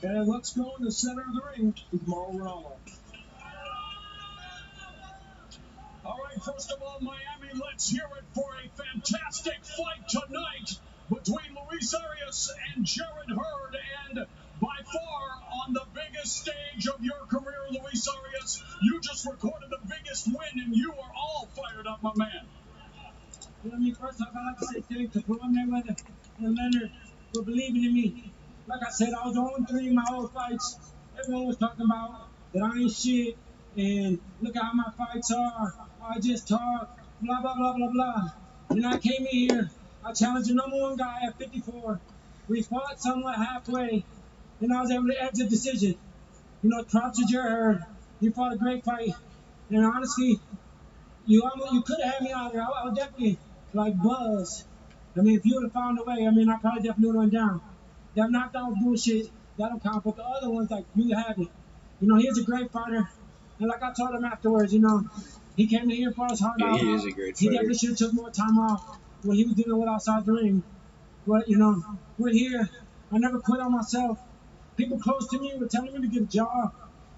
And let's go in the center of the ring with Mauro Ranallo. All right, first of all, Miami, let's hear it for a fantastic fight tonight between Luis Arias and Jared Hurd. And by far, on the biggest stage of your career, Luis Arias, you just recorded the biggest win, and you are all fired up, my man. First off, I'd like to say thank you to Floyd mayweather and Leonard for believing in me. Like I said, I was 0-3 in my old fights, everyone was talking about that I ain't shit, and look at how my fights are. I just talk, blah, blah, blah, blah, blah. And I came in here, I challenged the #1 guy at 54. We fought somewhat halfway, and I was able to edge a decision. You know, props to Jared Hurd. He fought a great fight, and honestly, you could have had me out there. I would definitely, like, buzz. I mean, if you would have found a way, I mean, I probably definitely would have went down. That knockdown was bullshit. That don't count. But the other ones, like, you had it. You know, he's a great fighter. And like I told him afterwards, you know, he came in here for his heart out. he is a great He fighter. definitely should have took more time off when he was dealing with outside the ring. But, you know, we're here. I never quit on myself. People close to me were telling me to get a job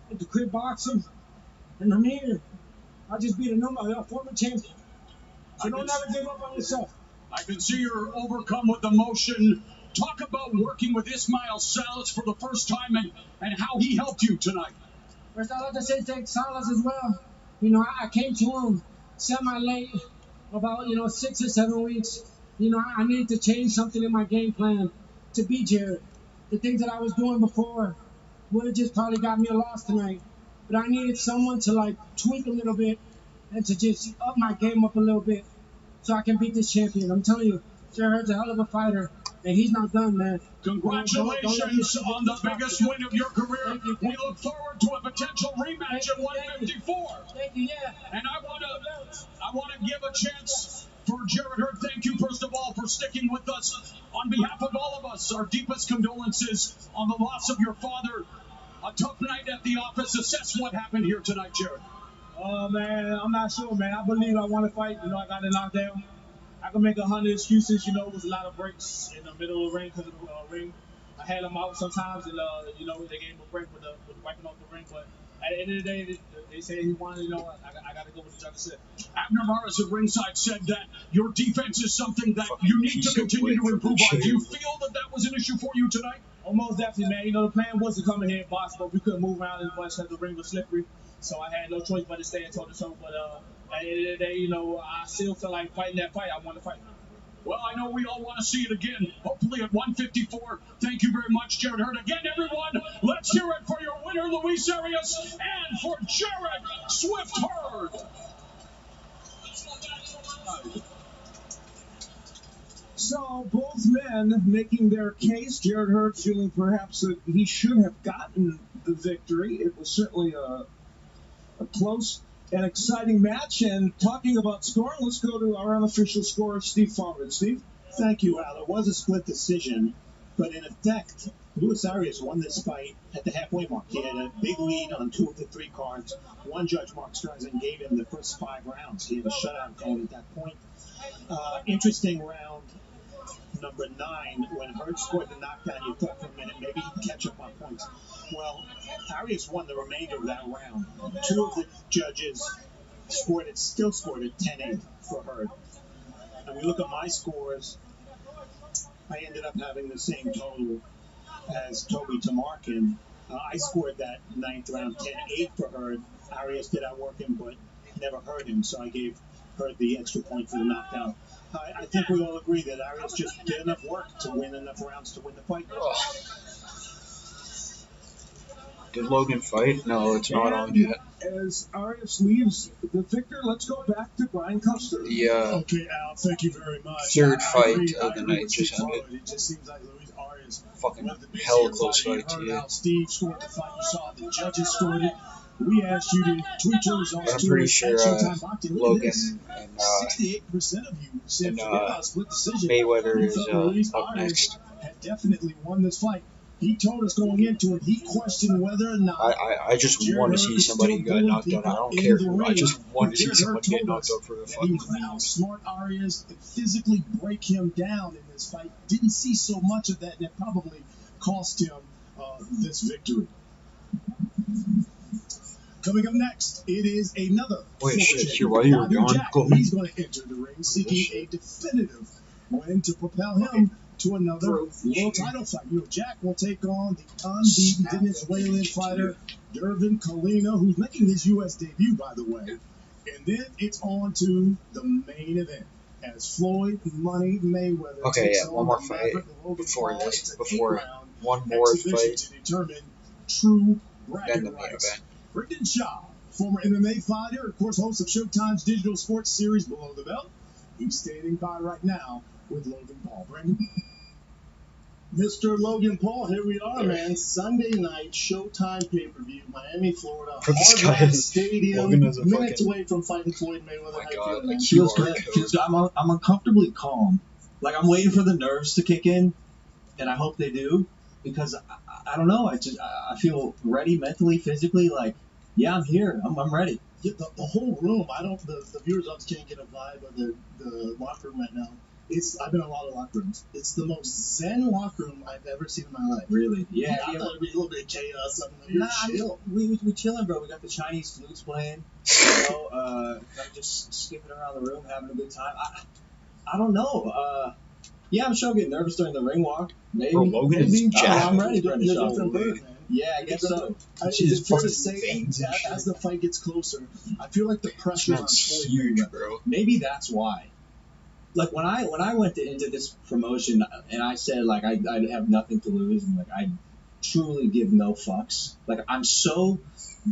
and to quit boxing. And I'm here. I just beat a former champion. So don't ever give up on yourself. I can see you're overcome with emotion. Talk about working with Ismail Salas for the first time and how he helped you tonight. First, I'd like to say thank Salas as well. You know, I came to him semi-late, about, 6 or 7 weeks. You know, I needed to change something in my game plan to beat Jared. The things that I was doing before would have just probably got me a loss tonight. But I needed someone to, like, tweak a little bit and to just up my game up a little bit so I can beat this champion. I'm telling you, Jared Hurd's a hell of a fighter, and he's not done, man. Congratulations on the biggest win of your career. We look forward to a potential rematch at 154. Thank you, yeah. And I want to give a chance for Jared Hurd. Thank you, first of all, for sticking with us. On behalf of all of us, our deepest condolences on the loss of your father. A tough night at the office. Assess what happened here tonight, Jared. Oh, man, I'm not sure, man. I believe I want to fight. You know, I got it knocked down. I can make 100 excuses. You know, it was a lot of breaks in the middle of the ring because of the ring. I had them out sometimes, and, they gave him a break with wiping off the ring. But at the end of the day, they say he won. You know, I got to go with the judges said. Abner Morris at ringside said that your defense is something that you need to continue to improve on. Do you feel that was an issue for you tonight? Almost definitely, man. You know, the plan was to come in here and box, but we couldn't move around as much because the ring was slippery. So I had no choice but to stay and toe-to-toe. But at the end of the day, I still feel like fighting that fight. I want to fight. Well, I know we all want to see it again, hopefully at 154. Thank you very much, Jared Hurd. Again, everyone, let's hear it for your winner, Luis Arias, and for Jared Swift Hurd. So both men making their case. Jared Hurd feeling perhaps that he should have gotten the victory. It was certainly a close and exciting match. And talking about scoring, let's go to our unofficial scorer, Steve Farmer. Steve? Thank you, Al. It was a split decision, but in effect, Luis Arias won this fight at the halfway mark. He had a big lead on 2 of the 3 cards. One judge, Mark Streisand, gave him the first 5 rounds. He had a shutout going at that point. Interesting round number 9, when Hurd scored the knockdown. You thought for a minute maybe he'd catch up on points. Well, Arias won the remainder of that round. 2 of the judges still scored it 10-8 for Hurd. And we look at my scores, I ended up having the same total as Toby Tamarkin. I scored that 9th round 10-8 for Hurd. Arias did outwork him, but never hurt him, so I gave Hurd the extra point for the knockdown. I think we all agree that Arias just did enough work to win enough rounds to win the fight. Did Logan fight? No, it's not on yet. As Arias leaves the victor, let's go back to Brian Custer. Yeah. Okay, Al, thank you very much. Third fight agree, of the night just ended. It just seems like Luis Arias Fucking was the big hella fight. close You fight, heard yeah. Al, Steve scored the fight. You saw the judges scored it. We asked you to tweet your results I'm to pretty us sure at Showtime Boxing. Look at Logan this. and 68% of you said forget about a split decision. Mayweather You is thought Luis up Arias next. had definitely won this fight. He told us going into it, he questioned whether or not. I just want to see somebody get knocked out. I don't care who. I just want to see somebody get knocked out for the He was fucking going to outsmart Arias and physically break him down in this fight. Didn't see so much of that, and it probably cost him this victory. Coming up next, it is another. Wait, shit, fortune. here, while you were Bobby gone, Jack, go. he's going to enter the ring seeking a definitive win to propel him to another world title fight. Jack will take on the unbeaten Venezuelan fighter Dervin Colina, who's making his U.S. debut, by the way. And then it's on to the main event as Floyd Mayweather. Okay, takes yeah, on one more the fight Maverick Logan before Paul. this. It's an Before 8-round one more exhibition fight. to determine true bragging Then the main rights. event. Brendan Shaw, former MMA fighter, of course, host of Showtime's digital sports series Below the Belt. He's standing by right now with Logan Paul. Brendan? Mr. Logan Paul, here we are, man. Sunday night, Showtime pay-per-view, Miami, Florida. This Hard guy Rock is- Stadium, Logan is a minutes fucking- away from fighting Floyd Mayweather. Oh my How you God, feeling, man? like Feels QR good. code. Feels good. I'm uncomfortably calm. Like I'm waiting for the nerves to kick in, and I hope they do because I don't know. I feel ready mentally, physically. Like yeah, I'm here. I'm ready. Yeah, the whole room, the viewers obviously can't get a vibe of the locker room right now. I've been in a lot of locker rooms. It's the most zen locker room I've ever seen in my life. Really? Yeah. I thought it'd be a little bit of chaos, something like that. Chill. We chilling, bro. We got the Chinese flutes playing. You know, I'm just skipping around the room, having a good time. I don't know. Yeah, I'm sure I'll get nervous during the ring walk. Maybe. Bro, Logan is maybe. jacked. I'm ready, You're Brendan a Shaw. different bird, man. Yeah, I guess so. She Is is it fair to fucking say veins and that shit. as the fight gets closer, I feel like the pressure on That's Floyd huge, Mayweather. bro. Maybe that's why. Like when I went into this promotion and I said like I have nothing to lose and like I truly give no fucks. Like I'm so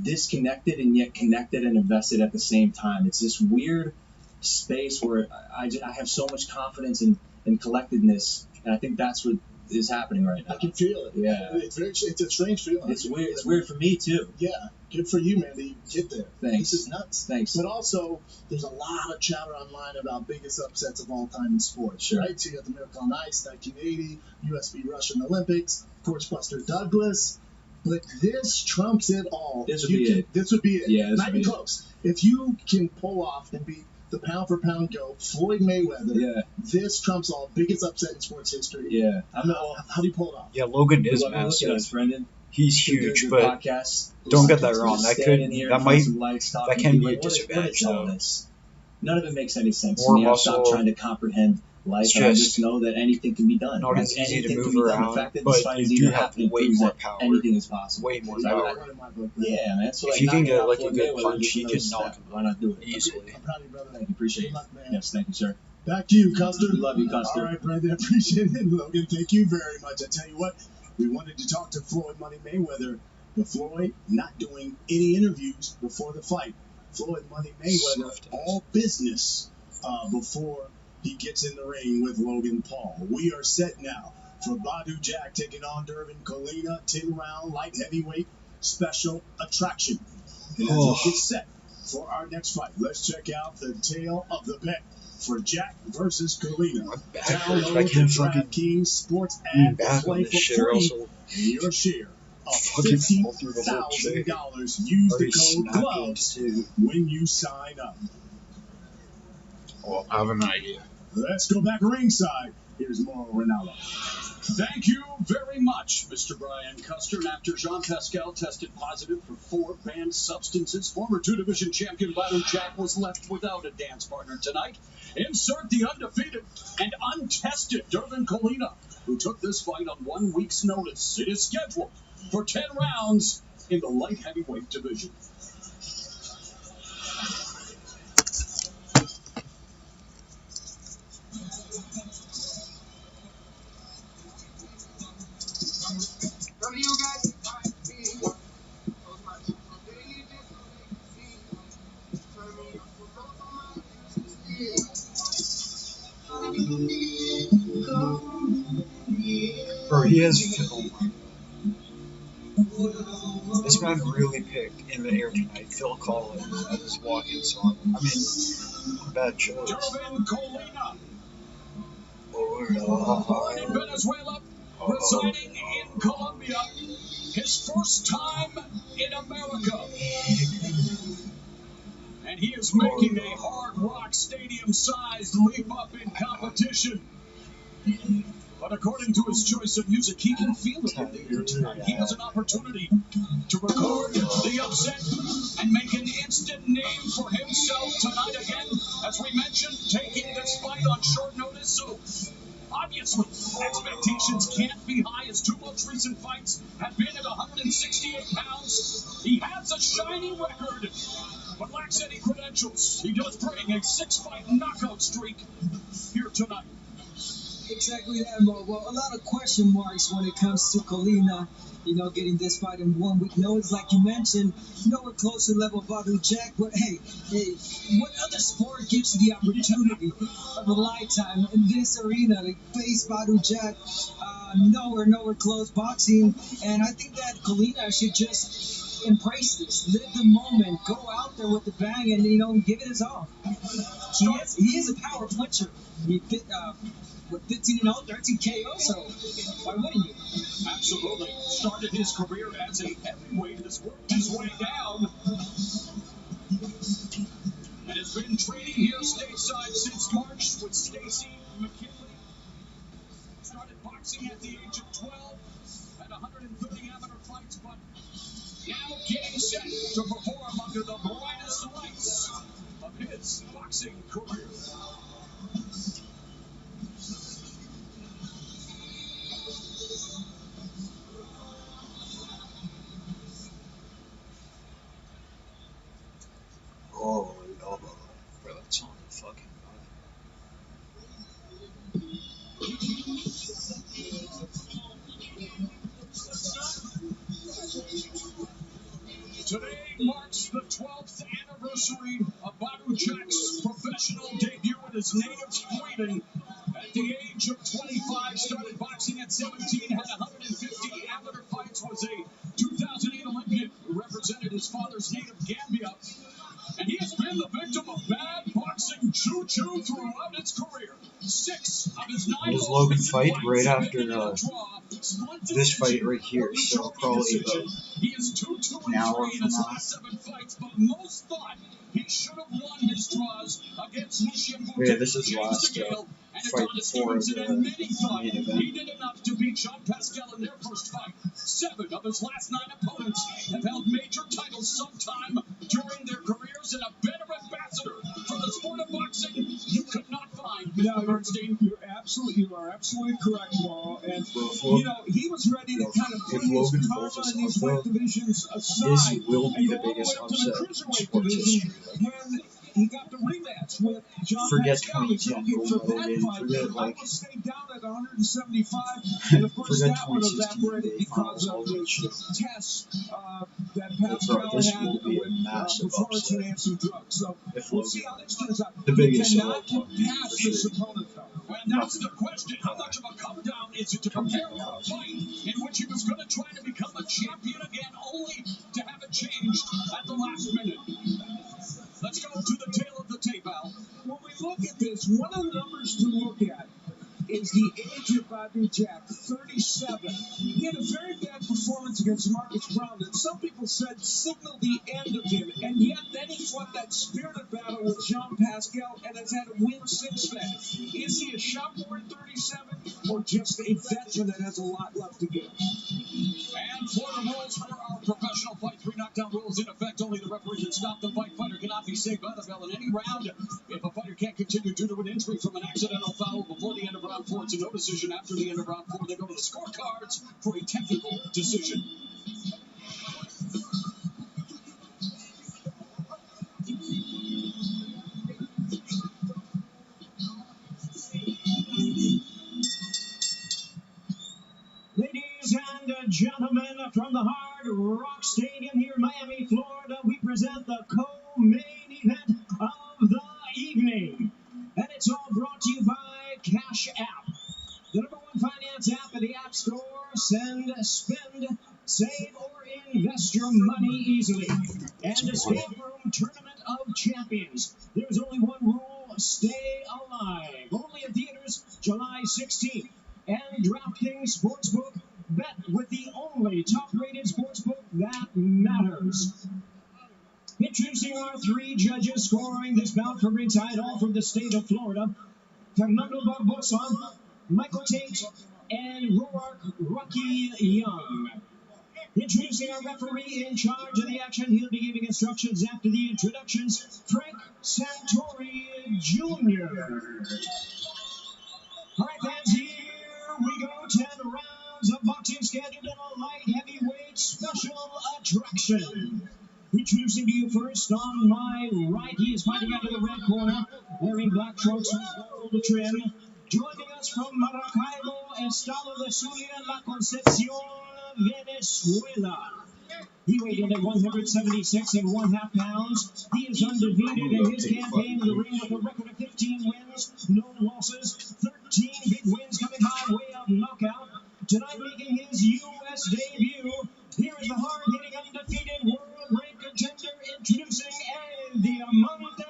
disconnected and yet connected and invested at the same time. It's this weird space where I have so much confidence and collectedness, and I think that's what is happening right now. I can feel it. Yeah. It's a strange feeling. It's weird. It's weird for me too. Yeah, good for you, man, that you get there. Thanks. This is nuts. Thanks. But also, there's a lot of chatter online about biggest upsets of all time in sports, Sure. right? So you got the Miracle on Ice, 1980, US v. Russian Olympics, of course, Buster Douglas. But this trumps it all. This would be it. This would be it. Yeah, this Not would be even it. close. If you can pull off and beat the pound-for-pound GOAT, Floyd Mayweather, Yeah. this trumps all. Biggest upset in sports history. Yeah. How do you pull it off? Yeah, Logan is Look at us, massive. Brendan. He's We're doing huge, good but podcasts. don't get that wrong. That Standing could, here that in front might, of some lights talking that can to be you, a like, what disadvantage is all though. this? None of it makes any sense More to me. I've stopped muscle. trying to comprehend life. It's and I just just know that anything can be done. not Like, as easy to anything move can be done. around, The fact that but this fight is you do even have happening way proves more that power. anything is possible. Way more Yeah, power. right in my book, man. Yeah, man. So If like, you can knocking get, out like, a Floyd good Mayweather punch, is he another can knock step. him Why not do it? easily. I'm proud of you, brother. Thank you. Appreciate Good it. luck, man. Yes, thank you, sir. Back to you, Custer. Love you, Custer. All right, Brendan, appreciate it. Logan, thank you very much. I tell you what, we wanted to talk to Floyd Money Mayweather, but Floyd not doing any interviews before the fight. Floyd Money Mayweather, all business before he gets in the ring with Logan Paul. We are set now for Badu Jack taking on Dervin Colina, 10-round light heavyweight special attraction. And as we get set for our next fight, let's check out the tale of the bet for Jack versus Colina. Download I the can't fucking DraftKings Sports lean app back play on for this shit or free. else I'll And your share of fucking fall through the whole shit. $50,000. Use the Already code snapped GLOVES into. when you sign up. Well, I have an idea. Let's go back ringside. Here's Mauro Ranallo. Thank you very much, Mr. Brian Custer. And after Jean Pascal tested positive for 4 banned substances, former 2-division champion Badu Jack was left without a dance partner tonight. Insert the undefeated and untested Dervin Colina, who took this fight on 1 week's notice. It is scheduled for 10 rounds in the light heavyweight division. Bro, he has film. This man really picked In the Air Tonight, Phil Collins, as his walk-in song. I mean, bad choice. Dervin Colina, Oh, born in Venezuela, residing in Colombia, his first time in America. And he is making a Hard Rock Stadium-sized leap up in competition. But according to his choice of music, he can feel it in the air tonight. He has an opportunity to record the upset and make an instant name for himself tonight again. As we mentioned, taking this fight on short notice, so obviously expectations can't be high, as 2 most recent fights have been at 168 pounds. He has a shiny record, but lacks any credentials. He does bring a 6-fight knockout streak here tonight. Exactly that, Mo. Well, a lot of question marks when it comes to Colina, getting this fight in 1 week. No, it's like you mentioned, nowhere close to the level of Badu Jack, but hey, what other sport gives you the opportunity of a lifetime in this arena to face Badu Jack? Nowhere close. Boxing, and I think that Colina should just embrace this, live the moment, go out there with the bang, and give it his all. He is a power puncher. With 15-0, 13 KO, so why wouldn't you? Absolutely. Started his career as a heavyweight, has worked his way down, and has been training here stateside since March with Stacy McKinley. Started boxing at the age of 12, had 130 amateur fights, but now getting set to perform under the brightest lights of his boxing career. Oh, no. Bro, it's on the fucking Today marks the 12th anniversary of Badu Jack's professional debut in his native Sweden. At the age of 25, started boxing at 17, had 150 amateur fights, was a 2008 Olympian who represented his father's native Gambia. And he has been the victim of bad boxing choo-choo throughout his career. 6 of his 9 Does Logan fight right after this fight right here? So probably about an hour from now. But most thought he should have won his draws against Yeah, this is the last fight before the main event. He did enough to beat Jean Pascal in their first fight. 7 of his last 9 opponents have held major titles sometime during their careers, and a better ambassador for the sport of boxing you could not find. No, you are absolutely correct, Maul. And he was ready to kind of put his karma in these weight divisions aside. This will be the biggest upset in sports history. When he got the rematch with John Forget Pascal. 2010, For that Logan. fight, Forget I was stayed down at 175, and of course forget that one 2016 evaporated because of the tests that Pascal this had will be a with massive performance upset. enhancing drugs. So If we'll Logan see how this turns out. the biggest He of all cannot time, get past for this sure. opponent, though. Well, that's the question. How much of a come down is it to prepare for a fight in which he was going to try to become a champion again, only to have it changed at the last minute? Let's go to the tail of the tape, Al. When we look at this, one of the numbers to look at is the age of Badu Jack, 37. He had a very bad performance against Marcus Brown that some people said signaled the end of him, and yet then he fought that spirited battle with Jean Pascal and has had a win since then. Is he a shot more at 37 or just a veteran that has a lot left to give? And for the rules for our professional fight, 3 knockdown rules in effect. Only the referee can stop the fight. Fighter cannot be saved by the bell in any round. If a fighter can't continue due to an injury from an accidental foul before the end of round 4, it's a no decision. After the end of round 4, they go to the scorecards for a technical decision. Ladies and gentlemen, from the Hard Rock Stadium here in Miami, Florida, we present the co-main event of the evening. And it's all brought to you by Cash App, the #1 finance app in the App Store. Send, spend, save, or invest your money easily. And Escape Room Tournament of Champions. There's only one rule: stay alive. Only in theaters July 16th. And DraftKings Sportsbook, bet with the only top-rated sportsbook that matters. Introducing our 3 judges scoring this bout for ringside, all from the state of Florida: Fernando Barbosa, Michael Tate, and Rocky Young. Introducing our referee in charge of the action, he'll be giving instructions after the introductions, Frank Santori Jr. All right, fans, here we go. 10 rounds of boxing scheduled in a light heavyweight special attraction. Introducing to you first on my right, he is fighting out of the red corner, wearing black trunks with gold trim. Joining us from Maracaibo, Estado de Zulia, La Concepcion, Venezuela. He weighed in at 176 and 1/2 pounds. He is undefeated in his campaign in the ring with a record of 15 wins, no losses, 13 big wins coming by way of knockout. Tonight making his U.S. debut, here is the hard-hitting, undefeated world-ranked contender introducing El Diamante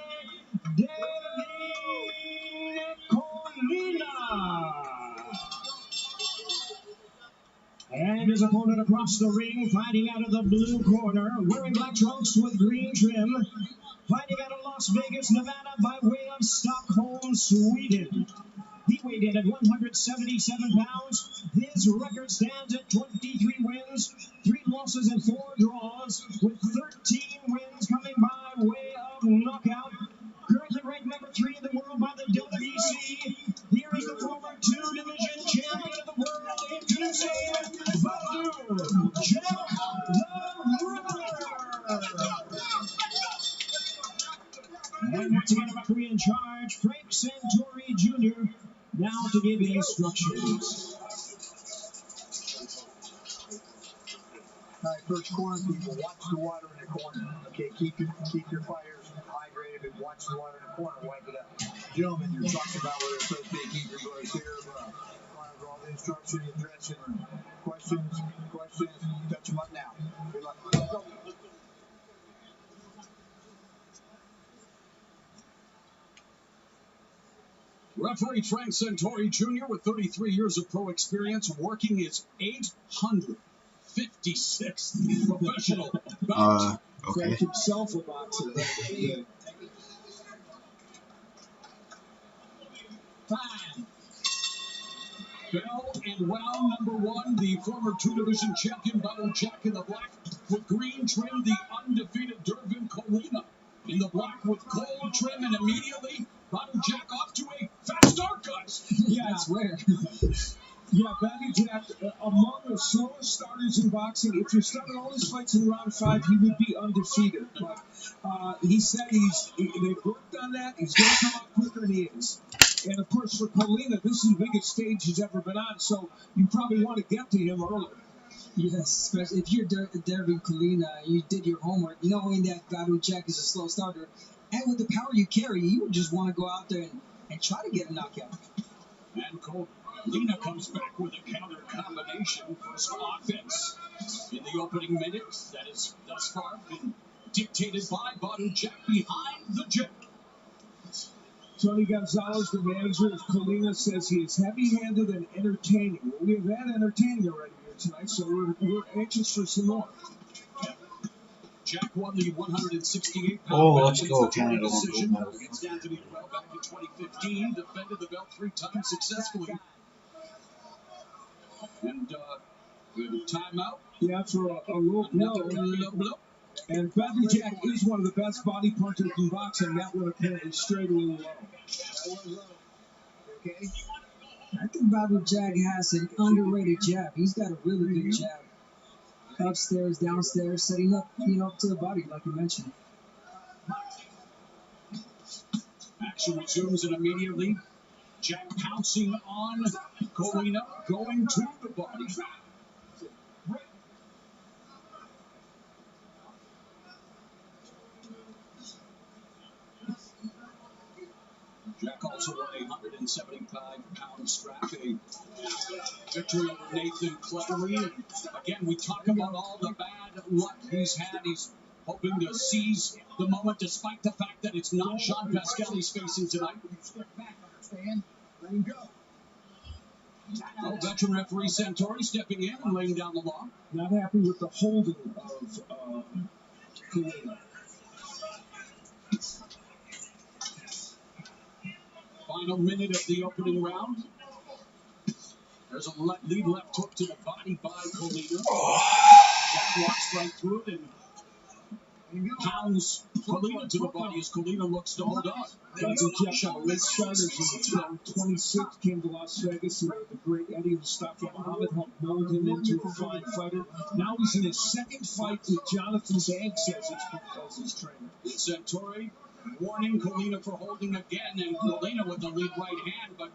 Colina. And his opponent across the ring, fighting out of the blue corner, wearing black trunks with green trim, fighting out of Las Vegas, Nevada, by way of Stockholm, Sweden. He weighed in at 177 pounds. His record stands at 23 wins, 3 losses, and 4 draws, with 13 wins coming by way of knockout. Currently ranked number 3 in the world by the WBC. Here is the former 2-division champion of the world, introducing Badou Jack the Ripper. And once again, a referee in charge, Frank Santori Jr., now to give instructions. All right, first corner people, watch the water in the corner. Okay, keep your fires hydrated, and watch the water in the corner, wipe it up. Gentlemen, you're talking about whether it's supposed to be keep your blood here or all the instructions, dressing room. Questions, touch them up now. Good luck. Let's go. Referee Frank Santori Jr. with 33 years of pro experience, working his 856th professional bout. Okay. Frank himself a boxer. Fine. Bell in round number 1, the former 2-division champion Badou Jack in the black with green trim, the undefeated Dervin Colina in the black with gold trim, and immediately Badou Jack off to a fast start, guys. Yeah, it's rare. Yeah, Badou Jack, among the slowest starters in boxing, if you started all his fights in round 5, he would be undefeated. But he said they've worked on that. He's going to come out quicker than he is. And, of course, for Colina, this is the biggest stage he's ever been on, so you probably want to get to him early. Yes, especially if you're Dervin Colina, you did your homework, knowing that Badou Jack is a slow starter, and with the power you carry, you would just want to go out there and try to get a knockout. And Colina comes back with a counter combination for some offense in the opening minutes. That has thus far been dictated by Badou Jack behind the jab. Tony Gonzalez, the manager of Colina, says he is heavy-handed and entertaining. Well, we have had entertaining already here tonight, so we're anxious for some more. Jack won the 168-pound let's go, Canada. decision against Anthony Durrell back in 2015. Defended the belt 3 times successfully. And timeout. Yeah, for a low blow. And Badou Jack is one of the best body punchers in boxing. That one apparently straight a little low. Okay. I think Badou Jack has an underrated jab. He's got a really good jab. Upstairs, downstairs, setting up, to the body, like you mentioned. Action resumes, and immediately Jack pouncing on Colina, going to the body. Jack also won a 175-pound strap, a victory over Nathan Cleverly. And again, we talk about all the bad luck he's had. He's hoping to seize the moment, despite the fact that it's not Jean Pascal he's facing tonight. Step back, understand? Let him go. Veteran referee Santori stepping in and laying down the law. Not happy with the holding of Colina. Final minute of the opening round. There's a lead left hook to the body by Colina. Jack walks right through it and pounds Colina to the body as Colina looks to hold on. Badou Jack got a late starters in 26, came to Las Vegas, and the great Eddie Mustafa Muhammad helped mold him into a fine fighter. Now he's in his second fight with Jonathan Banks as his trainer. Santori warning Colina for holding again, and Colina with the lead right hand, but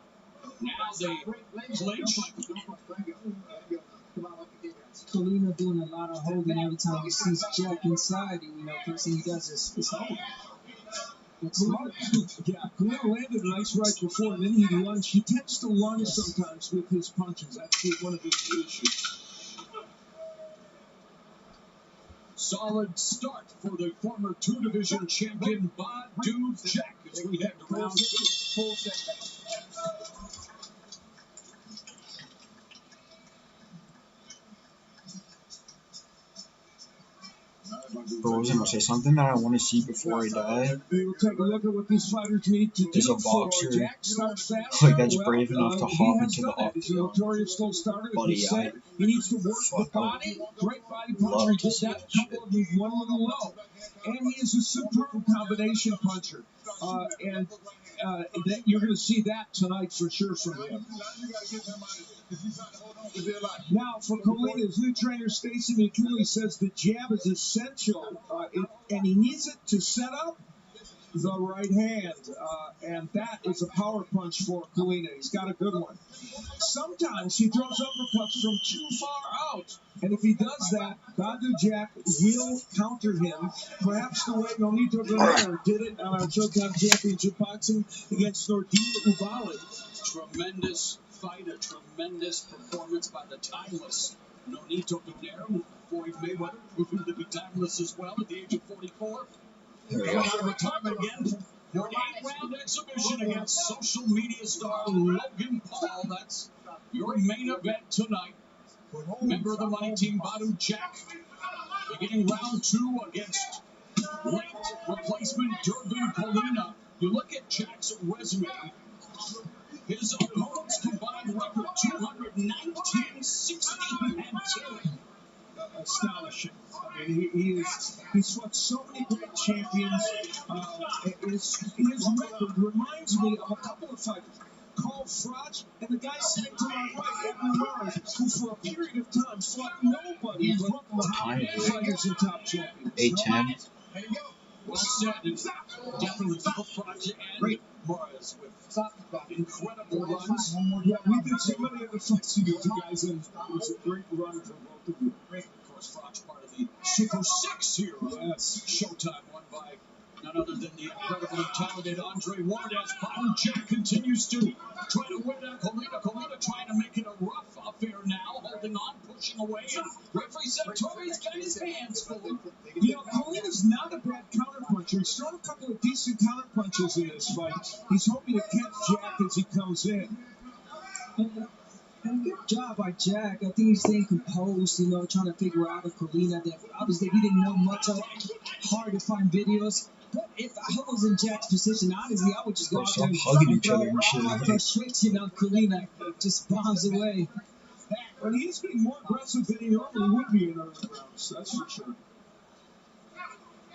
Now they clinch. Colina doing a lot of holding every time he sees Jack inside, and first thing he does is hold. It's smart. Yeah, Colina landed a nice right before, and then he lunged. He tends to lunge sometimes with his punches. That's one of his issues. Solid start for the former two-division champion Badu Jack as we head to round 2. Full setback. Bro, I was gonna say something that I want to see before I die. We'll take a look at what these fighters need to do. Is a boxer Jack starts fast. like that's brave enough to hop into the He's a notorious slow starter. Buddy, He needs to work the body. Great body puncher. He did that. Couple of these one little low. And he is a superb combination puncher. That you're going to see that tonight for sure from him. Now, for Colina, his new trainer, Stacy McKinley, says the jab is essential, and he needs it to set up the right hand, and that is a power punch for Colina. He's got a good one. Sometimes he throws uppercuts from too far out, and if he does that, Badu Jack will counter him, perhaps the way Nonito Guerrero did it on our Showtime Championship Boxing against Nordine Ubali. Tremendous fight, a tremendous performance by the timeless Nonito Guerrero. Floyd Mayweather, proving to be timeless as well at the age of 44. Coming out of retirement again for an 8-round exhibition against social media star Logan Paul. That's your main event tonight. Member of the money team, Badu Jack, beginning round 2 against late replacement Durbin Colina. You look at Jack's resume. His opponent's combined record 219, 16, and 2. Astonishing. I mean, he's fought so many great champions. His record reminds me of a couple of fighters. Carl Froch and the guy sitting to my right, Edwin Morris, who for a period of time fought nobody but the top fighters and top champions. 8'10". Well said. Definitely Carl Froch and Morris with incredible runs. Yeah, we did so many other fights together, guys, and it was a great run for both of you. Of course, Froch part of the Super 6 here. Yes. Showtime, won by none other than the incredibly talented Andre Ward as Badu Jack continues to try to win at Colina. Colina trying to make it a rough affair now, holding on, pushing away, and referee Sartori's got his hands full. You know, Colina's not a bad counterpuncher. He's thrown a couple of decent counterpunches in this fight. He's hoping to catch Jack as he comes in. And good job by Jack. I think he's staying composed, trying to figure out a Colina that obviously he didn't know much of. Hard to find videos. But if I was in Jack's position, honestly, I would just go out there and throw all my frustration on Colina. Just bombs away. But he's been more aggressive than he normally would be in other rounds, that's for sure.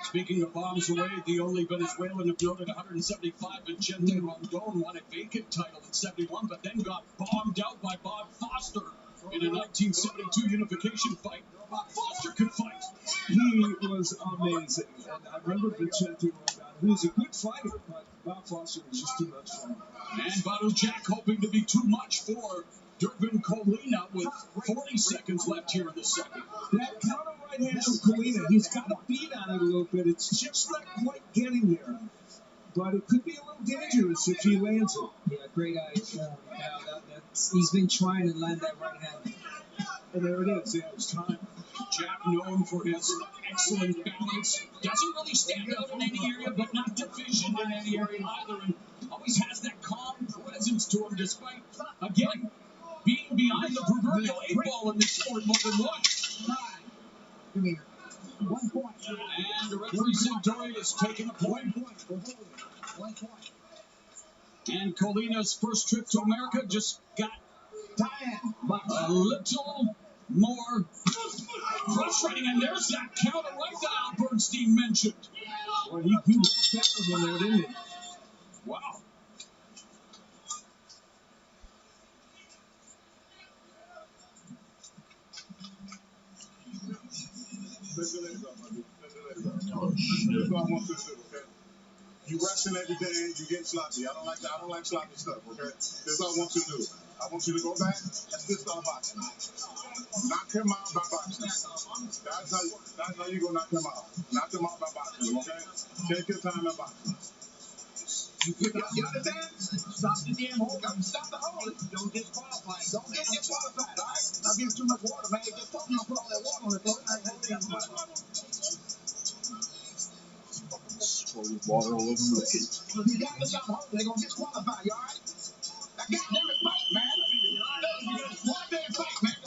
Speaking of bombs away, the only Venezuelan of note at 175, Vicente Rondon, won a vacant title in 71, but then got bombed out by Bob Foster in a 1972 unification fight. Bob Foster could fight. He was amazing, and I remember Vicente Rondon. He was a good fighter, but Bob Foster was just too much fun. And Badu Jack hoping to be too much for Durbin Colina with 40 seconds left here in the second. That counter right hand from Colina, he's got to beat on it a little bit. It's just not quite getting there. But it could be a little dangerous if he lands it. Yeah, great eye. He's been trying to land that right hand. And there it is. Yeah, it's time. Jack, known for his excellent balance, doesn't really stand out in any area, but not deficient in any area either, and always has that calm presence to him, despite, again, being behind the proverbial 8-ball in this sport more than once. 1 point. And the referee Sartori is taking a point. 1 point. And Colina's first trip to America just got a little more frustrating, and there's that counter right that Al Bernstein mentioned. Well, he lost that one in there, didn't he? Wow. You resting every day, you get sloppy. I don't like that. I don't like sloppy stuff, okay? This is what I want you to do. I want you to go back and still start boxing. Knock him out by boxing. That's how you go knock him out. Knock him out by boxing, okay? Take your time in boxing. You understand? Stop the damn hole. Stop the hole. Don't get qualified. Don't get disqualified, all right? Not getting too much water, man. Just told you to put all that water on the throat. Squirted water all over my face. You got to stop hole. They're going to disqualify you, all right? Now, goddamn it, fight, man. One day fight, man.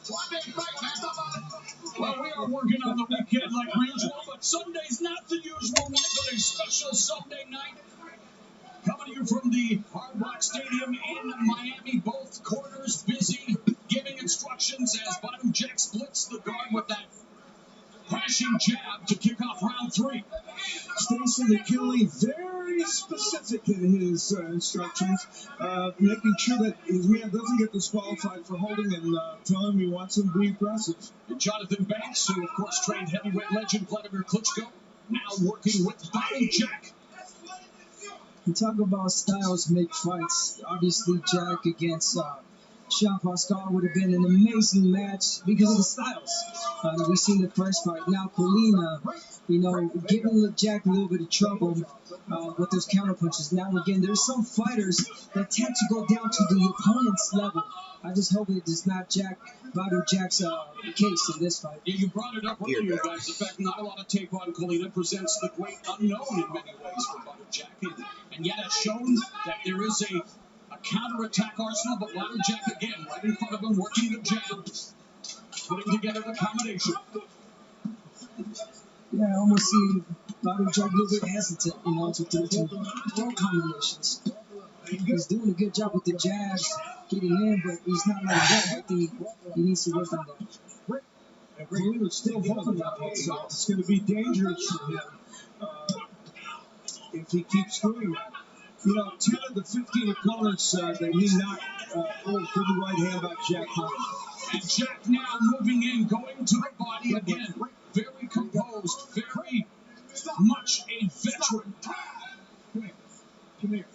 One day fight, man. Well, we are working on the weekend like usual, but Sunday's not the usual night, but a special Sunday night. Coming to you from the Hard Rock Stadium in Miami, both corners busy, giving instructions as Badu Jack splits the guard with that crashing jab to kick off round 3. Stacy McKinley, very specific in his instructions, making sure that his man doesn't get disqualified for holding and telling him he wants him to be aggressive. And Jonathan Banks, who of course trained heavyweight legend Vladimir Klitschko, now working with Badu Jack. You talk about styles make fights. Obviously, Jack against Sean Pascal would have been an amazing match because of the styles. We've seen the first fight. Now, Colina, giving Jack a little bit of trouble with those counter punches. Now, again, there's some fighters that tend to go down to the opponent's level. I just hope it is not Badu Jack's case in this fight. Yeah, you brought it up earlier, guys. In fact, not a lot of tape on Colina presents the great unknown in many ways for Badu Jack. And yet has shown that there is a counter-attack arsenal, but Badu Jack, again, right in front of him, working the jab, putting together the combination. Yeah, I almost see Badu Jack a little bit hesitant, to throw combinations. He's doing a good job with the jabs, getting in, but he's not like that. I think he needs to work on that. And Colina's still holding that one, so it's going to be dangerous for him if he keeps doing that. 10 of the 15 opponents that he knocked hold to the right hand by Jack Hunt. And Jack now moving in, going to the body again. Very composed, very much a veteran. Come here.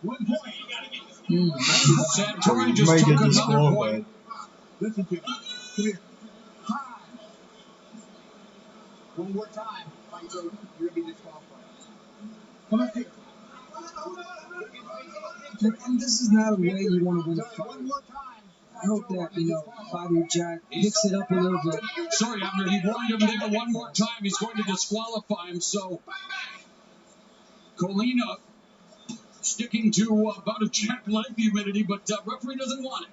1 point. Santori just took another point. Listen to me. Come here. Time. One more time. Fight's over. You're going to be disqualified. Come up here. And this is not a way you want to win a fight. I hope that, Badu Jack picks it up a little bit. Sorry, Abner, he warned him there one more time. He's going to disqualify him, so Colina sticking to Badu Jack like the immunity, but referee doesn't want it.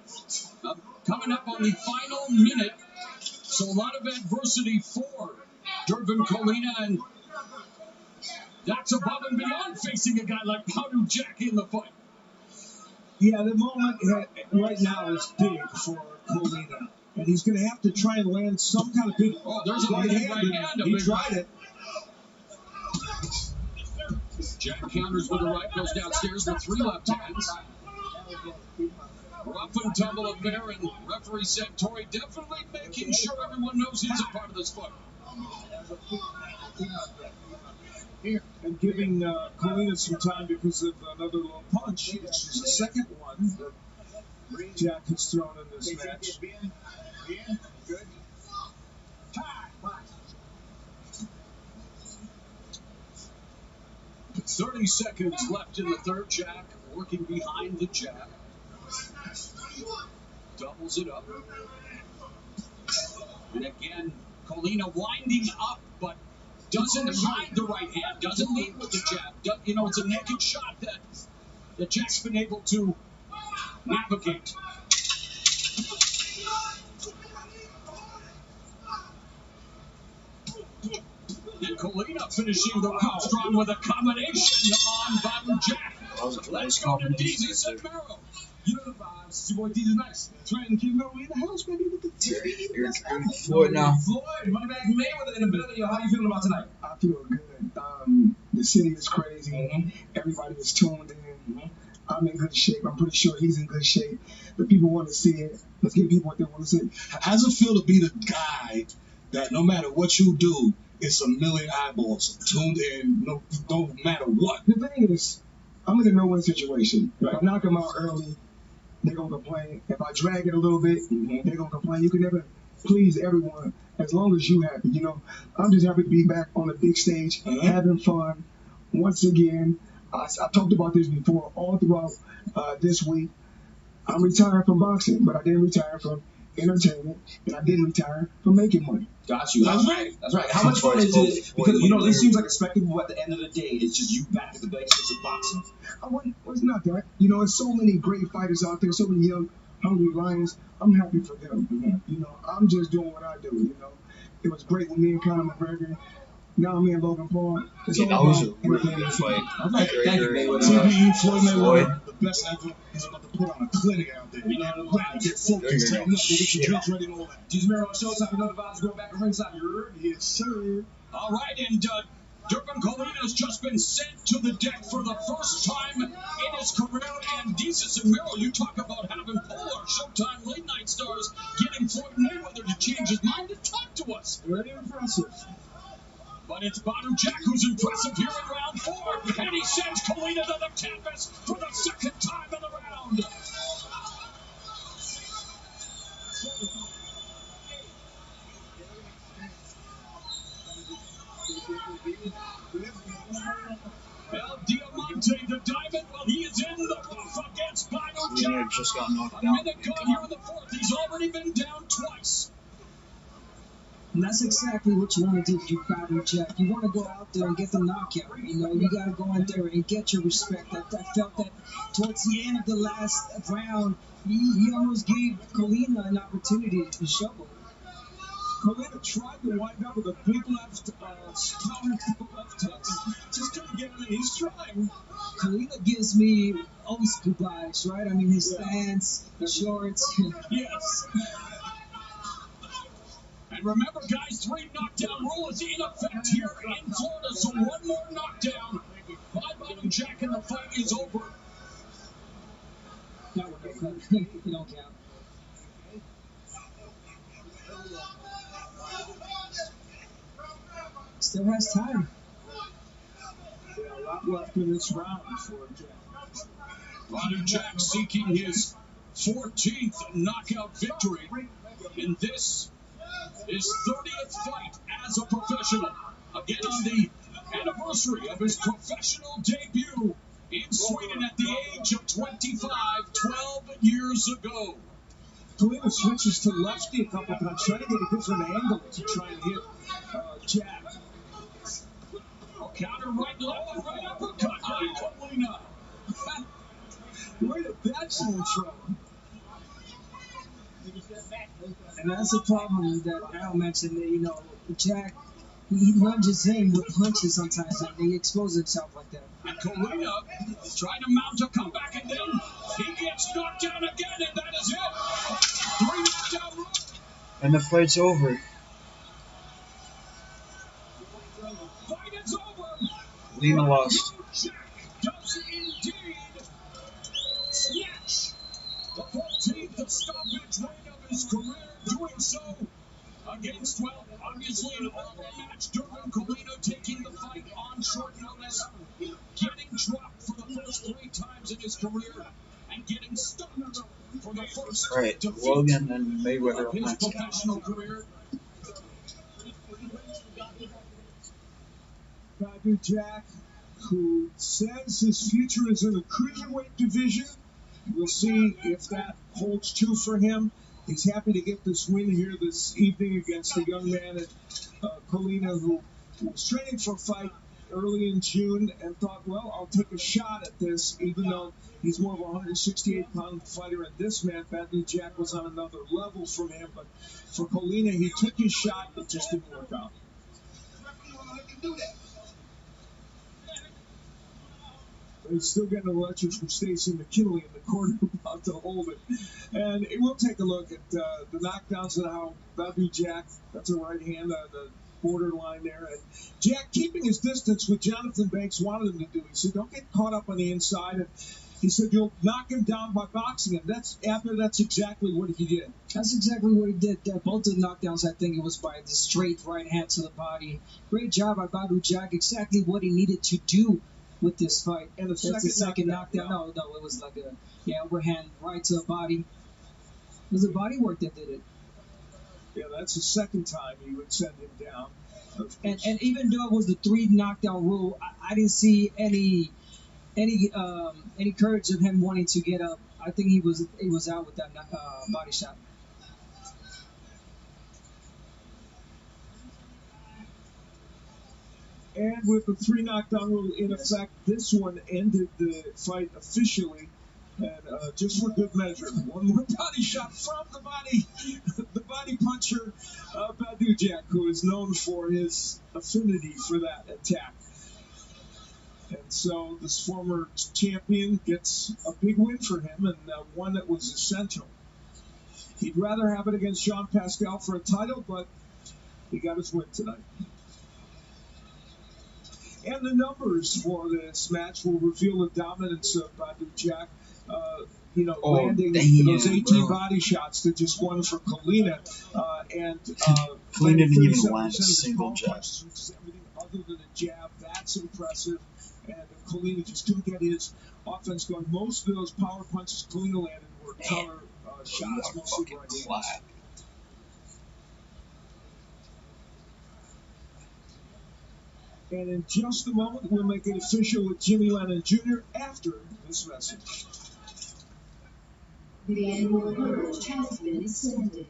Coming up on the final minute, so a lot of adversity for Dervin Colina, and that's above and beyond facing a guy like Badu Jack in the fight. Yeah, the moment right now is big for Colina. And he's going to have to try and land some kind of big there's a big right hand. He tried it. Jack counters with a right, goes downstairs with 3 left hands. Rough and tumble affair, and referee Santori definitely making sure everyone knows he's a part of this fight. Here, and giving Colina some time because of another low punch, which is the second one that Jack has thrown in this match. Good. 30 seconds left in the third. Jack working behind the jab. Doubles it up. And again, Colina winding up, but doesn't hide the right hand, doesn't lead with the jab. It's a naked shot that Jack's been able to navigate. And Colina finishing the round strong with a combination on Badu Jack. Let's go to DZ Sedmero. You know the vibes. It's your boy DJ Nice. Trying to keep it in the house, baby. Look at the Floyd now. Floyd, Moneybag Mayweather in the building. Yo, how you feeling about tonight? I feel good. The city is crazy. Everybody is tuned in. I'm in good shape. I'm pretty sure he's in good shape. The people want to see it. Let's give people what they want to see. How's it feel to be the guy that no matter what you do, it's a million eyeballs tuned in, no matter what. The thing is, I'm in a no-win situation. If I knock them out early, they're going to complain. If I drag it a little bit, they're going to complain. You can never please everyone as long as you happy. You know, I'm just happy to be back on the big stage, having fun. Once again, I talked about this before all throughout this week. I'm retired from boxing, but I didn't retire from entertainment, and I didn't retire from making money. Got you. That's right. That's right. How much fun is it? Because, you know, this seems like a spectacle, but at the end of the day, it's just you back at the basics of boxing. Well, it's not that. You know, there's so many great fighters out there, so many young, hungry lions. I'm happy for them. You know, I'm just doing what I do, you know. It was great with me and Conor McGregor. Now me and Logan Paul. Yeah, that was a really good fight. Thank you, Mayweather. TBE, Floyd mayweather, the best ever. He's about to put on a clinic out there. You know what I'm saying? Get focused, tighten up, get your drinks ready and all that. Gizmero on Showtime, you know the vibes going back to ringside. You heard? Yes, sir. All right, and Durban Colina's just been sent to the deck for the first time in his career. And Jesus and Merrill, you talk about having polar Showtime late night stars getting Floyd Mayweather to change his mind to talk to us. Very impressive. But it's Badu Jack who's impressive here in round 4, and he sends Colina to the canvas for the second time in the round. El Diamante, the diamond, well, he is in the rough against Badu Jack. Just got knocked A down. minute gone here in the 4th. He's already been down twice. And that's exactly what you want to do if you battle Jack. You want to go out there and get the knockout. You know, you got to go out there and get your respect. I felt that towards the end of the last round, he almost gave Colina an opportunity to shovel. Colina tried to wind up with a big left, powerful left touch. Just couldn't get it in. He's trying. Colina gives me old school vibes, right? I mean, his stance, the shorts. Yes. And remember, guys, 3 knockdown rule is in effect here in Florida. So 1 more knockdown by Badu Jack and the fight is over. That one don't count. You don't count. Still has time. Yeah, a lot left in this round for Jack. Badu Jack seeking his 14th knockout victory in this his 30th fight as a professional. Again, on the anniversary of his professional debut in Sweden at the age of 25, 12 years ago. Colina switches to lefty a couple times, trying to get a different angle to try and hit Jack. Counter right low, right uppercut by Colina. Where did that come from? And that's the problem that Al mentioned. That, you know, Jack, he lunges in with punches sometimes, and he exposes himself like that. And Colina trying to mount a comeback, and then he gets knocked down again, and that is it. 3 knockdown rule. And the fight's over. Fight is over. Colina lost. Jack does indeed snatch the 14th stoppage reign of his career, doing so against, well, obviously an all-match Durban Colina, taking the fight on short notice, getting dropped for the first 3 times in his career, and getting stopped for the first defeat Logan and Mayweather of his professional career. Badu Jack, who says his future is in the cruiserweight division. We'll see if that holds true for him. He's happy to get this win here this evening against a young man at Colina who was training for a fight early in June and thought, well, I'll take a shot at this, even though he's more of a 168-pound fighter. And this man, Badu Jack, was on another level from him. But for Colina, he took his shot. It just didn't work out. He's still getting a lecture from Stacey McKinley in the corner about to hold it. And we'll take a look at the knockdowns and how Badu Jack, that's a right hand on the borderline there. And Jack keeping his distance with Jonathan Banks wanted him to do. He said, don't get caught up on the inside. And He said you'll knock him down by boxing him. That's exactly what he did. That's exactly what he did. Both the knockdowns, I think it was by the straight right hand to the body. Great job by Badou Jack. Exactly what he needed to do with this fight. And that's the second knockdown. No, it was like a overhand right to the body. It was the body work that did it. Yeah, that's the second time he would send him down. And even though it was the 3 knockdown rule, I didn't see any courage of him wanting to get up. I think he was out with that body shot. And with the 3 knockdown rule in effect, this one ended the fight officially. And just for good measure, one more body shot from the body puncher, Badou Jack, who is known for his affinity for that attack. And so this former champion gets a big win for him, and one that was essential. He'd rather have it against Jean Pascal for a title, but he got his win tonight. And the numbers for this match will reveal the dominance of Badou Jack. Landing those 18 body shots to just one for Colina. Colina didn't even land a single jab. Everything other than a jab, that's impressive. And Colina just couldn't get his offense going. Most of those power punches Colina landed were counter shots, mostly right hands. And in just a moment, we'll make it official with Jimmy Lennon Jr. after this message. The annual purge has been extended.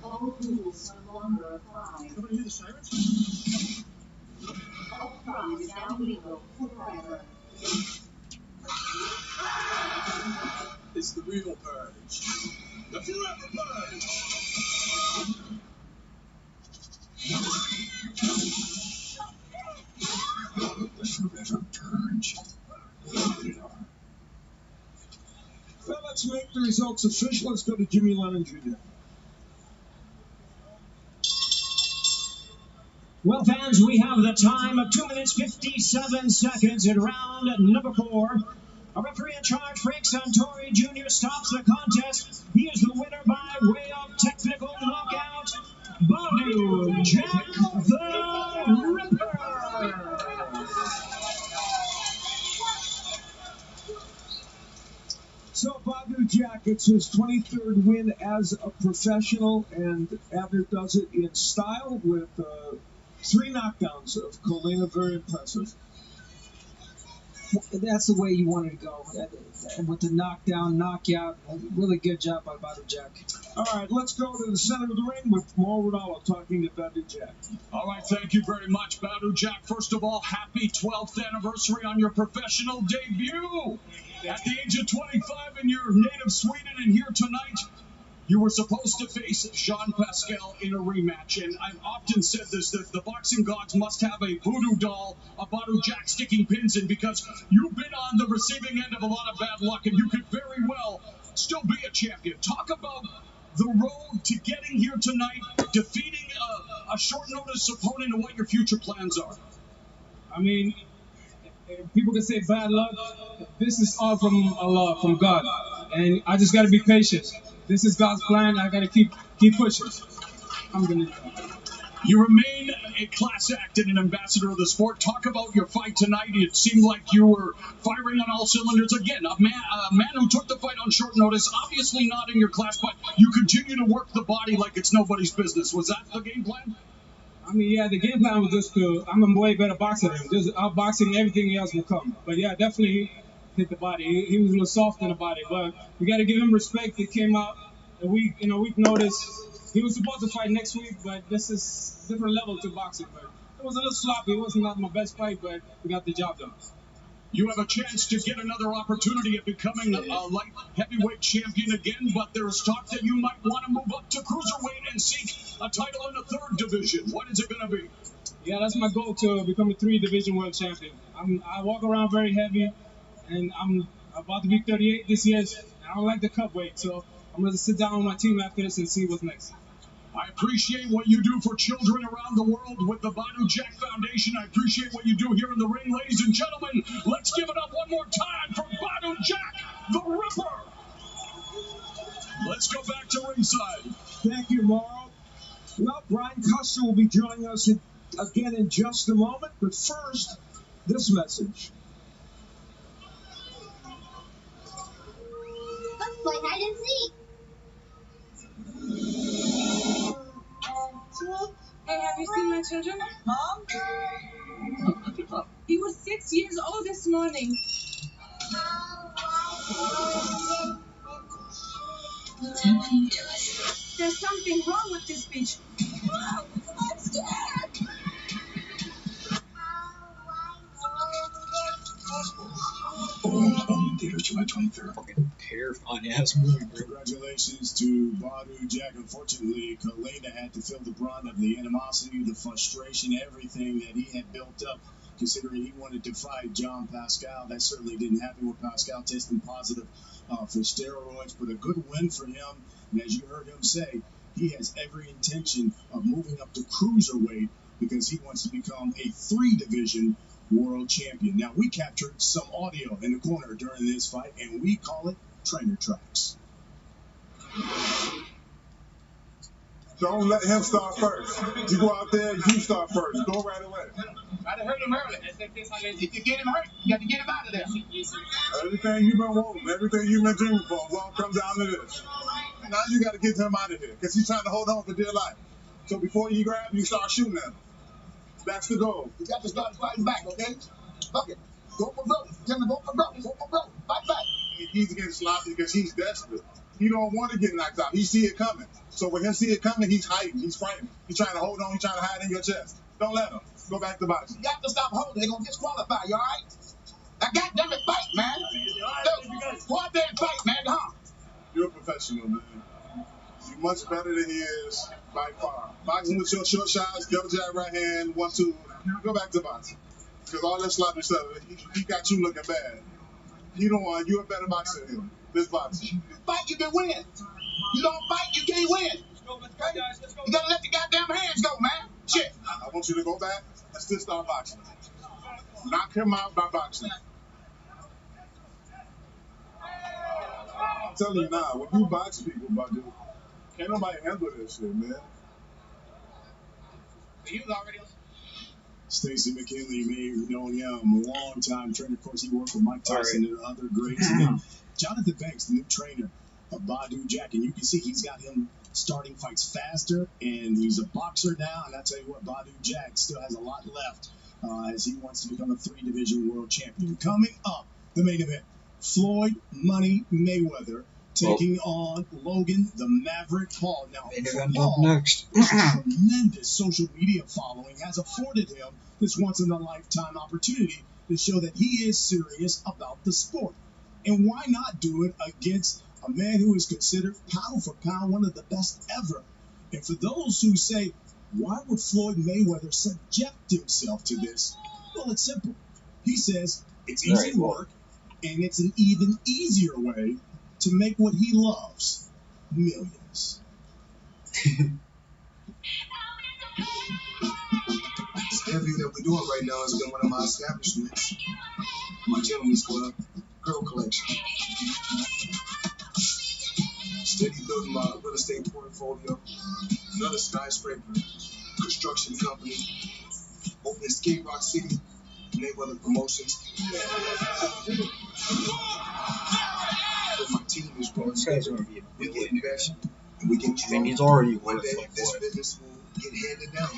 All rules no longer apply. Somebody hear the sirens? All crime is now legal forever. It's the real purge. The forever purge. The forever purge. Well, let's make the results official. Let's go to Jimmy Lennon Jr. Well, fans, we have the time of 2 minutes 57 seconds in round number 4. Our referee in charge, Frank Santori Jr., stops the contest. He is the winner by way of technical knockout, Badou Jack the Ripper. So Badou Jack gets his 23rd win as a professional, and Abner does it in style with 3 knockdowns of Colina. Very impressive. That's the way you wanted to go. And with the knockdown, knockout, really good job by Badou Jack. All right, let's go to the center of the ring with Mo Ronaldo talking to Badou Jack. All right, thank you very much, Badou Jack. First of all, happy 12th anniversary on your professional debut. At the age of 25 in your native Sweden, and here tonight, you were supposed to face Jean Pascal in a rematch, and I've often said this, that the boxing gods must have a voodoo doll, a Badou Jack sticking pins in, because you've been on the receiving end of a lot of bad luck, and you could very well still be a champion. Talk about the road to getting here tonight, defeating a short-notice opponent, and what your future plans are. I mean, people can say bad luck. This is all from Allah, from God, and I just got to be patient. This is God's plan. I got to keep pushing. I'm gonna. You remain a class act and an ambassador of the sport. Talk about your fight tonight. It seemed like you were firing on all cylinders. Again, a man who took the fight on short notice, obviously not in your class, but you continue to work the body like it's nobody's business. Was that the game plan? I mean, yeah, the game plan was just to, I'm a way better boxer than him. Just outboxing, everything else will come. But yeah, definitely hit the body. He was a little soft in the body, but we got to give him respect. He came out a week notice. He was supposed to fight next week, but this is a different level to boxing. But it was a little sloppy. It wasn't not my best fight, but we got the job done. You have a chance to get another opportunity at becoming a light heavyweight champion again, but there's talk that you might want to move up to cruiserweight and seek a title in the 3rd division. What is it going to be? Yeah, that's my goal, to become a 3-division world champion. I walk around very heavy, and I'm about to be 38 this year. I don't like the cup weight, so I'm going to sit down with my team after this and see what's next. I appreciate what you do for children around the world with the Badu Jack Foundation. I appreciate what you do here in the ring. Ladies and gentlemen, let's give it up one more time for Badu Jack, the Ripper. Let's go back to ringside. Thank you, Mauro. Well, Brian Custer will be joining us again in just a moment, but first, this message. Let's play hide and seek. Hey, have you seen my children? Mom? He was 6 years old this morning. What's happening to us? There's something wrong with this beach. Whoa, I'm scared. Theaters July 23rd. Fucking terrifying ass movie, bro. Congratulations to Badu Jack. Unfortunately, Kalena had to feel the brunt of the animosity, the frustration, everything that he had built up, considering he wanted to fight John Pascal. That certainly didn't happen with Pascal testing positive for steroids, but a good win for him. And as you heard him say, he has every intention of moving up to cruiserweight because he wants to become a 3-division world champion. Now, we captured some audio in the corner during this fight, and we call it Trainer Tracks. Don't let him start first. You go out there, you start first. Go right away. Try to hurt him early. If you get him hurt, you got to get him out of there. Everything you've been wanting, everything you've been dreaming for, will come down to this. And now you got to get him out of here because he's trying to hold on for dear life. So before you grab, you start shooting at him. That's the goal. You got to start fighting back, okay? Fuck it. Go for broke. Tell him to go for broke. Go for broke. Fight back. He's getting sloppy because he's desperate. He don't want to get knocked out. He see it coming. So when he see it coming, he's hiding. He's fighting. He's trying to hold on. He's trying to hide in your chest. Don't let him. Go back to boxing. You got to stop holding. They're going to disqualify you, all right? Now, goddamn it, fight, man. Look, go out there and fight, man. Huh? You're a professional, man. You're much better than he is by far. Boxing with your short shots, double jab right hand, 1-2. Go back to boxing. Because all that sloppy stuff, he got you looking bad. You don't want, you're a better boxer than him. This boxing. Fight, you can win. You don't fight, you can't win. Okay? You got to let the goddamn hands go, man. Shit. I want you to go back and still start boxing. Knock him out by boxing. I'm telling you now, when you box people, Badu, can't nobody handle this shit, man. You already. Stacey McKinley, may have known him, a long-time trainer. Of course, he worked with Mike Tyson and other greats. And then Jonathan Banks, the new trainer of Badu Jack, and you can see he's got him starting fights faster, and he's a boxer now. And I tell you what, Badu Jack still has a lot left as he wants to become a 3-division world champion. Coming up, the main event, Floyd Money Mayweather taking on Logan, the Maverick Paul. Now, Paul, next. tremendous social media following has afforded him this once-in-a-lifetime opportunity to show that he is serious about the sport. And why not do it against a man who is considered pound for pound one of the best ever? And for those who say, why would Floyd Mayweather subject himself to this? Well, it's simple. He says it's easy work, and it's an even easier way to make what he loves, millions. This interview that we're doing right now is in one of my establishments, my gentleman's club, Girl Collection. Steady building my real estate portfolio, another skyscraper, construction company, opening Skate Rock City, Mayweather Promotions. My team is growing. We get invested, and we get I mean, he's already one worth day like this what? business will get handed down.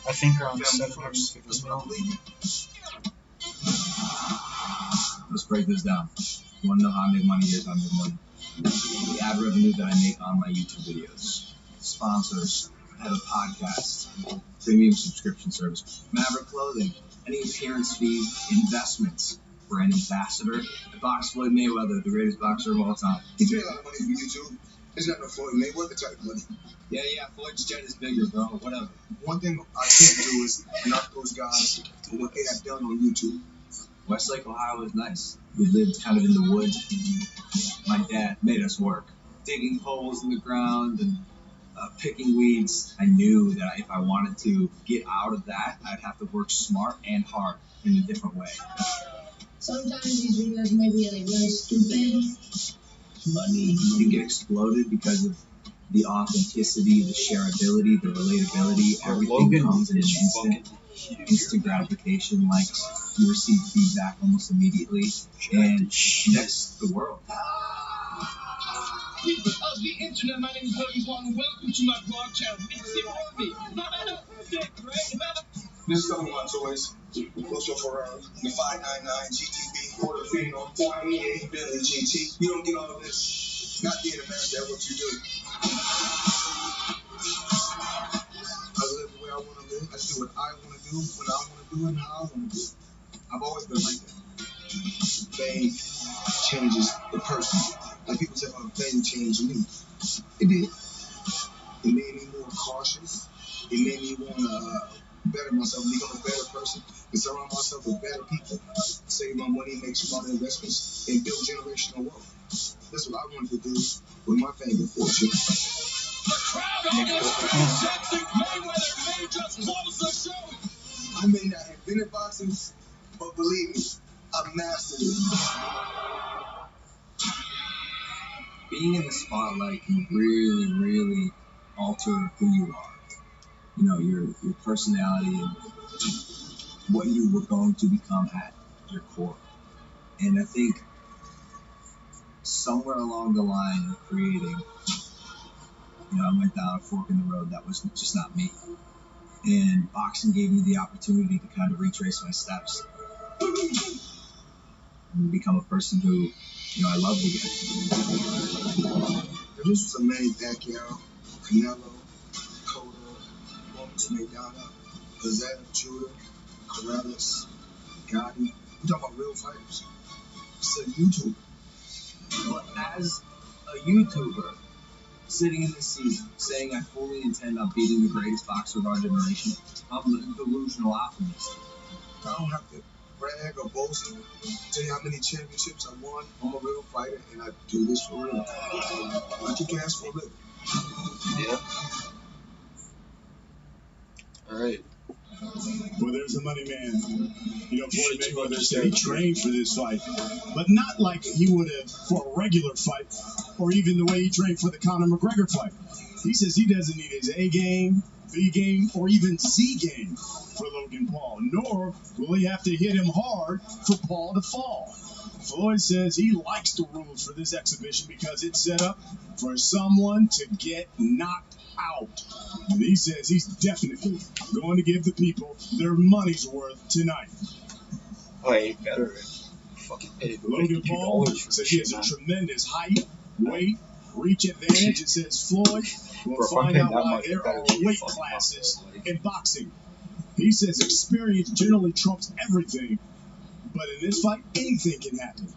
I think around 750 million. Let's break this down. You want to know how I make money? Here's how I make money. The ad revenue that I make on my YouTube videos, sponsors, I have a podcast, premium subscription service, Maverick Clothing, any appearance fees, investments for an ambassador. I box Floyd Mayweather, the greatest boxer of all time. He paid a lot of money for YouTube. It's not no Floyd Mayweather type of money. Yeah, Floyd's jet is bigger, bro. Whatever. One thing I can't do is knock those guys for what they have done on YouTube. Westlake, Ohio is nice. We lived kind of in the woods. My dad made us work, digging holes in the ground and picking weeds, I knew that if I wanted to get out of that, I'd have to work smart and hard in a different way. Sometimes these videos may be like really stupid. Money can get exploded because of the authenticity, the shareability, the relatability. Everything Logan comes in an is instant gratification. Like you receive feedback almost immediately, and that's the world. People of the internet, my name is Logan Paul, and welcome to my vlog channel. Mix it for me. This is some of my toys. Lucio Ferrari, the 599 GTB, Portofino, 28 Bentley GT. You don't get all of this. Not being a man, that's what you do. I live the way I want to live. I do what I want to do, when I want to do it, and how I want to do it. I've always been like that. Fame changes the person. Like people say, oh, fame changed me. It did. It made me more cautious. It made me want to better myself, become a better person, and surround myself with better people. Save my money, make smarter investments, and build generational wealth. That's what I wanted to do with my fame and fortune. The crowd on this Floyd mayweather may just close the show. I may not have been in boxing, but believe me, I mastered it. Being in the spotlight can really, really alter who you are. You know, your personality and what you were going to become at your core. And I think somewhere along the line of creating, I went down a fork in the road that was just not me. And boxing gave me the opportunity to kind of retrace my steps and become a person who, I loved again. This was a Manny Pacquiao, Canelo, Cotto, Marcus Maidana, Lazada, Judah, Corrales, Gotti. We're talking about real fighters. It's a YouTuber. But as a YouTuber, sitting in this seat, saying I fully intend on beating the greatest boxer of our generation, I'm a delusional optimist. I don't have to brag or boast, tell you how many championships I won. I'm a real fighter, and I do this for real. Like you can ask for a living. Yeah. All right. Well, there's the money man. Floyd Mayweather said he trained for this fight, but not like he would have for a regular fight, or even the way he trained for the Conor McGregor fight. He says he doesn't need his A game, B game, or even C game for Logan Paul, nor will he have to hit him hard for Paul to fall. Floyd says he likes the rules for this exhibition because it's set up for someone to get knocked out. And he says he's definitely going to give the people their money's worth tonight. Oh, he better fucking pay Logan Paul says he has a tremendous height, weight, reach advantage. It says Floyd will find out why there are weight classes in boxing. He says experience generally trumps everything, but in this fight, anything can happen.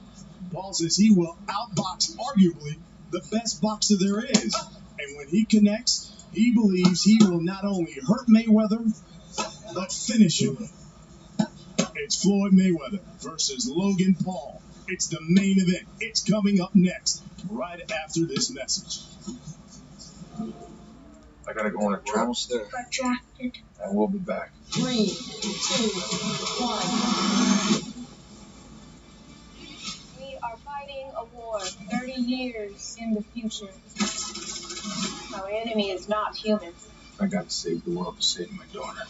Paul says he will outbox arguably the best boxer there is. And when he connects, he believes he will not only hurt Mayweather, but finish him. It's Floyd Mayweather versus Logan Paul. It's the main event. It's coming up next, right after this message. I gotta go on a trip. Almost there. Got drafted. And we'll be back. 3, 2, 1. We are fighting a war 30 years in the future. Our enemy is not human. I gotta save the world to save my daughter.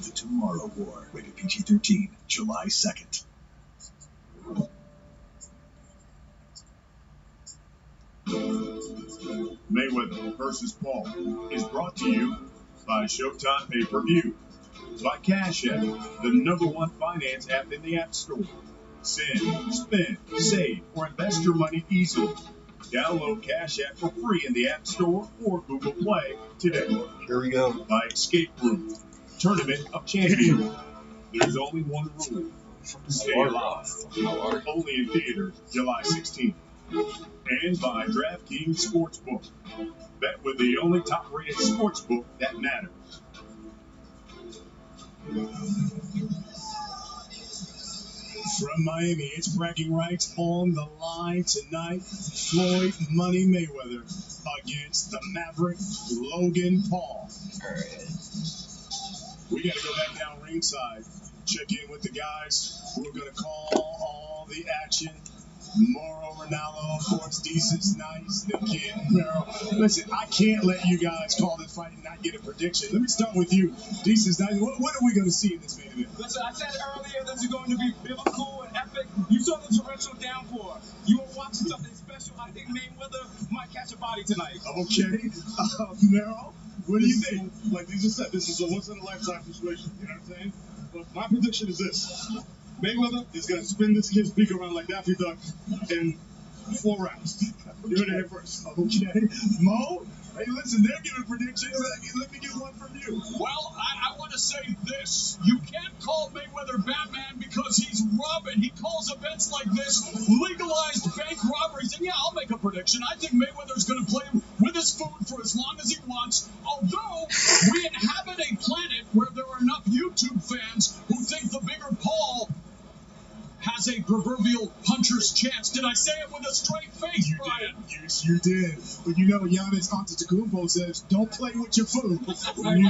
The Tomorrow War, rated PG-13, July 2nd. Mayweather versus Paul is brought to you by Showtime Pay-Per-View, by Cash App, the #1 finance app in the App Store. Send, spend, save, or invest your money easily. Download Cash App for free in the App Store or Google Play today. Here we go. By Escape Room, Tournament of Champions. There's only one rule. Stay alive. Only in theaters July 16th. And by DraftKings Sportsbook. Bet with the only top-rated sportsbook that matters. From Miami, it's bragging rights on the line tonight. Floyd Money Mayweather against the Maverick Logan Paul. All right. We got to go back down ringside, check in with the guys who are going to call all the action. Moro Ronaldo, of course, Decent's nice, the kid, Mero. Listen, I can't let you guys call this fight and not get a prediction. Let me start with you. Decent's nice. What are we going to see in this main event? Listen, I said earlier this is going to be biblical and epic. You saw the torrential downpour. You were watching something special. I think Mayweather might catch a body tonight. Okay. Mero, what do you think? Like you just said, this is a once-in-a-lifetime situation. You know what I'm saying? But my prediction is this. Mayweather is going to spin this kid's beak around like Daffy Duck in 4 rounds. You heard it here first. Okay. Mo? Hey, listen, they're giving predictions. Let me get one from you. Well, I want to say this. You can't call Mayweather Batman because he's robbing. He calls events like this legalized bank robberies. And yeah, I'll make a prediction. I think Mayweather's going to play with his food for as long as he wants. Although we inhabit a planet where there are enough YouTube fans who think the bigger Paul has a proverbial puncher's chance. Did I say it with a straight face, Brian? Yes, you did. But you know, Giannis Antetokounmpo says, don't play with your food. When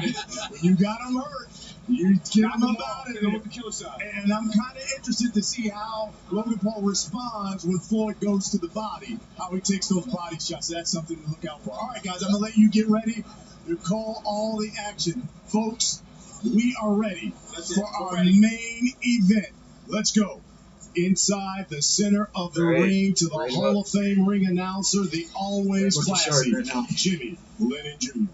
you got him hurt, you get him about it. And I'm kind of interested to see how Logan Paul responds when Floyd goes to the body, how he takes those body shots. That's something to look out for. All right, guys, I'm going to let you get ready to call all the action. Folks, we are ready for our main event. Let's go. Inside the center of the ring to the Hall of Fame ring announcer, the always classy Jimmy Lennon Jr.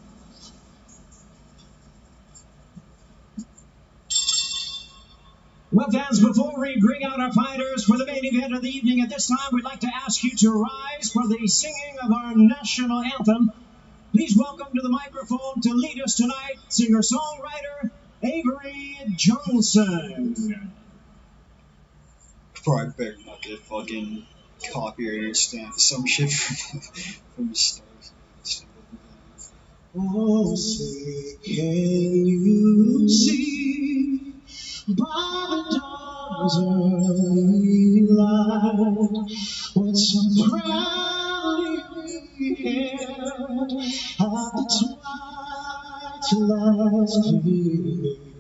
Well, fans, before we bring out our fighters for the main event of the evening, at this time, we'd like to ask you to rise for the singing of our national anthem. Please welcome to the microphone to lead us tonight, singer-songwriter Avery Johnson. Bro, I better not get fucking copyright or stamp some shit from the stars. Oh, say, can you see by the dawn's early light what so proudly we hailed at the twilight's gleaming,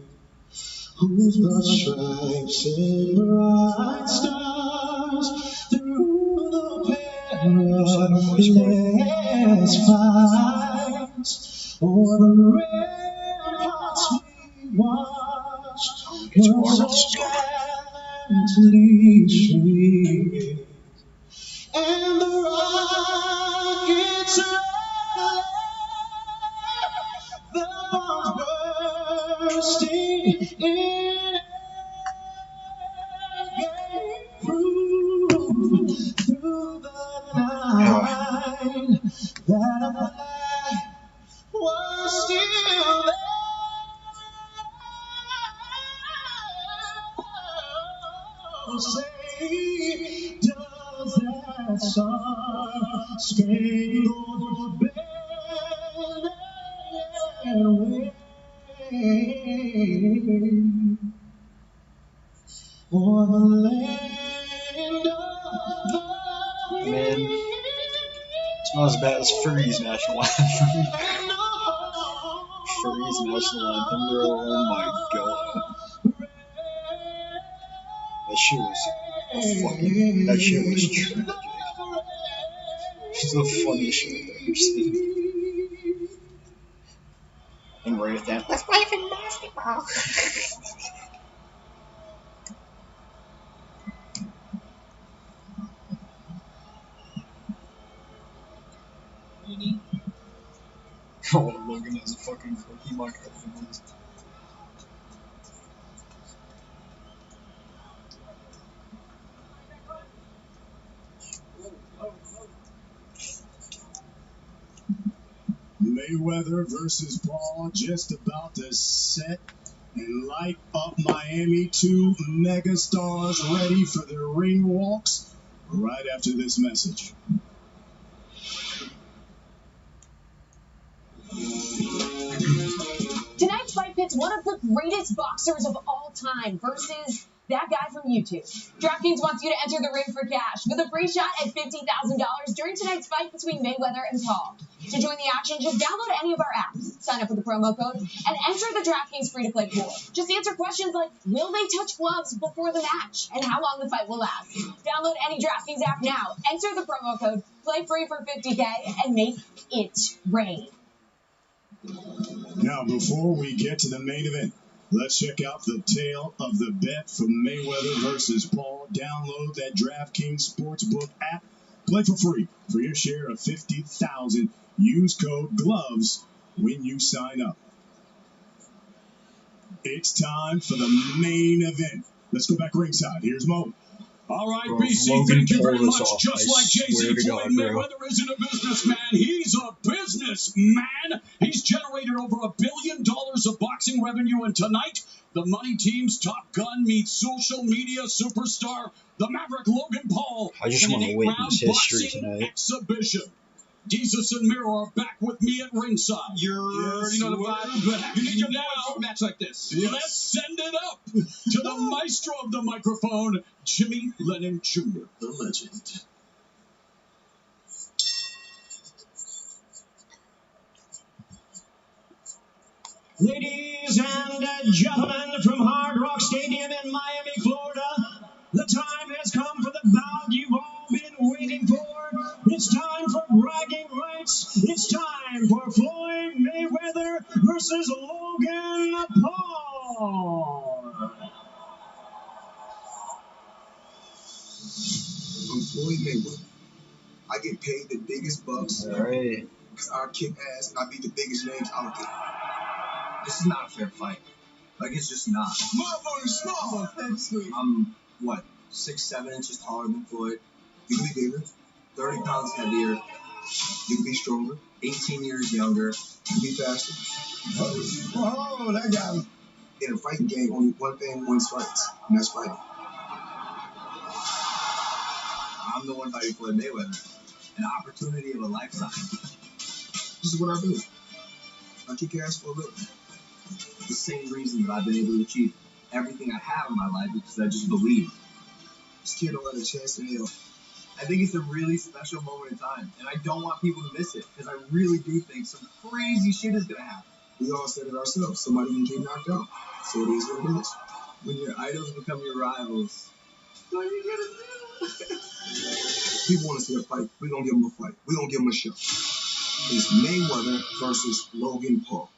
whose broad stripes and bright stars through the perilous fights o'er the ramparts we watched were so gallantly streaming, and the rockets the bombs bursting in air proof through the night that a flag was still there. Say, does that star-spangled banner wave for the land of the Man, it's not as bad as Furry's national anthem. Furry's national anthem, bro. Oh my god. That shit was tragic. It's the funniest shit I've ever seen. And right at that, let's play some basketball. Oh, Logan has a fucking Pokemon card in his. Mayweather versus Paul just about to set and light up Miami. 2 megastars ready for their ring walks right after this message. Tonight's fight pits one of the greatest boxers of all time versus that guy from YouTube. DraftKings wants you to enter the ring for cash with a free shot at $50,000 during tonight's fight between Mayweather and Paul. To join the action, just download any of our apps, sign up with the promo code, and enter the DraftKings free-to-play pool. Just answer questions like, will they touch gloves before the match, and how long the fight will last. Download any DraftKings app now, enter the promo code, play free for $50K, and make it rain. Now, before we get to the main event, let's check out the tale of the bet from Mayweather versus Paul. Download that DraftKings Sportsbook app. Play for free for your share of $50,000. Use code GLOVES when you sign up. It's time for the main event. Let's go back ringside. Here's Mo. All right, Bro, BC, Logan thank you pulled very us much. off. Just I like Jay-Z, swear to Floyd God, bro. Mayweather isn't a businessman. He's a businessman. He's generated over $1 billion of boxing revenue, and tonight, the Money Team's Top Gun meets social media superstar, the Maverick Logan Paul, I just in want an to witness 8-round history boxing tonight. exhibition. Jesus and Miro are back with me at ringside. You know the vibe. You need your now for a match like this. Yes. Let's send it up to the maestro of the microphone, Jimmy Lennon Jr., the legend. Ladies and gentlemen from Hard Rock Stadium in Miami, Florida, the time has come for the bout you've all been waiting for. It's time for bragging rights. It's time for Floyd Mayweather versus Logan Paul. I'm Floyd Mayweather. I get paid the biggest bucks Alright. because I kick ass and I beat the biggest names out there. This is not a fair fight. Like, it's just not. Small. I'm, what, 6'7" inches taller than Floyd? You can be bigger. 30 pounds heavier. You can be stronger. 18 years younger. You can be faster. Oh, that guy. In a fighting game, only one thing wins fights, and that's fighting. I'm the one fighting Floyd Mayweather. An opportunity of a lifetime. This is what I do. I kick ass for a living. The same reason that I've been able to achieve everything I have in my life because I just believe. This kid don't have a chance in hell. I think it's a really special moment in time, and I don't want people to miss it because I really do think some crazy shit is gonna happen. We all said it ourselves. Somebody can get knocked out. So it is what it is. When your idols become your rivals, what are you gonna do? People want to see a fight. We're going to give them a fight. We're going to give them a show. It's Mayweather versus Logan Paul.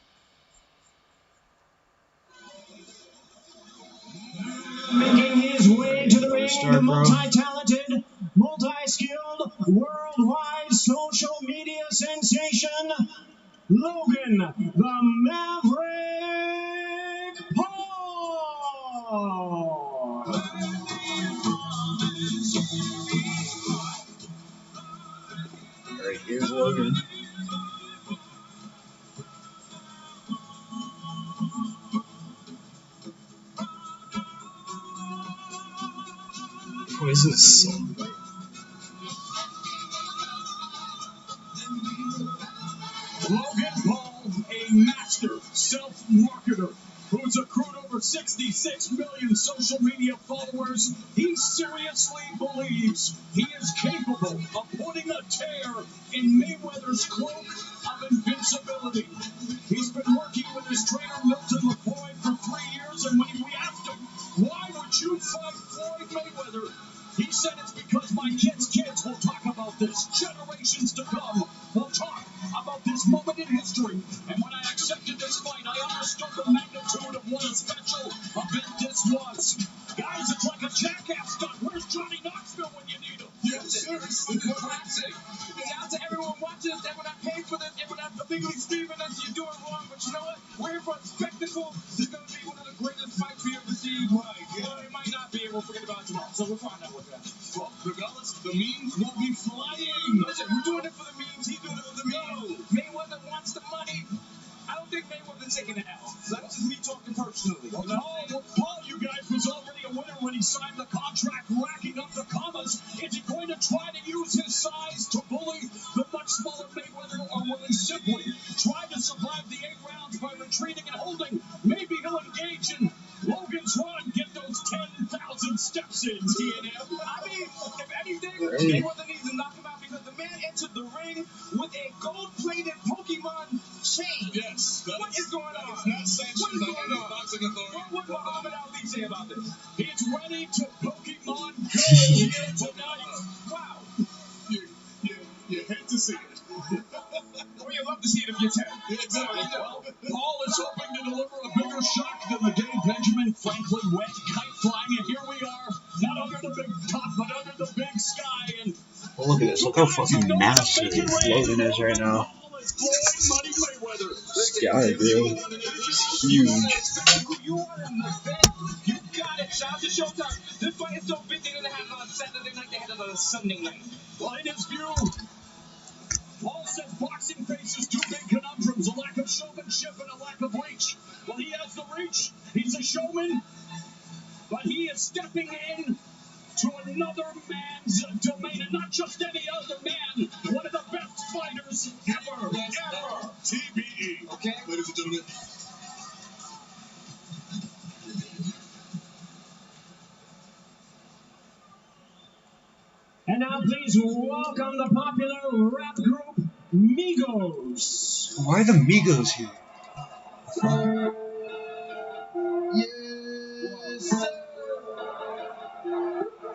Making his way to the ring, the multi-talented, multi-skilled, worldwide social media sensation, Logan the Maverick Paul. Alright, here's Logan. What is this song? Logan Paul, a master self-marketer who's accrued over 66 million social media followers. He seriously believes he is capable of putting a tear in Mayweather's cloak of invincibility. He's been working with his trainer Milton LaFoy for 3 years, and when we asked him, why would you fight Floyd Mayweather? He said it's because my kids' will talk about this. Generations to come will talk about this moment in history. And when I accepted this fight, I understood the magnitude of what a special event this was. Guys, it's like a jackass stunt. Where's Johnny Knoxville when you need him? Yes, seriously. Classic. And out to everyone watching us, that when I paid for this, and when I legally Steven, that you're doing wrong. But you know what? We're here for a spectacle. This is going to be one of the greatest fights we ever seen. Right. Well, it might not be, and we'll forget about it tomorrow. So we'll find out what's happening. Well, regardless, the memes will be flying. Listen, we're doing it for the memes. He's doing it for the memes. Mayweather wants the money. I don't think Mayweather's taking the L. So that's just me talking personally. Well, Paul, you guys, was already a winner when he signed the contract, racking up the commas. Is he going to try to use his size to bully the much smaller Mayweather, or will he simply try to survive the 8 rounds by retreating and holding? Maybe he'll engage in Logan's run, get those 10,000 Listen, TNM. I mean, if anything, Mayweather needs to knock him out because the man entered the ring with a gold-plated Pokemon chain. Yes. What is going on? It's not sanctioned by any boxing authority. What would Muhammad Ali say about this? He's ready to Pokemon Go here tonight. Wow. You hate to see it. Well, you love to see it if you're 10. Yeah, exactly. Well, Paul is hoping to deliver a bigger shock than the day Benjamin Franklin went kite flying, and here we are, not under the big top, but under the big sky. And Oh, look at this. Look how fucking massive Logan is right now. Floyd Mayweather. This guy, bro. Huge. You are in the bed. You got it. Shout out to Showtime. This fight is so big they didn't have it on Saturday night. They had it on a Sunday night. Well, in his view, Paul says boxing faces two big conundrums, a lack of showmanship and a lack of reach. Well, he has the reach. He's a showman, but he is stepping in to another man's domain, and not just any other man, one of the best fighters ever. TBE. Okay? Ladies and gentlemen. And now please welcome the popular rap group Migos. Why are the Migos here? Yes, sir.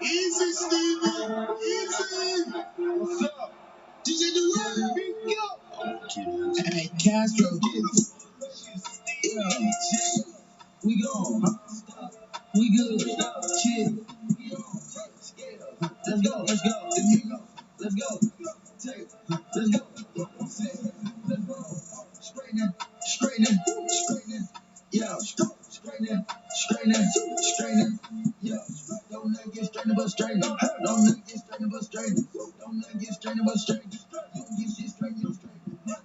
Easy, Stevie. Easy. What's up? DJ Durant. Hey, Castro. We gone. We good. Chill. Let's go. Let's go. Let's go. Let's go. Let's go. Straightening. Yeah. Straightening. Yeah. Don't let get strained but strained. Don't let get strained but strained. Don't let get strained but strained. You can get shit straight, you straight. What?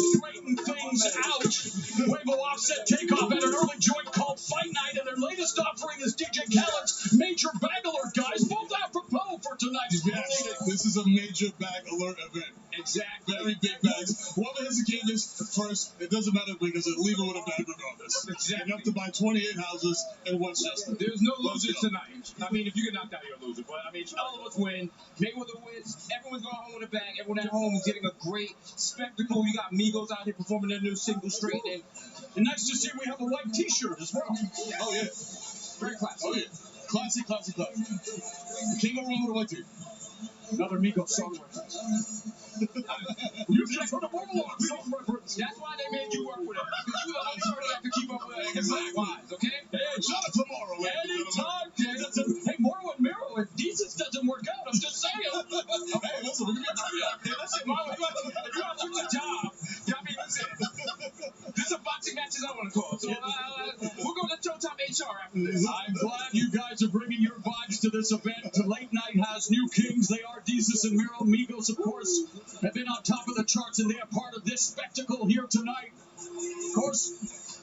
Straighten things out. Weibo Offset Takeoff at an early joint called Fight Night, and their latest offering is DJ Khaled's Major Bag Alert, guys. Both apropos for tonight's match. This is a major bag alert event. Exactly. Very big bags. Whoever has the canvas first, it doesn't matter because a legal would have died regardless. Exactly. Enough to buy 28 houses in Westchester. There's no losers tonight. I mean, if you get knocked out, you're a loser. But, I mean, all of us win. Mayweather wins. Everyone's going home with a bag. Everyone at home is getting a great spectacle. You got Migos out here performing their new single straight. And nice to see we have a white t-shirt as well. Oh, yeah. Very classy. Oh, yeah. Classy. Can't go wrong with a white tee. Another Migos song reference. You just heard a Warlock song reference. That's why they made you work with it. Because you the authority have to keep up with it. Exactly. Okay? Hey, Shut up tomorrow, anytime. Hey, Moro and Miro, if Jesus doesn't work out, I'm just saying. Hey, listen, we're going to be Hey, listen, Mama, if you want to switch a job, I mean, listen. There's some boxing matches I want to call. So we'll go to Showtime HR after this. I'm glad you guys are bringing your vibes to this event. Late Night has new kings. They are Jesus and Miro. Migos, of course, have been on top of the charts, and they are part of this spectacle here tonight. Of course,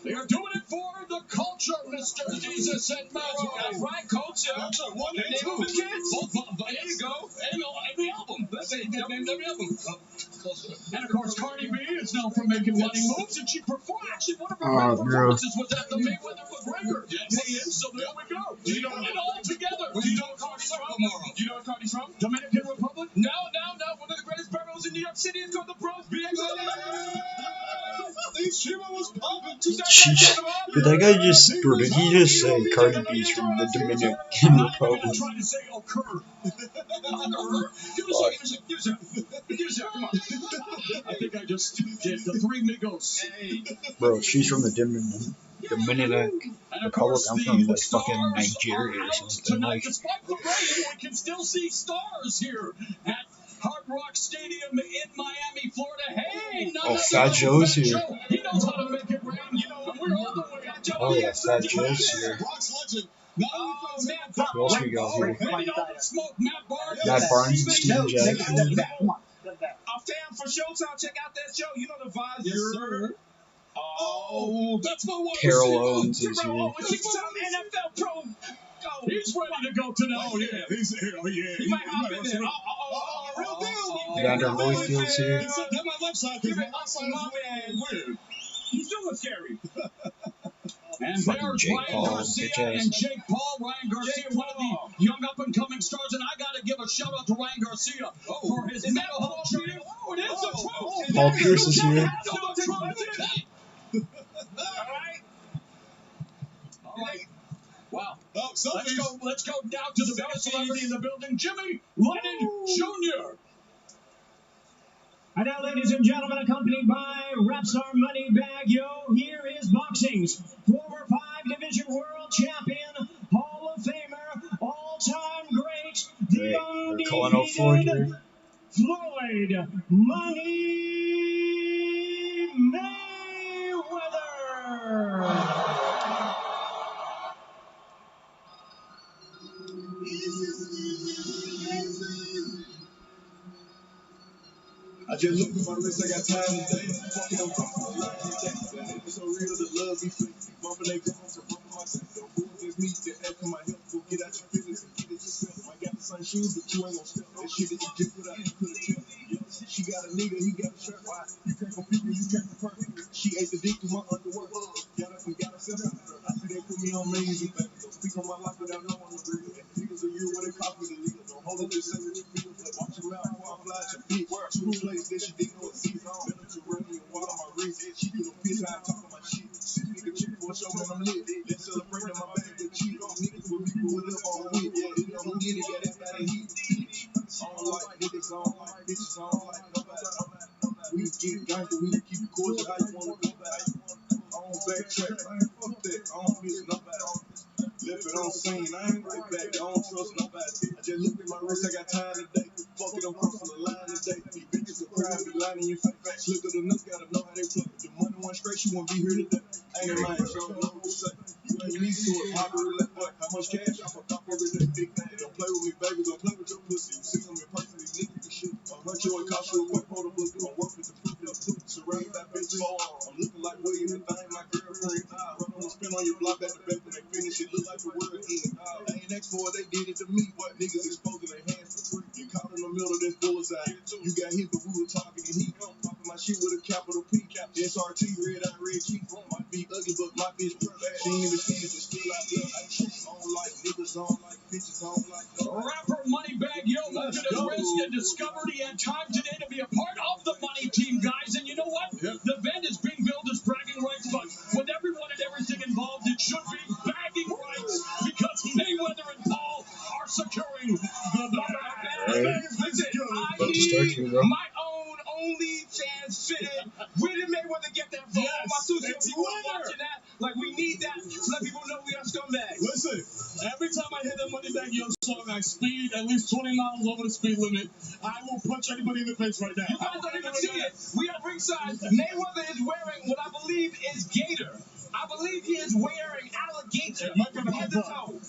they are doing it for the culture, Mr. Jesus and Miro. That's right, culture. One and two. The kids. There you go. And the album. That's it. Name the album. And of course, Cardi B is known for making money moves, and she performed. Actually, one of her performances was at the Mayweather McGregor. Yes. So there we go. Do you know it all together. Do you know where Cardi's from? Do you know where Cardi's from? Dominican Republic? No. One of the greatest boroughs in New York City is called the Bronx. BX. Did that guy just, or did he just say Cardi B's from the Dominican Republic? Trying to say occur. I think I just did the three Migos. Bro, she's from the Dominican Republic. I'm from like fucking Nigeria or something. Tonight, Like, despite the rain, we can still see stars here at Hard Rock Stadium in Miami, Florida. Hey, oh, Fat Joe's here. He knows how to make it rain, you know, and we're all the way up. Oh yeah, Fat Joe's here. Who else we got here? Matt Barnes and Steven Jackson. A fan for Showtime, check out that show. You know the vibes. Yes, sir. Oh, that's my one. Carol Owens is here. NFL Pro. He's ready to go tonight. Oh, yeah. He's here. Oh, yeah. He might hop in there. Real deal. Vander Holyfield's here. That my left side, because my left side is weird. He's doing scary. And Fucking there's Jake Ryan Paul, Garcia bitch ass. and Jake Paul. Ryan Garcia, one of the young up-and-coming stars, and I got to give a shout-out to Ryan Garcia for his mental health journey. Oh, it is the truth. Paul Pierce is here. All right. Wow. Let's go down to the biggest celebrity in the building, Jimmy Lennon Jr. And now, ladies and gentlemen, accompanied by Rapstar Moneybag Yo, here is boxing's former 5-division world champion, Hall of Famer, all-time great, the undefeated Floyd Money Mayweather. I just looked at my wrist, I got time today. Fucking them comfortable line today. It's so real that love be fake. Bumping they guns to bumping myself. Don't fool against me, just ask for my help. Go get out your feelings and get it yourself. I got the same shoes, but you ain't gon' step. That shit that you just put out, you could've kept. She got a nigga, he got a shirt. Why? You can't compete when you can't compare. She ate the dick through my underwear. Got up and got herself out. I see they put me on millions and things. Don't speak on my life without knowing the real. Niggas a year when they copy the leader. Don't hold it, just say what you feel. Watch your mouth before I fly at your feet. Two plays that she didn't know exist. Better to run me and water my wrist. She do the piss how I talk on my shit. Sit nigga chick for a show when I'm lit. Let's celebrate in my bag with cheap. Niggas with people who live on weed. Yeah, they don't get it, yeah, that's how they heat. I don't like niggas, I don't like bitches, I don't like nobody. We get gangster, we keep it cordial, how you wanna go back? I don't backtrack, I ain't fuck that, I don't miss nobody. Left it on scene, I ain't right back, I don't trust nobody. I just looked at my wrist, I got time today. Fuck it, I'm crossing the line today. These bitches will cry, be lying in your face. Look at the nuts, gotta know how they play. The money went straight, she won't be here today. I ain't lying, so I don't know what to say. You ain't used to it, pop it, let fuck. How much cash? I fuck up every day, big thing. Don't play with me, baby, don't play with your pussy. You see them in person, these niggas and shit. I'll hunt you and cost you a quick photo book. I'm working with the proof of the foot. Surrounded by bitches. I'm looking like William and thing, my girlfriend. Run on the spin on your block at the back when they finish it. Look like the world end. I ain't asked for it, they did it to me. What niggas exposing their hands for free. You caught in the middle of this bullseye. You got hit, but we were talking and he popping my shit with a capital P. SRT, red eye, red key. Might be ugly, but my bitch perfect. She ain't even seen it, but still out there. I don't like niggas, I don't like bitches, I don't like no. Rapper Moneybag Yo looked at his wrist and discovered he had time today to be a part of the money team, guys. And you know what? The event is being billed as bragging rights, but with everyone and everything involved, it should be bagging rights because Mayweather and Paul are securing the bag. Listen, my own OnlyFans fitted. Where did Mayweather get that from? All my Susie people watching that. Like, we need that to let people know we are scumbags. Listen, every time I hear that Moneybag Yo song, I speed at least 20 miles over the speed limit. I will punch anybody in the face right now. You guys don't even see it. We are ringside. Mayweather is wearing what I believe is gator. I believe he is wearing alligator head to toe.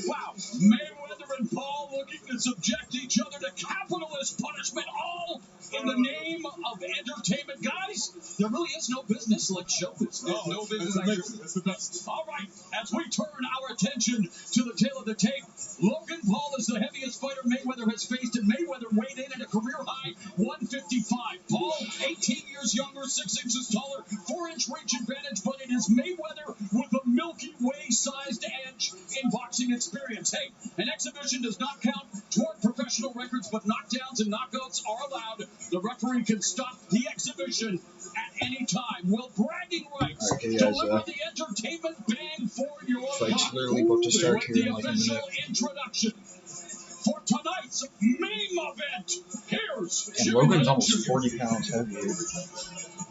Wow. Mayweather and Paul looking to subject each other to capitalist punishment, all in the name of entertainment. Guys, there really is no business like show business. There's no business like show. It's the best. All right, as we turn our attention to the tail of the tape, Logan Paul is the heaviest fighter Mayweather has faced, and Mayweather weighed in at a career-high 155. Paul, 18 years younger, 6 inches taller, 4-inch reach advantage, but it is Mayweather with a Milky Way-sized edge in boxing experience. Hey, an exhibition does not count toward professional record records, but knockdowns and knockouts are allowed. The referee can stop the exhibition at any time. Will bragging rights deliver the entertainment bang for your fight's buck? literally about to start With here the in like a official minute. introduction for tonight's main event, here's And Jimmy Logan's Jr. almost 40 pounds heavier.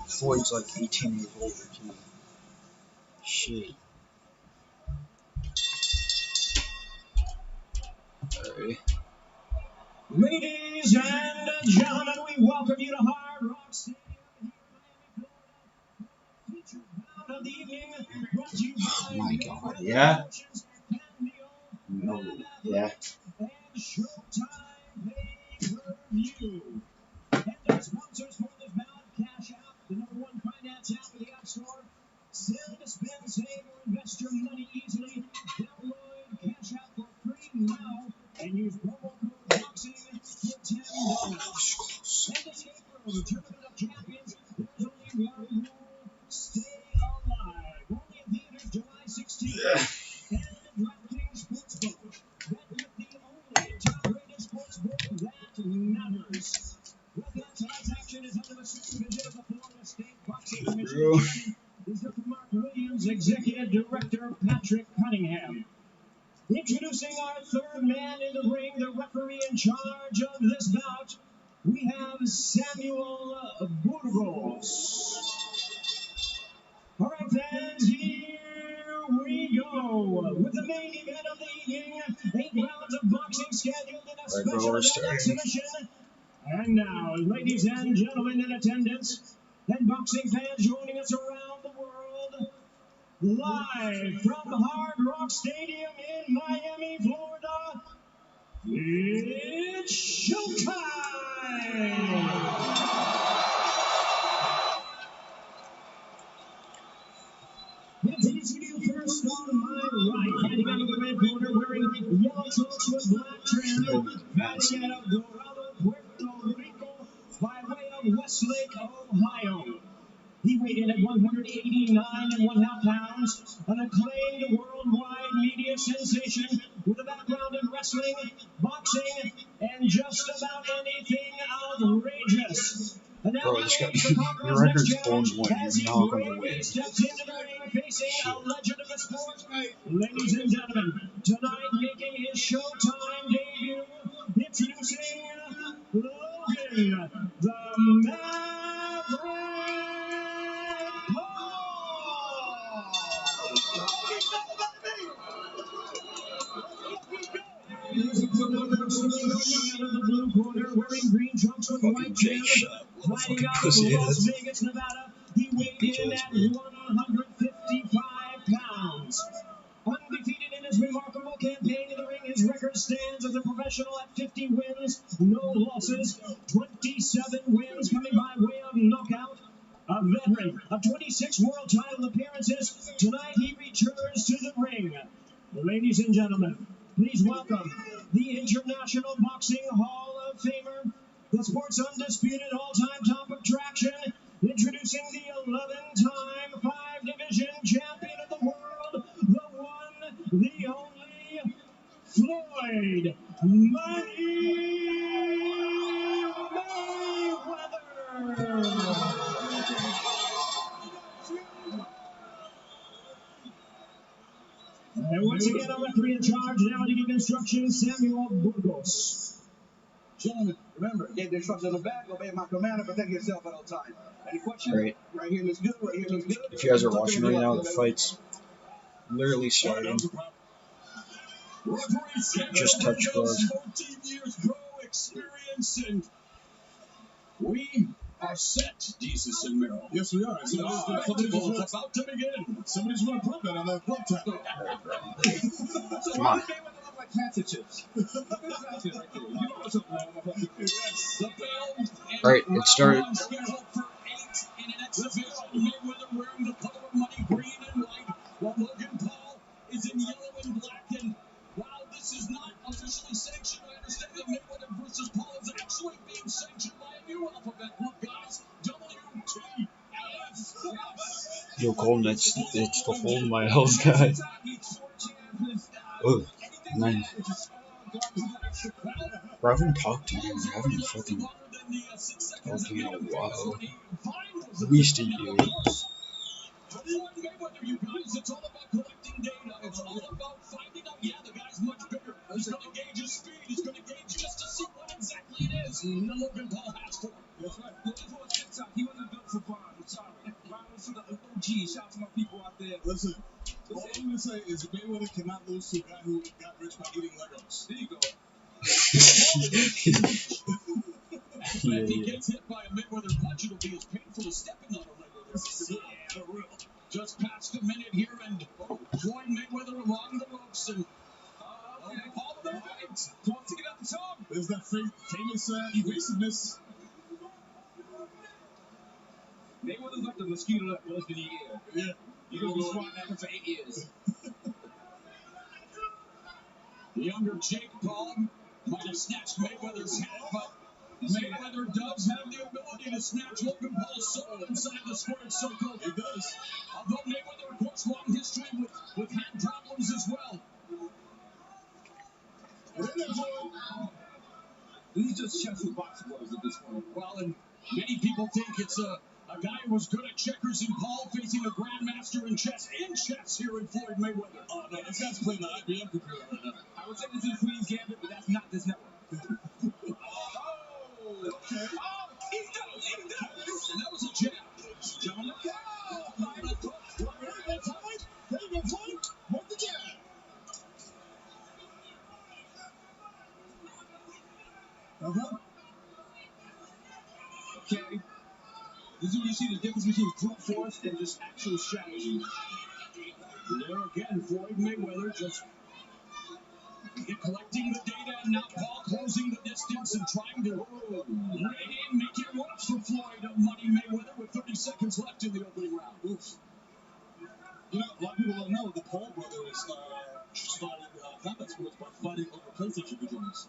Floyd's like 18 years older too. Shit. Alright. Ladies and gentlemen, we welcome you to Hard Rock Stadium here in Miami, Florida. Featured bout of the evening brought to you Oh by my god, yeah? No, yeah. and Showtime Pay-Per-View. And the sponsors for this bout, Cash App, the #1 finance app in the App Store. Send, spend, save, or invest your money easily. Download Cash App for free now and use promo code BOXING for $10. And Escape Room, Tournament of Champions. There's only one rule: stay alive. Only in theaters July 16th. And DraftKings Sportsbook. Bet with the only top-rated sportsbook that matters. Welcome tonight's action is under the supervision of the Florida State Boxing Commission. Is Dr. Mark Williams, Executive Director Patrick Cunningham. Introducing our third man in the ring, the referee in charge of this bout, we have Samuel Burgos. All right, fans, here we go with the main event of the evening. 8 rounds of boxing scheduled in a special exhibition. And now, ladies and gentlemen in attendance, and boxing fans joining us around the world, live from Hard Rock Stadium in Miami, Florida, it's showtime! Introducing you first on my right, heading out of the red corner, wearing yellow trunks with black trim, fighting out of Dorado, Puerto Rico, by way of Westlake, Ohio. He weighed in at 189.5 pounds, an acclaimed worldwide media sensation with a background in wrestling, boxing, and just about anything outrageous. And now Bro, your record's phones one, you're not gonna win. Steps into the ring facing a legend of the sport. Ladies and gentlemen, tonight making his Showtime debut, introducing Logan, the Maverick Paul. Out of the blue corner, wearing green trunks with white trim, hiding out of Las Vegas, Nevada. He weighed in at 155 pounds. Undefeated in his remarkable campaign in the ring, his record stands as a professional at 50 wins, no losses, 27 wins coming by way of knockout. A veteran of 26 world title appearances, tonight he returns to the ring. Ladies and gentlemen, please welcome the International Boxing Hall of Famer, the sport's undisputed all-time top attraction, introducing the 11-time 5-division champion of the world, the one, the only, Floyd Mayweather. And once again, a referee in charge now to give instructions, Samuel Burgos. Gentlemen, remember, gave the instructions on the back, obey my command, and protect yourself at all times. Any questions? Right. Right here looks good, right here looks good. If you guys are watching right now, the fight's literally starting. Just touch gloves. 14 years pro experience, and we are set, Jesus and Merrill. Yes, we are. It's about to begin. Somebody's going to prove that on that blood tap. Come on. Like fancy chips. The bell Alright, it started. scheduled for 8 in an exhibition. Mayweather wearing the color of money, green and white, while Logan Paul is in yellow and black. And while this is not officially sanctioned, I understand that Mayweather versus Paul is actually being sanctioned by a new alphabet group, guys. WTF. Yo, Colton, it's the Hold My L's guy. Oh, nice. Bro, I haven't talked to you. I haven't fucking talked to you in a while. At least a year. Floyd Mayweather, you guys, it's all about collecting data. It's all about finding out, yeah, the guy's much bigger. He's going to gauge his speed. He's going to gauge just to see what exactly it is that Logan Paul has for him. That's right. Logan Paul TikTok, he wasn't built for Vaughn. I'm sorry. Vaun was for the OG. Shout out to my people out there. Listen, all I'm going to say is Mayweather cannot lose to a guy who got rich by eating Legos. There you go. If he gets hit by a Mayweather punch, it'll be as painful as stepping on a Lego. Yeah, for real. Just past a minute here, and Floyd Mayweather along the ropes, and Paul with the right. Paul taking out the top. There's that famous evasiveness. Mayweather's like the mosquito that blows in the air. Yeah. You're going to be swatting at him for 8 years. The younger Jake Paul might have snatched Mayweather's head, but Mayweather does have the ability to snatch Logan Paul's soul inside the squared circle. He does. Although Mayweather, of course, long history with hand problems as well. This is just chess with boxing gloves at this point. Well, and many people think it's a guy who was good at checkers in Paul facing a grandmaster in chess here in Floyd Mayweather. Oh, no, this guy's playing the IBM computer right now. I would say this is Queen's Gambit, but that's not this network. Okay. Oh, he does. And that was a jab. Gentlemen. There you go, Floyd. What the jab? Okay. This is where you see the difference between brute force and just actual strategy. There again, Floyd Mayweather just collecting the data, and now Paul closing the distance and trying to rein in, make it work for Floyd Money Mayweather with 30 seconds left in the opening round. Oof. You know, a lot of people don't know the Paul brothers started combat sports by fighting over PlayStation controllers.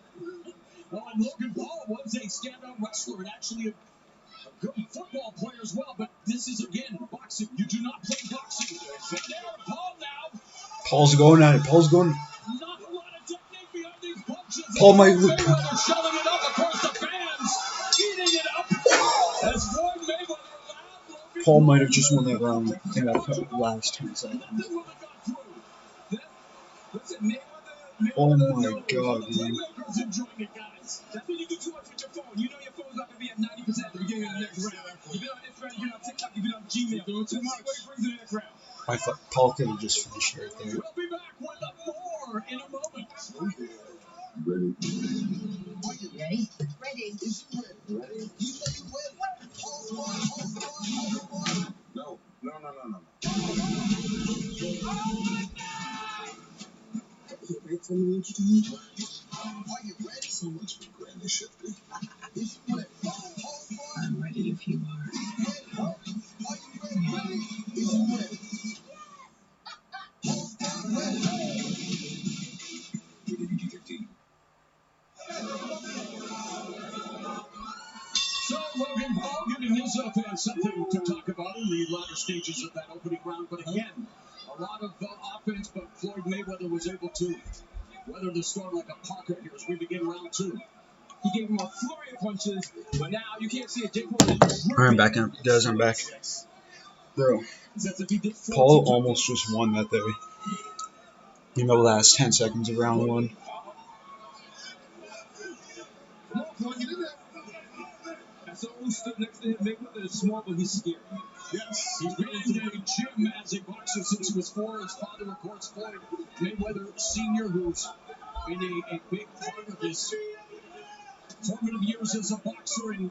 Well, and Logan Paul was a standout wrestler and actually a good football player as well, but this is, again, boxing. You do not play boxing. And there, Paul now. Paul's going at it. Paul's going. Not a lot of technique behind these punches. Paul might. Mayweather shoving it up. Of course, the fans eating it up. As Floyd Mayweather allowed Paul might have just won that round in that last 10 seconds. Oh my god, dude. That's when you do too much with your phone. You know your phone's not going to be at 90% at the beginning of the next round. You've been on Instagram, you've been on TikTok, you've been on Gmail. Doing too much. What he brings in the next round. I thought Paul could have just finished right there. We'll be back with more in a moment. Ready? Are you ready? Ready. Is you ready? Ready? You say you ready? No. Wait for me to do. Are you ready? So much for grand and shifty. Is you ready? I'm ready if you are. Are you ready? Is you ready? So Logan Paul giving his fans something to talk about in the latter stages of that opening round. But again, a lot of offense, but Floyd Mayweather was able to weather the storm like a pocket here as we begin round two. He gave him a flurry of punches, but now you can't see a Jake Paul. Alright, I'm back, guys. I'm back. Bro, Paul almost just won that there. In the last 10 seconds of round one. So who stood next to him? Mayweather is small, but he's scary. Yes, he's been in a gym as a boxer since he was 4. His father, of course, Floyd Mayweather Sr., who's been a big part of his formative years as a boxer. And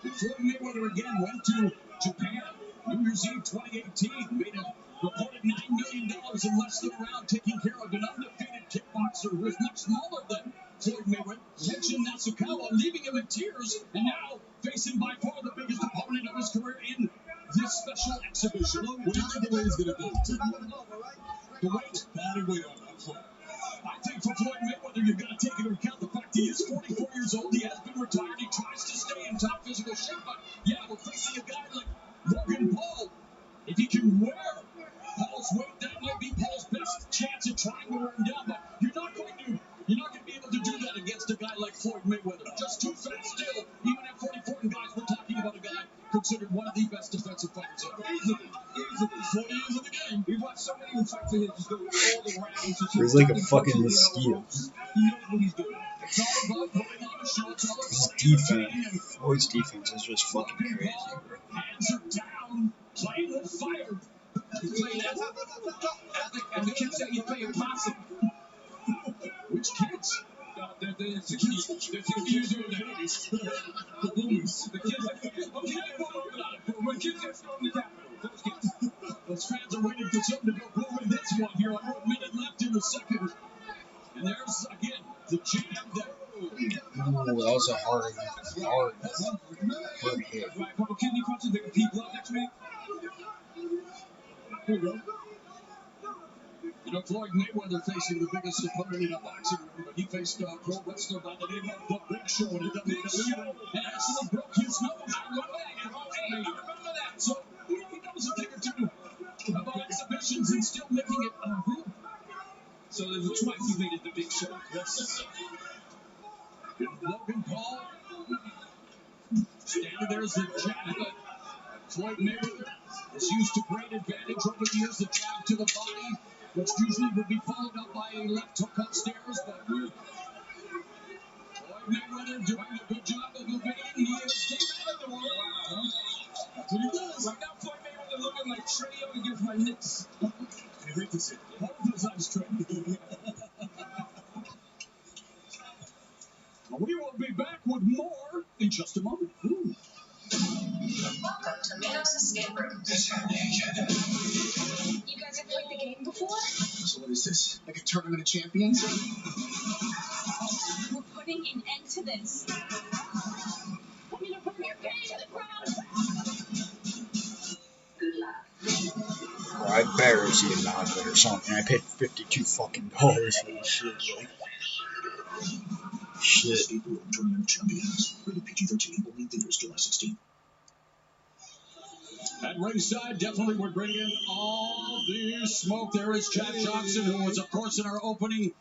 Floyd Mayweather again went to Japan New Year's Eve 2018, made a reported $9 million in less than a round, taking care of an undefeated kickboxer who is much smaller than Floyd Mayweather, Tenshin Nasukawa, leaving him in tears, and now facing by far the biggest opponent of his career in this special exhibition. What do you think the weight is going to be? The weight? Added weight on Floyd. I think for Floyd Mayweather, you've got to take into account the fact he is 44 years old. He has been retired. He tries to stay in top physical shape. But, yeah, we're facing a guy like Logan Paul. If he can wear Paul's weight, that might be Paul's best chance at trying to wear him down. But you're not going to be able to do that against a guy like Floyd Mayweather. Just too fast still. Even at 44, and guys, we're talking about a guy considered one of the best defensive fighters ever. Easily. 40 years of the game. We've watched so many fights of his just go all the rounds. He's like a fucking mosquito. He knows what he's doing. It's all about putting on a show. It's all about His defense, Floyd's defense is just fucking crazy. hands are down, playing with fire. He's playing as the kids say, he's playing possum. Which kids? They're the kids doing the babies. The boomers. The kids like, okay, when kids get stormed the Capitol, those kids. Those fans are waiting for something to go boom in this one here. Under a minute left in the second. And there's, again, the jab there. Ooh, that was a hard hit. Right, a couple kidney punches, they can pee blood next week. Here we go. You know, Floyd Mayweather facing the biggest opponent in a boxing room, but he faced a pro wrestler by the name of The Big Show in WWE and actually broke his nose. I remember that. So he knows a thing or two about exhibitions and still making it a group. So there's a twice he made it The Big Show. Yes. Logan Paul standing there as the jab. Floyd Mayweather is used to great advantage over the years. The jab to the body, which usually would be followed up by a left hook upstairs, but Floyd Mayweather doing a good job of evading the Matador. Wow. That's what he does. Right now, Floyd Mayweather looking like Trey against my Knicks. I hate to see it. Both his eyes Trey. We will be back with more in just a moment. Ooh. Welcome to Mano's Escape Room. You guys have played the game before? So what is this? Like a tournament of champions? We're putting an end to this. I'm gonna bring your game to the ground. Good luck. Oh, I better see a non-bet or something. I paid $52 fucking for this shit. Like. Shit. Escape Room Tournament of Champions. Rated PG-13. Only in theaters July 16th. At ringside, definitely we're bringing all the smoke. There is Chad Johnson, who was, of course, in our opening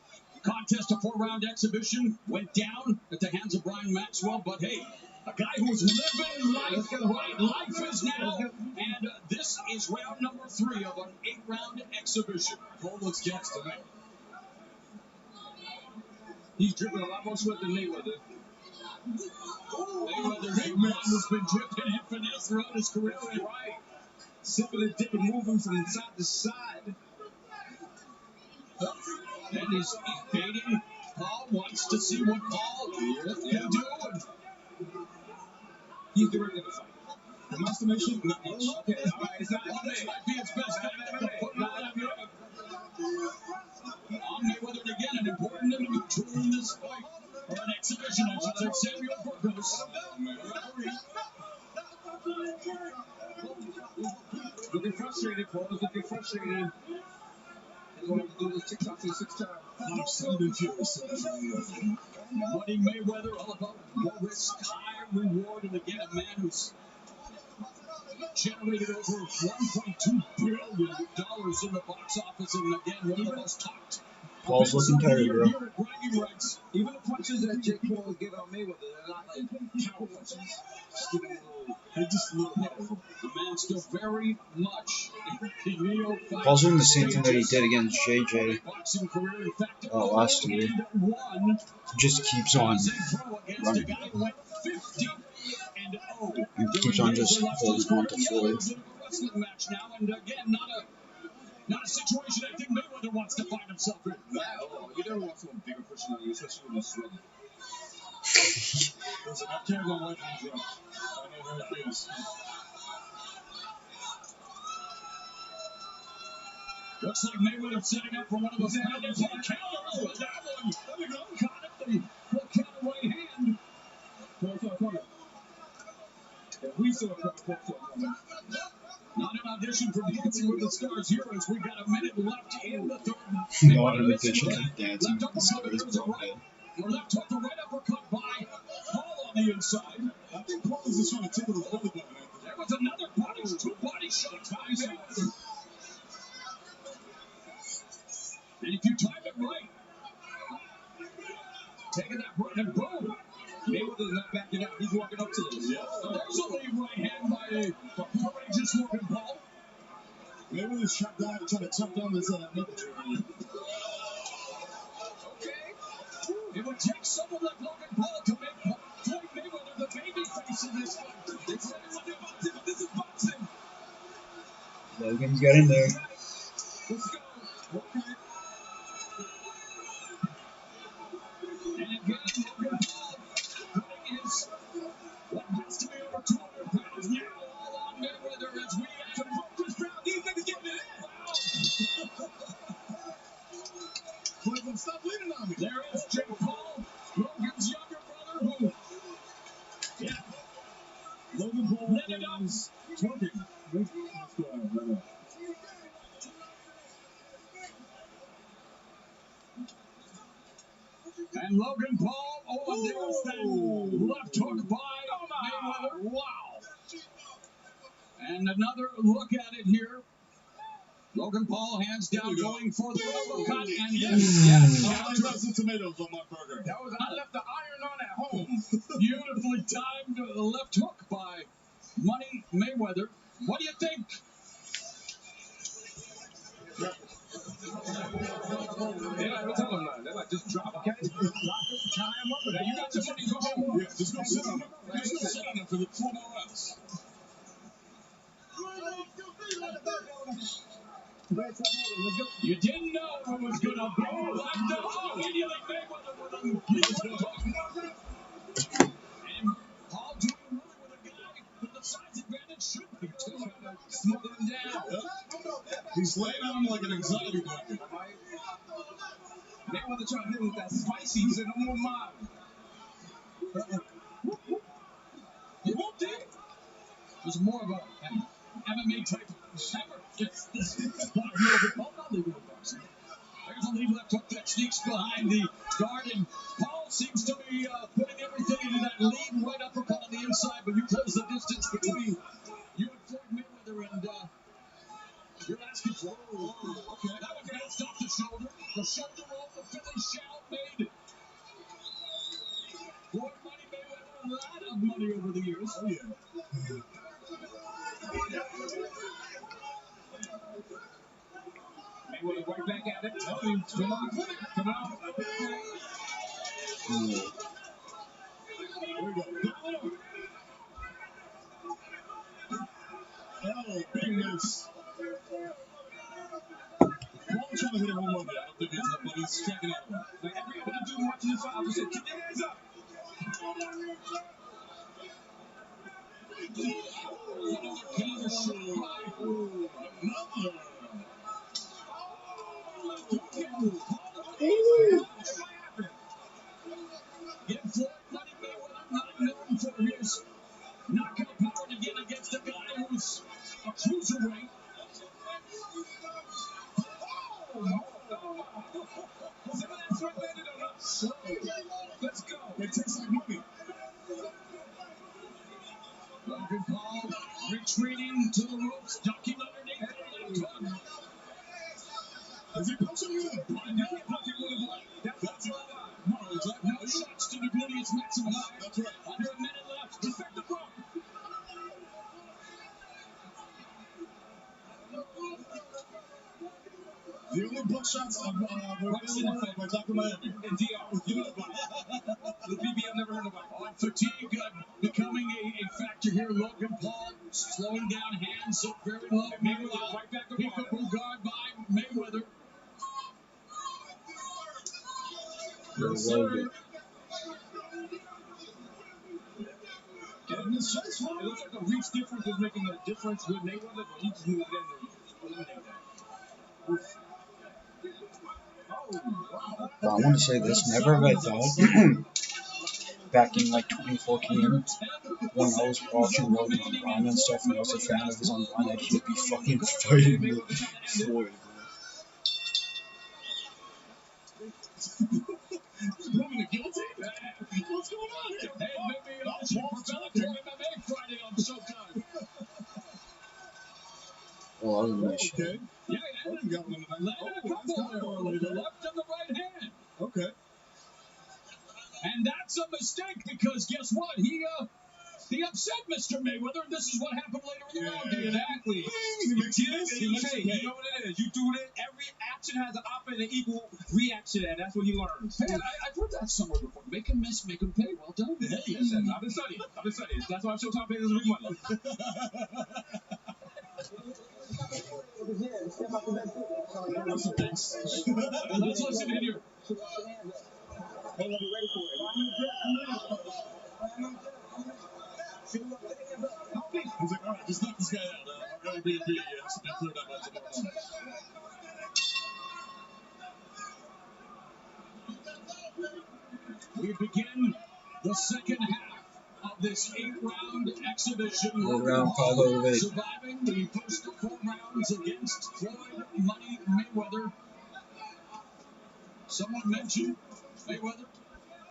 contest, a 4-round exhibition, went down at the hands of Brian Maxwell. But hey, a guy who's living life right. Life is now. And this is round number 3 of an 8-round exhibition. Cole looks jacked to me. He's dripping a lot more sweat than Mayweather. Mayweather's a man who's been dripping in finesse throughout his career. Right. Sipping and dipping, moving from side to side. And he's evading. Paul wants to see what Paul can do. He's directing the fight. In my estimation, no. Okay, all right, it's not on This might be his best guy to put on Mayweather again, an important individual in this fight. Or an exhibition, I should say, Samuel Burgos. Looking frustrated, Paul. Looking frustrated. He's going to have to do this TikTok 6 times. I'm sounding furious. Money Mayweather, all about low risk, high reward, and again, a man who's generated over $1.2 billion in the box office, and again, one of the most talked. Paul's looking tired, bro. Even the punches that Jake Paul give on Mayweather, they're not like cow punches. Just giving a little hit. The man still very much in Neo fight. Paul's doing the same thing that he did against JJ last year. He just keeps on running. And keeps on just holding on to Floyd. Not a situation I think Mayweather wants to find himself in. You never want someone bigger pushing on you, especially when you're sweating. Listen, I can't go away from drunk. I know how it feels. Looks like Mayweather setting up for one of those counter. Oh, that one. There we go. Caught it. The counterweight hand. Come. If we saw a couple coming. Not an audition for Dancing with the Stars here as we got a minute left in the third. Not an audition for Dancing with the Stars, bro. The left hook, the right uppercut by Paul on the inside. I think Paul is just trying to tickle his belly button. There was another two body shots by Mayweather. And if you time it right, taking that right and boom. Mayweather's not backing out. He's walking up to this. Yeah. There's a lead right hand by a courageous Logan Paul. Mayweather's trying to chop down this military. Okay. It would take someone like Logan Paul to make Floyd Mayweather the baby face in this fight. They said it's like boxing, but this is boxing. Logan's getting there. Let's go. Okay. And again, Logan Paul putting his what has to be over 200 pounds now all on Mayweather as we have to focus round. These niggas getting it in. Cleveland, stop leaning on me. There is Jake Paul, Logan's younger brother, who, yeah, Logan Paul lit it up. is twerking. Let's go right now. And Logan Paul, oh, there's that left hook by Mayweather. Wow. And another look at it here. Logan Paul hands down, going for the uppercut, and yes, I got some tomatoes on my burger. that was I left the iron on at home. Beautifully timed left hook by Money Mayweather. What do you think? They're like, tell them nothing. They're like, just drop, okay? Drop it, tie him up, and then you got your money, go home. Yeah, just go sit on it. Just go sit on it for the 4 more rounds. You didn't know it was going to be like that. Oh, immediately Mayweather with a left hook. And Paul doing really with a guy with the size advantage should be too. Smother him down. He's laying on him like an anxiety blanket. Mayweather trying to hit him with that spicy. He said, no more mild. You won't dig. It was more of a MMA type hammer. Not leaving the boxing. There's a lead left hook that sneaks behind the guard, and Paul seems to be putting everything into that lead right uppercut on the inside, but you close the distance between you and Floyd Mayweather, and you're asking for okay. That one bounced off the shoulder. The shoulder roll, the Philly shout made Floyd Money Mayweather a lot of money over the years. Oh, yeah. Mayweather right back at it. Come on. Here we go. Oh, big miss. Paul trying to hit a home run there. I don't think it's up, but he's striking out one. Like every other dude watching this fight, I said, keep your hands up. Another counter shot by another. Get Floyd Money Mayweather not known for his knockout power again against a guy who's a cruiserweight. Let's go. It tastes like money. Logan Paul retreating to the ropes, ducking underneath the left hook. Is he punching you in the butt? You can't punch him with a blood. That's not no, exactly. No shots to the gluteus maximus. That's right. Under a minute left. Respect the front. The only buckshots were by Dr. Miami. And DR. You know about it. The BB I've never heard about. On fatigue becoming a factor here. Logan Paul slowing down, hands up very low. Mayweather right back to peekaboo guard by Mayweather. Yes, sir. Getting his chest. It looks like a reach difference is making a difference with Mayweather, but he just moved in to eliminate that. Well, I want to say this. Never have I thought, back in like 2014, when I was watching Logan on Vine and stuff, and I was a fan of his on Vine, that he'd be fucking fighting with Floyd. Proving the guilty? What's going on here? Hey, maybe audition for Bellator MMA Friday on Showtime. Well, other than that shit. Okay. Yeah, and Got one tonight. landed a couple there early. The left and the right hand. Okay. mistake because guess what? He upset Mr. Mayweather, and this is what happened later in the round. Exactly. You know what it is. You do it. Every action has an opposite and equal reaction, and that's what he learns. Hey, I've heard that somewhere before. Make him miss, make him pay. Well done. Hey, listen, I've been studying. That's why Showtime pays us big money. Let's listen in here. Hey, are you ready for it? He's like, all right, just knock this guy out. Our Airbnb has been cleared up by tomorrow morning. We begin the second half of this 8-round exhibition. Round 5 out of 8. Surviving the first 4 rounds against Floyd Mayweather. Someone mentioned Mayweather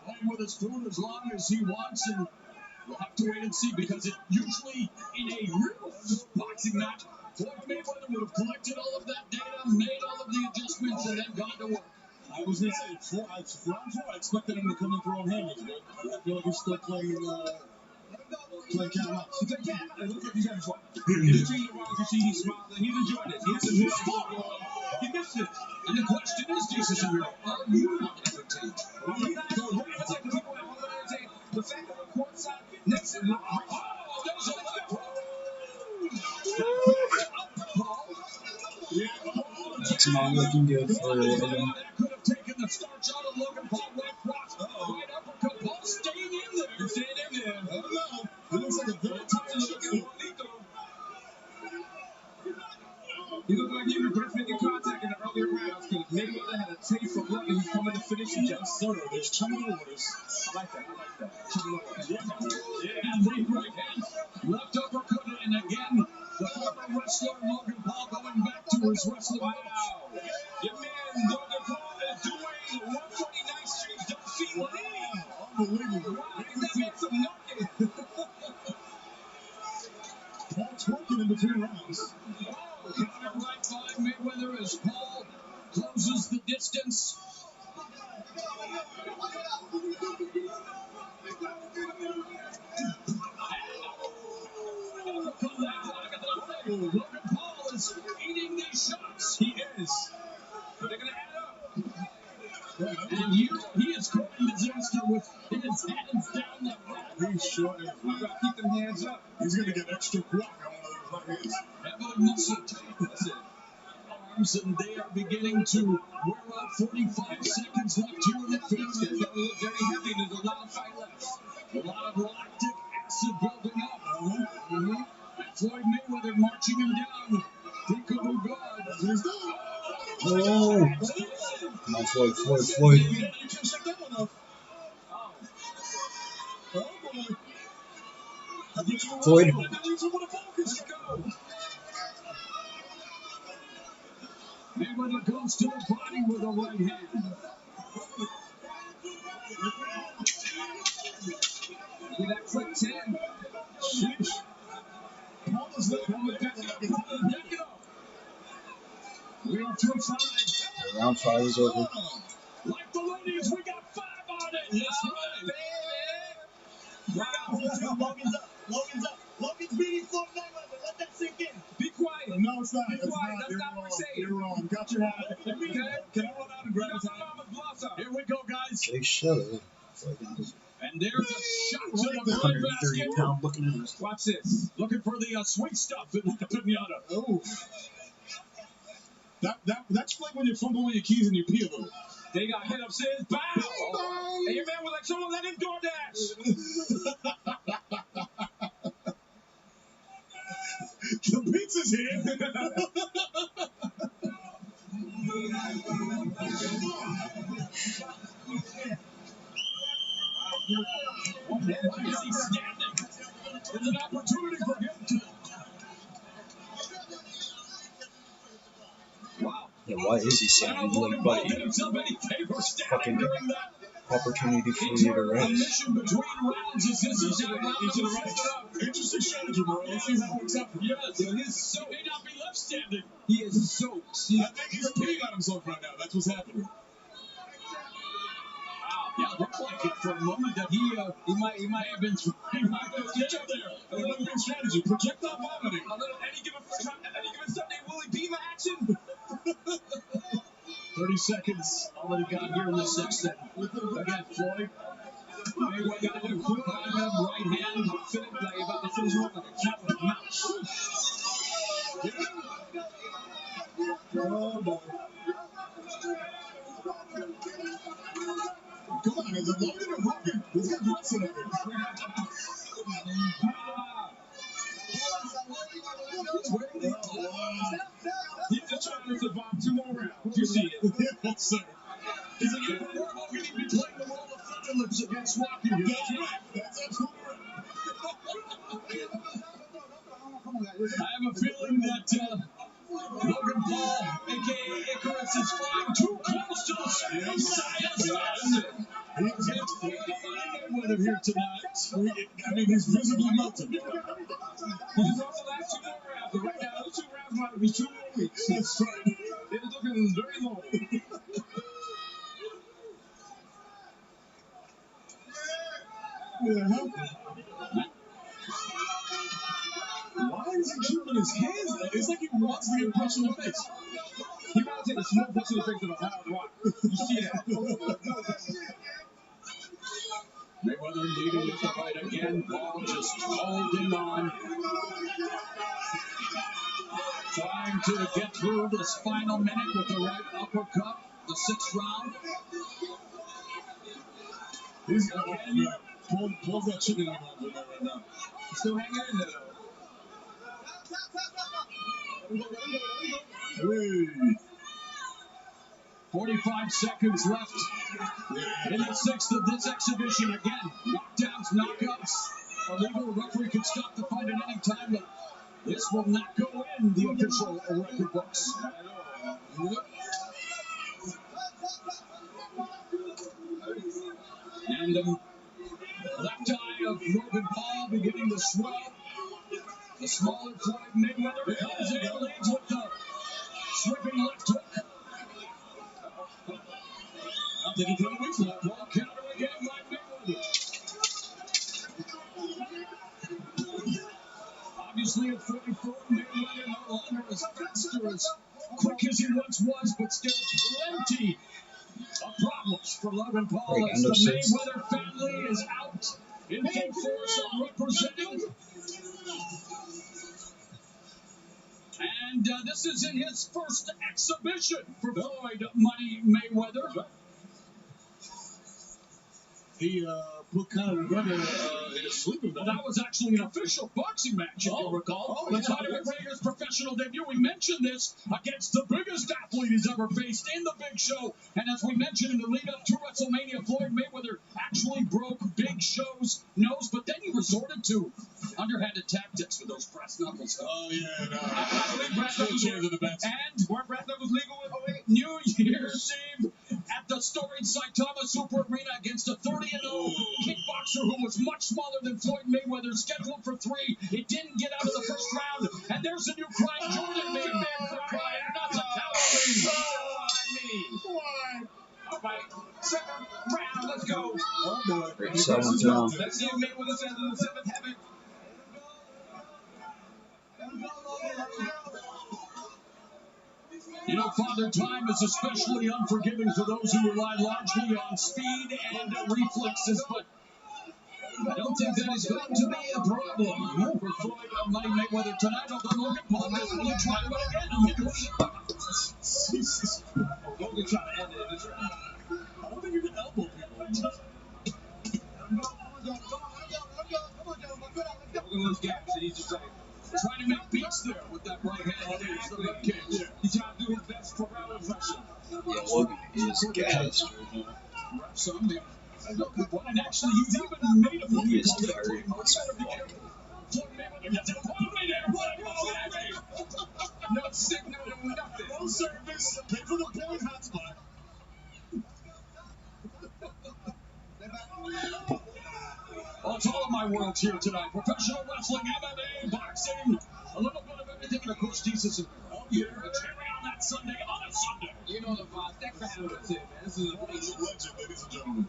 playing with his food as long as he wants, and we'll have to wait and see because it usually in a real boxing match, Floyd Mayweather would have collected all of that data, made all of the adjustments, and then gone to work. I was going to say, round 4, I expected him to come in throwing hammers, but I feel like he's still playing cat and mouse. Look at these guys. In between the rounds, you see he's smiling. He's enjoying it. He hasn't missed it. He missed it. And the question is, Jesus and Miro, are you not entertained? The fact that we're courtside next to him. Oh, there's a left hook. It's not looking good for Logan. That could have taken the starch out of Logan Paul right cross. Right uppercut. Paul staying in there. He's staying in there. I don't know. It looks like a very tight chicken. He looked like he regrets making contact in the earlier rounds because Mayweather had a taste for blood and he's coming to finish him. Just Sir, there's chumming orders. I like that. Chumming orders. Yeah, and right hand. Left uppercut. And again, the former wrestler Logan Paul going back to his wrestling. Wow. Your man Logan Paul is doing 149th Street Duffy Lane. Unbelievable. Wow, give that man some knocking. Paul twerking in between rounds. Counter right by Mayweather as Paul closes the distance. Logan Paul is eating these shots. He is. But they're going to add up. And here he is causing disaster with his hands down the back. He's short. You got to keep them hands up. He's going to get extra guac on one of those right hands. Heavily muscle tape. That's it. Arms, and they are beginning to wear out. 45 seconds left here in the fifth. It's going to look very heavy. There's a lot of fight left. A lot of lactic acid building up. And Floyd Mayweather marching him down. Peekaboo guard. Oh! Come on, Floyd. You can't shut that one off. Oh, boy. I'll get you a Floyd. I'll get you with a focus. Let's go. Mayweather goes to the body with a right hand. Get that quick 10. Sheesh. Paul is looking Back it up. We are through 5. Round 5 is over. Like the ladies, we got 5 on it. Yes, baby. Logan's up. Logan's beating Floyd Mayweather. Let that sink in. Be quiet. No, it's not. Be It's quiet. not. That's You're not what wrong. we're saying. You're wrong. Got your hat. Can I run out and grab his hat? Here we go, guys. Jake, shut up. And there's a shot to the bread 130 basket. pound looking at us. Watch this. Looking for the sweet stuff in the pinata. Oh. That's like when you're fumbling your keys and you pee a little. They got hit upstairs. Bow! And your man was like, someone let him DoorDash. The pizza's here. Why is he standing? There's an opportunity for him to. Wow. Yeah, why is he standing? Little buddy. Did himself any favor standing Fucking during that. opportunity for you to A rest. mission between rounds is this. He's Interesting strategy, bro. Let's see how it works out. Yes, he may not be left standing. He is soaked. I think he's peeing on himself right now. That's what's happening. Wow. Yeah, it looked like it for a moment that he might have been there. A little bit strategy, projectile vomiting. A little any given Sunday Willie Beamer action. 30 seconds already got here in the sixth. Again, Floyd mayweather got a quick right hand, about to finish one with a cat with a mouse. Oh, boy. Come on, is it Logan or Logan? He's got wrestling over He's just trying to survive 2 more rounds. You see it. Yes, sir. He's like, even more Logan, he'd be playing the role of Thunder Lips against Rocky. That's right. That's absolutely right. I have a feeling that Logan Paul, a.k.a. Icarus, is flying too close to the same side. He's Mayweather here tonight. I mean, he's visibly melted. He's on the last 2 more rounds, but right now, those 2 rounds might be 2 more weeks. That's right. It is looking very low. Yeah. Why is he keeping his hands up? It's like he wants to get punched in the face. He might take a small punch in the face of a loud rock. You see that? Mayweather leading with the right again. Paul just holding on. Trying to get through this final minute with the right uppercut. The 6th round. He's pulls that chicken out of there right now. He's still hanging in there, though. Hey. 45 seconds left in the 6th of this exhibition. Again, knockdowns, knockouts. A legal referee can stop the fight at any time, but this will not go in the official record books. And the left eye of Logan Paul beginning to swell. The smaller Floyd Mayweather comes in, leads with the sweeping left hook. I'm thinking 20 weeks left. Paul counter again by Mayweather. Obviously at 44, Mayweather no longer as fast or as quick as he once was, but still plenty of problems for Logan Paul as the Mayweather family is out in full force representing. And this is in his first exhibition for Floyd Money Mayweather. He put Conor McGregor in a sleeping bag. That was actually an official boxing match, if you'll recall. It's Conor McGregor's professional debut. We mentioned this against the biggest athlete he's ever faced in the Big Show. And as we mentioned in the lead-up to WrestleMania, Floyd Mayweather actually broke Big Show's nose, but then he resorted to underhanded tactics with those brass knuckles. Oh, yeah, no. I believe brass knuckles were, and weren't brass knuckles legal in 08? New Year's Eve at the storied Saitama Super Arena against a 30-0 kickboxer who was much smaller than Floyd Mayweather, scheduled for 3. It didn't get out of the first round, and there's a new crying Jordan Big Man crying, not the cowardly. All right, 7th round, let's go. Oh, boy. 7th round. Let's see if Mayweather says in the 7th heaven. You know, Father Time is especially unforgiving for those who rely largely on speed and reflexes, but I don't think that is going to be a problem for Floyd Money Mayweather tonight. Although Logan Paul doesn't really try it again. Jesus. Logan trying to end it in this round. I don't think you can elbow people. Logan looks gaps, and he's just like trying to make beats there with that right hand. He's the leg kick. He's trying to do his best for round impression. Yeah, Logan is gassed. Some and actually, he's even made a phone He is call. tired. No signal, no nothing. No service. Pay for the point hotspot. Well, it's all of my worlds here tonight. Professional wrestling, MMA, boxing, a little bit of everything, and of course, Jesus and yeah, a cherry on that Sunday, on a Sunday. You know the vibe. Thanks for having us here, man. This is a legend, ladies and gentlemen.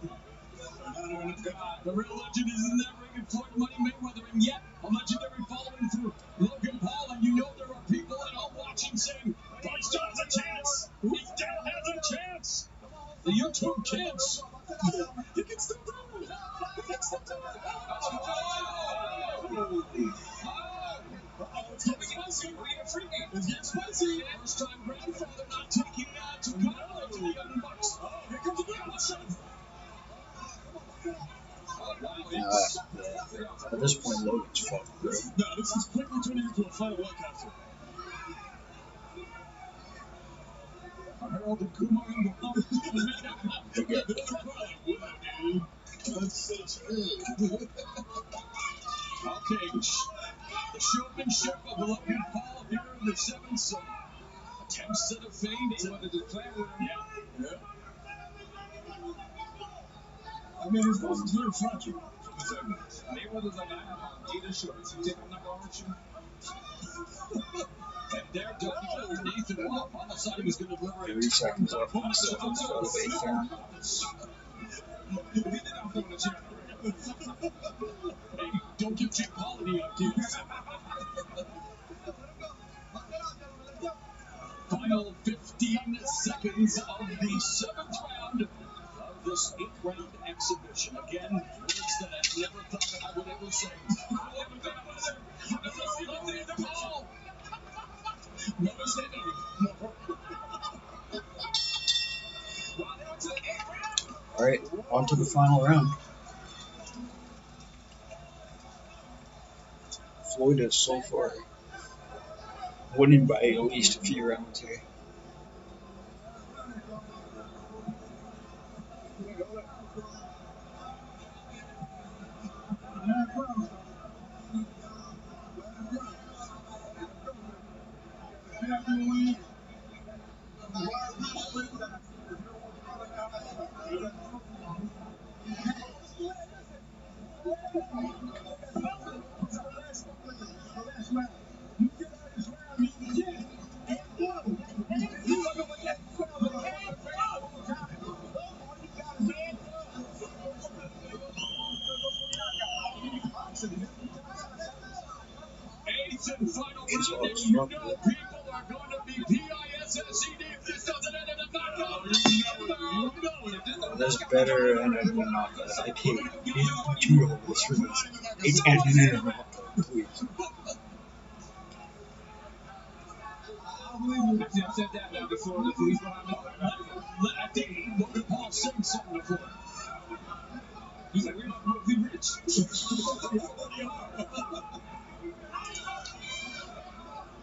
The real legend is in that ring and Floyd Mayweather, and yet a legendary following for Logan Paul, and you know there are people at home watching saying, Bart still has a chance. He still has a chance. The YouTube kids. He can still do it. He can still do it. It's getting spicy. We get freaky. It's getting spicy. First time grandfather not taking to Kyle to the Young Bucks. Here comes the demolition. At this point, Logan's fucked, bro. No, this is quickly turning into a fight of Lancaster. Harold and Kumar and the That's so true. Okay, the showmanship of Logan Paul here in the seventh. Some attempts at a feint. He wanted to play with him. Yeah. I mean, his boss is very fragile. Mayweather's like, I have on 8 shorts. You take a number orange. And there, Nathan Wolf on the side, he was going to deliver 30 seconds left on the seventh out of 8 count. He did not throw in a chair. Hey, don't give Jake Paul any ideas. Final 15 seconds of the 7th round of this 8th-round exhibition. Again, words that I never thought that I would ever say. Never say never. Alright, on to the final round. Floyd is so far winning by at least a few rounds here. Eighth and final round, and you know people are going to be P-I-S-S-E-D if this doesn't end in a knockout. This better end up in a knockout. I paid $82 for this. It's ending in a knockout, please. Actually, I've said that now before. The police behind me. I think Logan Paul said something before. He's like, we're not going to be rich. I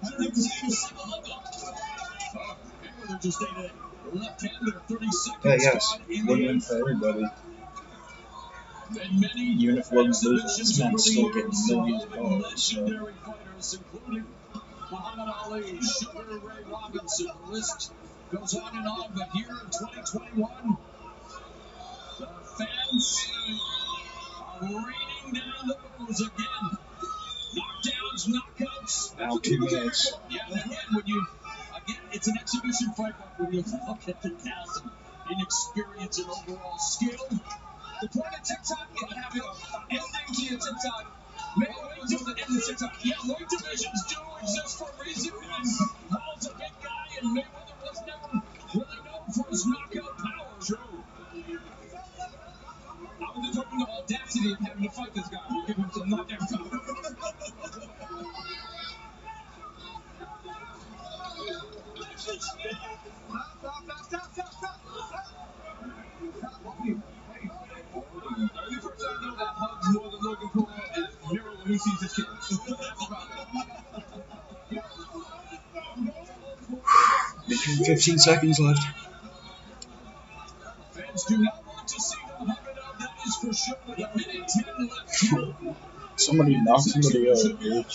don't think there's even a single leg up. Mayweather just ate a left-hander 30 seconds. Yeah, yes. Win-win for everybody. Even if Logan loses, this man's still getting millions of dollars. So. Legendary fighters, including Muhammad Ali, Sugar Ray Robinson. The list goes on and on, but here in 2021, the fans are raining down the booze again. Knockdowns, knockouts. Now 2 minutes. Yeah, and again, it's an exhibition fight, but when you look at the cast and inexperience and overall skill, the point of TikTok is having ending to your TikTok. Weight TikTok. Yeah, weight divisions do exist for a reason, and Paul's a big guy, and Mayweather was never really known for his knockout power. True. I was just hoping the audacity of having to fight this guy will give him some knockout power. The first I know that hugs more than Logan Paul is Miro when he sees his kids. That's about it. 15 seconds left. Fans do not want to see them hug it out, that is for sure. With a minute 10 left. Somebody knocked somebody out, dude. I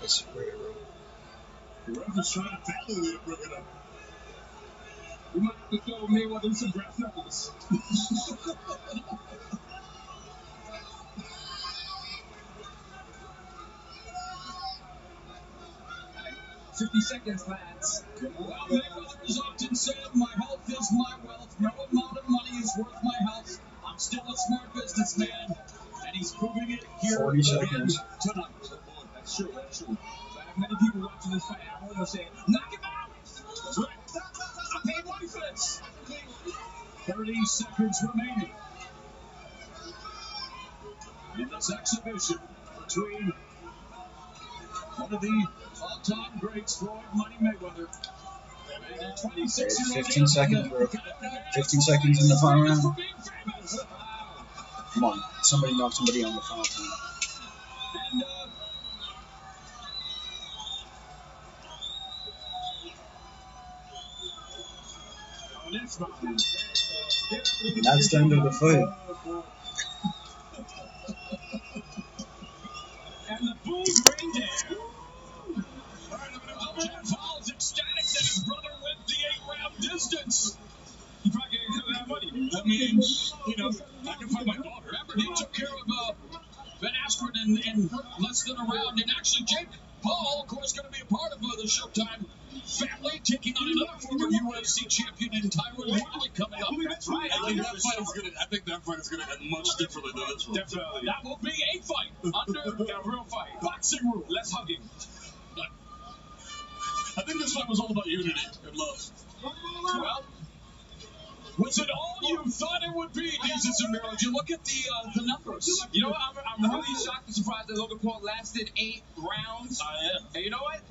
swear, bro. The ref was trying to tackle me to bring it up. We might have to show Mayweather some brass knuckles. 50 seconds, lads. Well, Mayweather has often said, my health is my wealth. No amount of money is worth my health. I'm still a smart businessman, and he's proving it here 40 again seconds. tonight. That's true. That's true. So I have many people watching this fight at home are saying, knock him out. That's right. I paid money for this. 30 seconds remaining in this exhibition between one of the all-time greats, Floyd Money Mayweather, and 26-year-old 15 seconds, bro. 15 seconds in the final round. Come on, somebody knock somebody on the final time. And And that's the end of the fight. And the booze rained down. Jeff Hall's ecstatic that his brother went the 8-round distance. You probably can't get that money. That means, you know, I can find my daughter. Remember, he took care of Ben Askren in less than a round. And actually, Jake Paul, of course, going to be a part of the Showtime family, taking on another former UFC champion in Tyron Woodley coming up. That's right. I think that fight is gonna end much differently than this one. Definitely. That will be a fight under a real fight. Boxing rule. Less hugging. I think this fight was all about unity and love. Well, was it all you thought it would be, Jesus and Miro? You look at the numbers. You know what? I'm really shocked and surprised that Logan Paul lasted 8 rounds. I am. And you know what?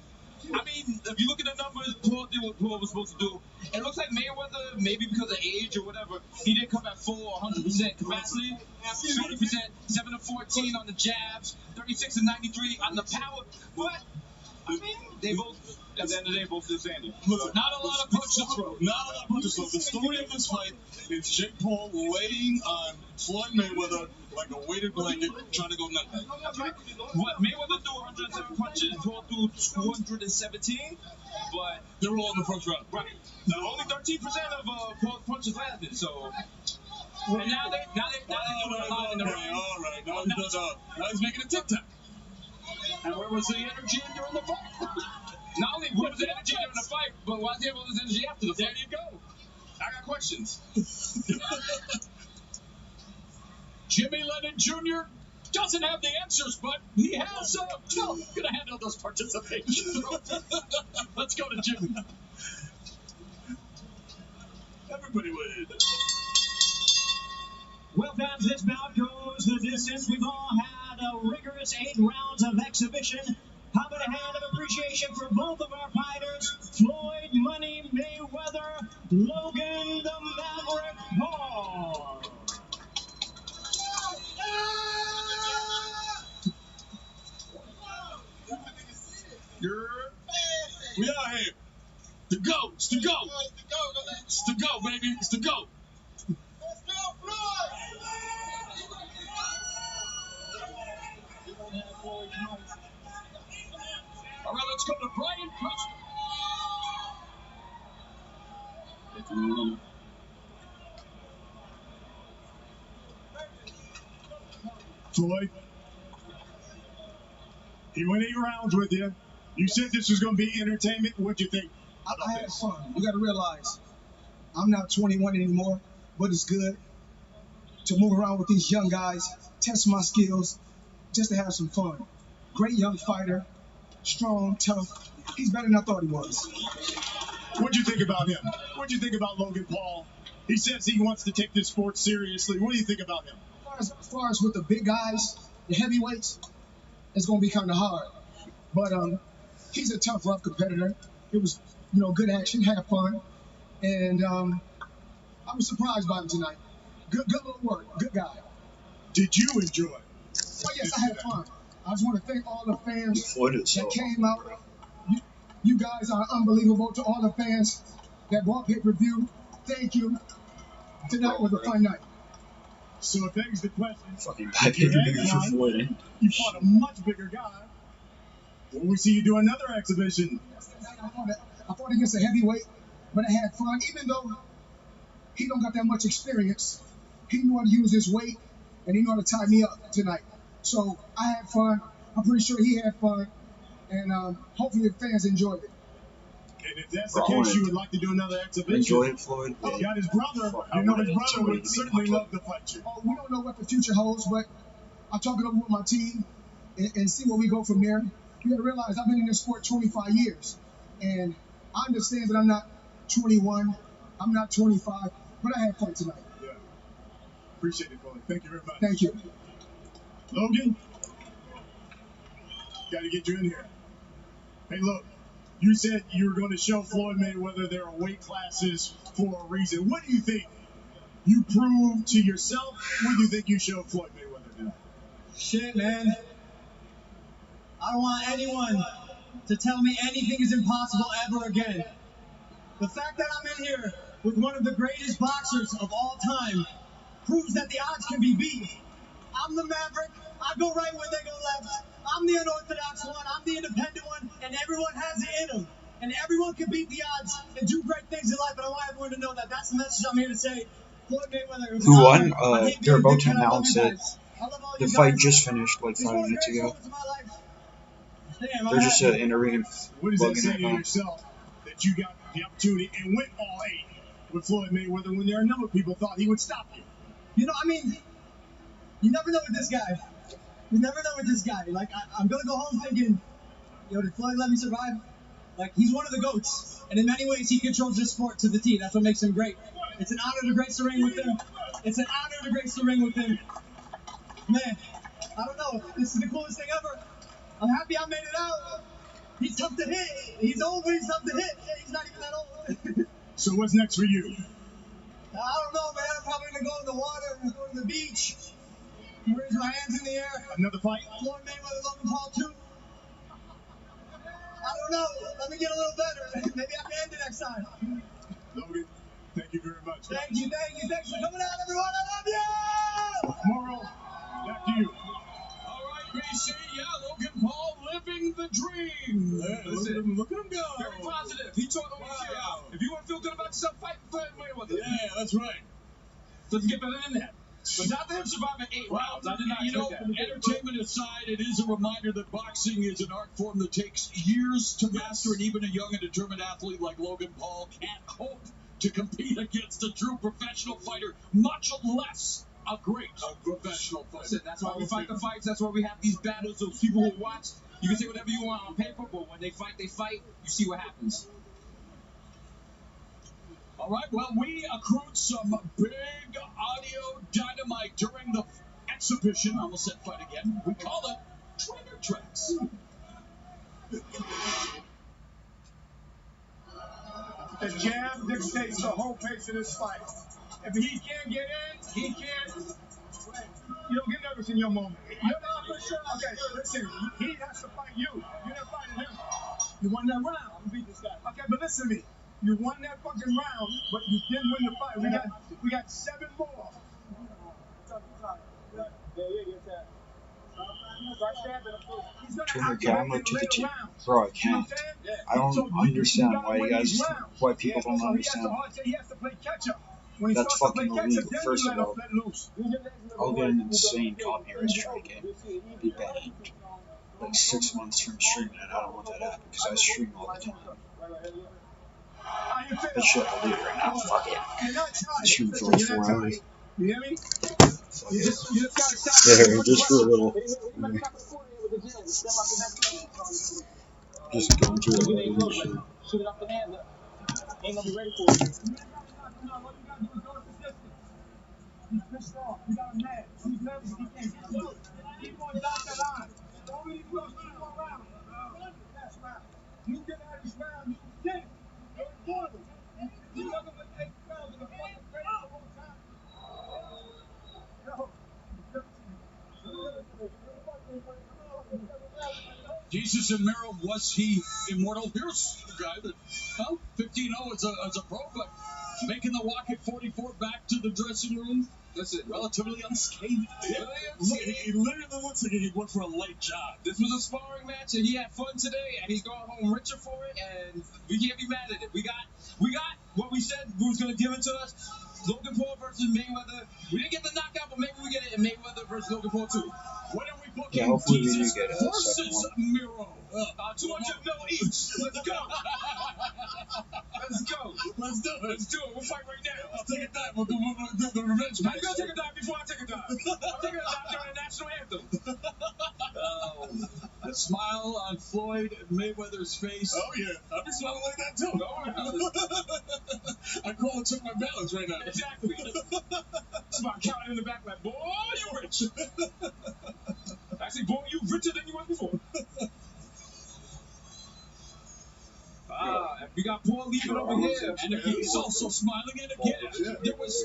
I mean, if you look at the numbers, Paul did what Paul was supposed to do. It looks like Mayweather, maybe because of age or whatever, he didn't come at full 100% capacity. 30%, 7 of 14 on the jabs, 36 and 93 on the power. But, I mean, they both, at the end of the day, both still standing. Look, not a lot of punch to throw. Not a lot of punches to throw. The story of this fight is Jake Paul laying on Floyd Mayweather like a weighted blanket, trying to go nutmeg. That's right. What, Mayweather threw 107 punches, Paul threw 217, but they were all in the first round. Right. Now, only 13% of Paul's punches landed, so. And now they do it a lot in the ring. All right. Now he's making a tic-tac. And where was the energy during the fight? Not only where was the energy during the fight, but why is he have all this energy after the fight? There you go. I got questions. Jimmy Lennon Jr. doesn't have the answers, but he has. Going to handle those participation. Let's go to Jimmy. Everybody win. Well, fans, this bout goes the distance. We've all had a rigorous 8 rounds of exhibition. How about a hand of appreciation for both of our fighters, Floyd Money Mayweather, Logan the Maverick Paul. We are here. The GOAT. It's the GOAT. It's the GOAT, baby. It's the GOAT. All right, let's go to Brian Preston. Floyd, he went 8 rounds with you. You said this was going to be entertainment. What'd you think? I had fun. You got to realize, I'm not 21 anymore, but it's good to move around with these young guys, test my skills, just to have some fun. Great young fighter, strong, tough. He's better than I thought he was. What'd you think about him? What'd you think about Logan Paul? He says he wants to take this sport seriously. What do you think about him? As far as with the big guys, the heavyweights, it's going to be kind of hard. But he's a tough, rough competitor. It was, good action, had fun. And I was surprised by him tonight. Good little work, good guy. Did you enjoy it? Oh, yes, I had fun. I just want to thank all the fans that came out. You guys are unbelievable. To all the fans that bought pay-per-view, thank you. Tonight was a fun night. So it begs the question. Fucking bad pay-per-view for Floyd. You fought a much bigger guy. Will we see you do another exhibition? I fought against a heavyweight, but I had fun. Even though he don't got that much experience, he knew how to use his weight, and he knew how to tie me up tonight. So I had fun. I'm pretty sure he had fun. And hopefully the fans enjoyed it. And if that's Bro, the case, you would like to do another exhibition. Enjoy it, Floyd. You got his brother. You know his brother would certainly love to fight you. Oh, we don't know what the future holds, but I'll talk it over with my team and see where we go from there. You got to realize I've been in this sport 25 years, and I understand that I'm not 21, I'm not 25, but I had fun tonight. Yeah. Appreciate it, Floyd. Thank you very much. Thank you. Logan, got to get you in here. Hey, look, you said you were going to show Floyd Mayweather there are weight classes for a reason. What do you think you proved to yourself? What do you think you showed Floyd Mayweather tonight? Shit, man. I don't want anyone to tell me anything is impossible ever again. The fact that I'm in here with one of the greatest boxers of all time proves that the odds can be beat. I'm the Maverick. I go right when they go left. I'm the unorthodox one. I'm the independent one. And everyone has it in them. And everyone can beat the odds and do great things in life. And I want everyone to know that. That's the message I'm here to say. Floyd Mayweather is Who won? They're about to announce it. The fight just finished like 5 minutes ago. They're just interviewing What does that Logan say right to now. yourself that you got the opportunity and went all 8 with Floyd Mayweather when there are a number of people thought he would stop you? You know, I mean, you never know with this guy. You never know with this guy. Like, I'm going to go home thinking, yo, did Floyd let me survive? Like, he's one of the GOATs. And in many ways, he controls this sport to the T. That's what makes him great. It's an honor to grace the ring with him. It's an honor to grace the ring with him. Man, I don't know. This is the coolest thing ever. I'm happy I made it out. He's tough to hit. He's always tough to hit. He's not even that old. So what's next for you? I don't know, man. I'm probably going to go in the water. I'm going to go to the beach. Raise my hands in the air. Another fight? Floyd Mayweather, Logan Paul 2. I don't know. Let me get a little better. Maybe I can end it next time. Logan, thank you very much. Thank you. Thanks for coming out, everyone. I love you. Morrow, back to you. All right, BC, yeah, Logan Paul living the dream. Look at him go. Very positive. He told him, wow. If you want to feel good about yourself, fight Floyd Mayweather. Yeah, that's right. Doesn't get better than that. But not to him surviving 8 rounds. I did not expect that. Entertainment aside, it is a reminder that boxing is an art form that takes years to master, and even a young and determined athlete like Logan Paul can't hope to compete against a true professional fighter, much less a great professional fighter. Listen, that's why we fight the fights. That's why we have these battles. Those people who watch, you can say whatever you want on paper, but when they fight, you see what happens. All right, well, we accrued some big audio dynamite during the exhibition. I almost said fight again. We call it Trainer Tracks. The jab dictates the whole pace of this fight. If he can't get in, he can't. You don't get nervous in your moment. You're not for sure. Okay, listen, he has to fight you. You're not fighting him. You won that round. You beat this guy. Okay, but listen to me. You won that fucking round, but you didn't win the fight. We got 7 more. Turn your camera to the TV. Bro, I can't. I don't understand why people don't understand. That's fucking illegal, first of all. I'll get an insane copyright strike and be banned like 6 months from streaming, and I don't want that to happen because I stream all the time. That shit, I'll leave right now. Fuck it. I stream for like 4 hours. You hear me? There, just for a little. Just going through a little shit. Shoot it off the hand. Ain't gonna be ready for it. He's pissed off. He got him mad. He's nervous. He can't get through. Keep going down the line. Don't really close to the round. That's round. You get out of this round, you get it. You're important. You never went 8 rounds in the fucking crazy the whole time. Jesus and Mero, was he immortal? Here's the guy that, 15-0 as a pro, but making the walk at 44 back to the dressing room. Listen, relatively unscathed. He literally looks like he went for a light job. This was a sparring match, and he had fun today, and he's going home richer for it, and we can't be mad at it. We got what we said was going to give it to us. Logan Paul versus Mayweather. We didn't get the knockout, but maybe we get it in Mayweather versus Logan Paul too. When are we booking? Yeah, hopefully we do Jesus get a versus second one. Mero. 200 mil each. Let's go. Let's do it. Let's do it. We'll fight right now. I'll take a dive. We'll do the revenge How match. you gonna take a dive before I take a dive? I'm taking a dive during the national anthem. The smile on Floyd Mayweather's face. Oh, yeah. I'll be smiling like that, too. Oh, yeah. I call and check my balance right now. Exactly. It's about counting in the back like, boy, you rich. Actually, boy, you richer than you was before. And we got Paul leaving over here. And he's also smiling. And again, there was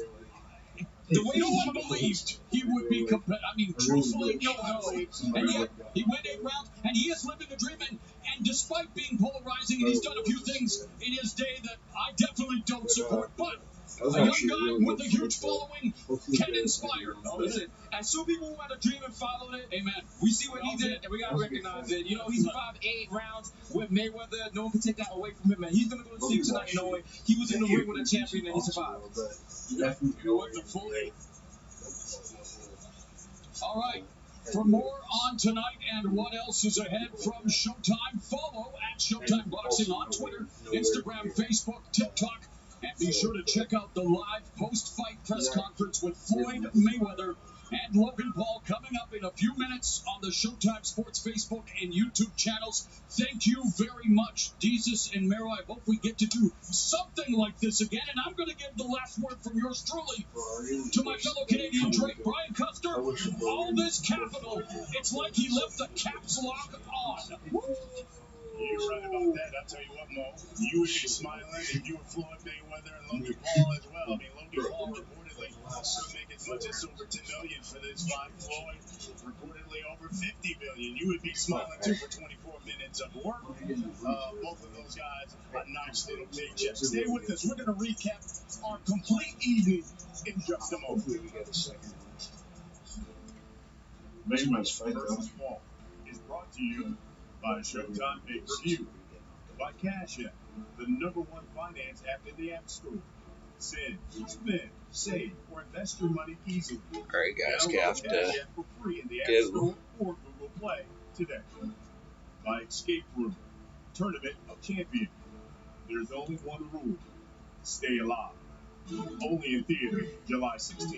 the way no one believed he would be competitive. I mean, truthfully, no one believed. And yet, he went 8 rounds, and he is living the dream. And despite being polarizing, and he's done a few things in his day that I definitely don't support, but a young guy with a huge following can inspire. Oh, listen, as two people who had a dream and followed it, Amen. we see what he did, and we gotta recognize it. You know, he survived 8 rounds with Mayweather. No one can take that away from him, man. He's gonna go to sleep tonight knowing he was in the ring with a champion and he survived. You know what? The full. All right. For more on tonight and what else is ahead from Showtime, follow at Showtime Boxing on Twitter, Instagram, Facebook, TikTok, and be sure to check out the live post-fight press conference with Floyd Mayweather and Logan Paul coming up in a few minutes on the Showtime Sports Facebook and YouTube channels. Thank you very much, Jesus and Mero. I hope we get to do something like this again. And I'm going to give the last word from yours truly to my fellow Canadian Drake, Brian Custer. All this capital, it's like he left the caps lock on. You're right about that. I'll tell you what, Mo. You would be smiling if you were Floyd Mayweather and Logan Paul as well. I mean, Logan Paul reportedly could make as much as over $10 million for this fight. Floyd reportedly over $50 million. You would be smiling too for 24 minutes of work. Both of those guys, a nice little paycheck. Stay with us. We're going to recap our complete evening in just a moment. Mayweather's fight versus Paul is brought to you by Showtime Pay-Per-View, by Cash App, the #1 finance app in the App Store. Send, spend, save, or invest your money easily. All right, guys, Download have Cash to App for free in the App go. Store or Google Play today. By Escape Room, Tournament of Champions. There's only one rule: stay alive. Only in theater, July 16th.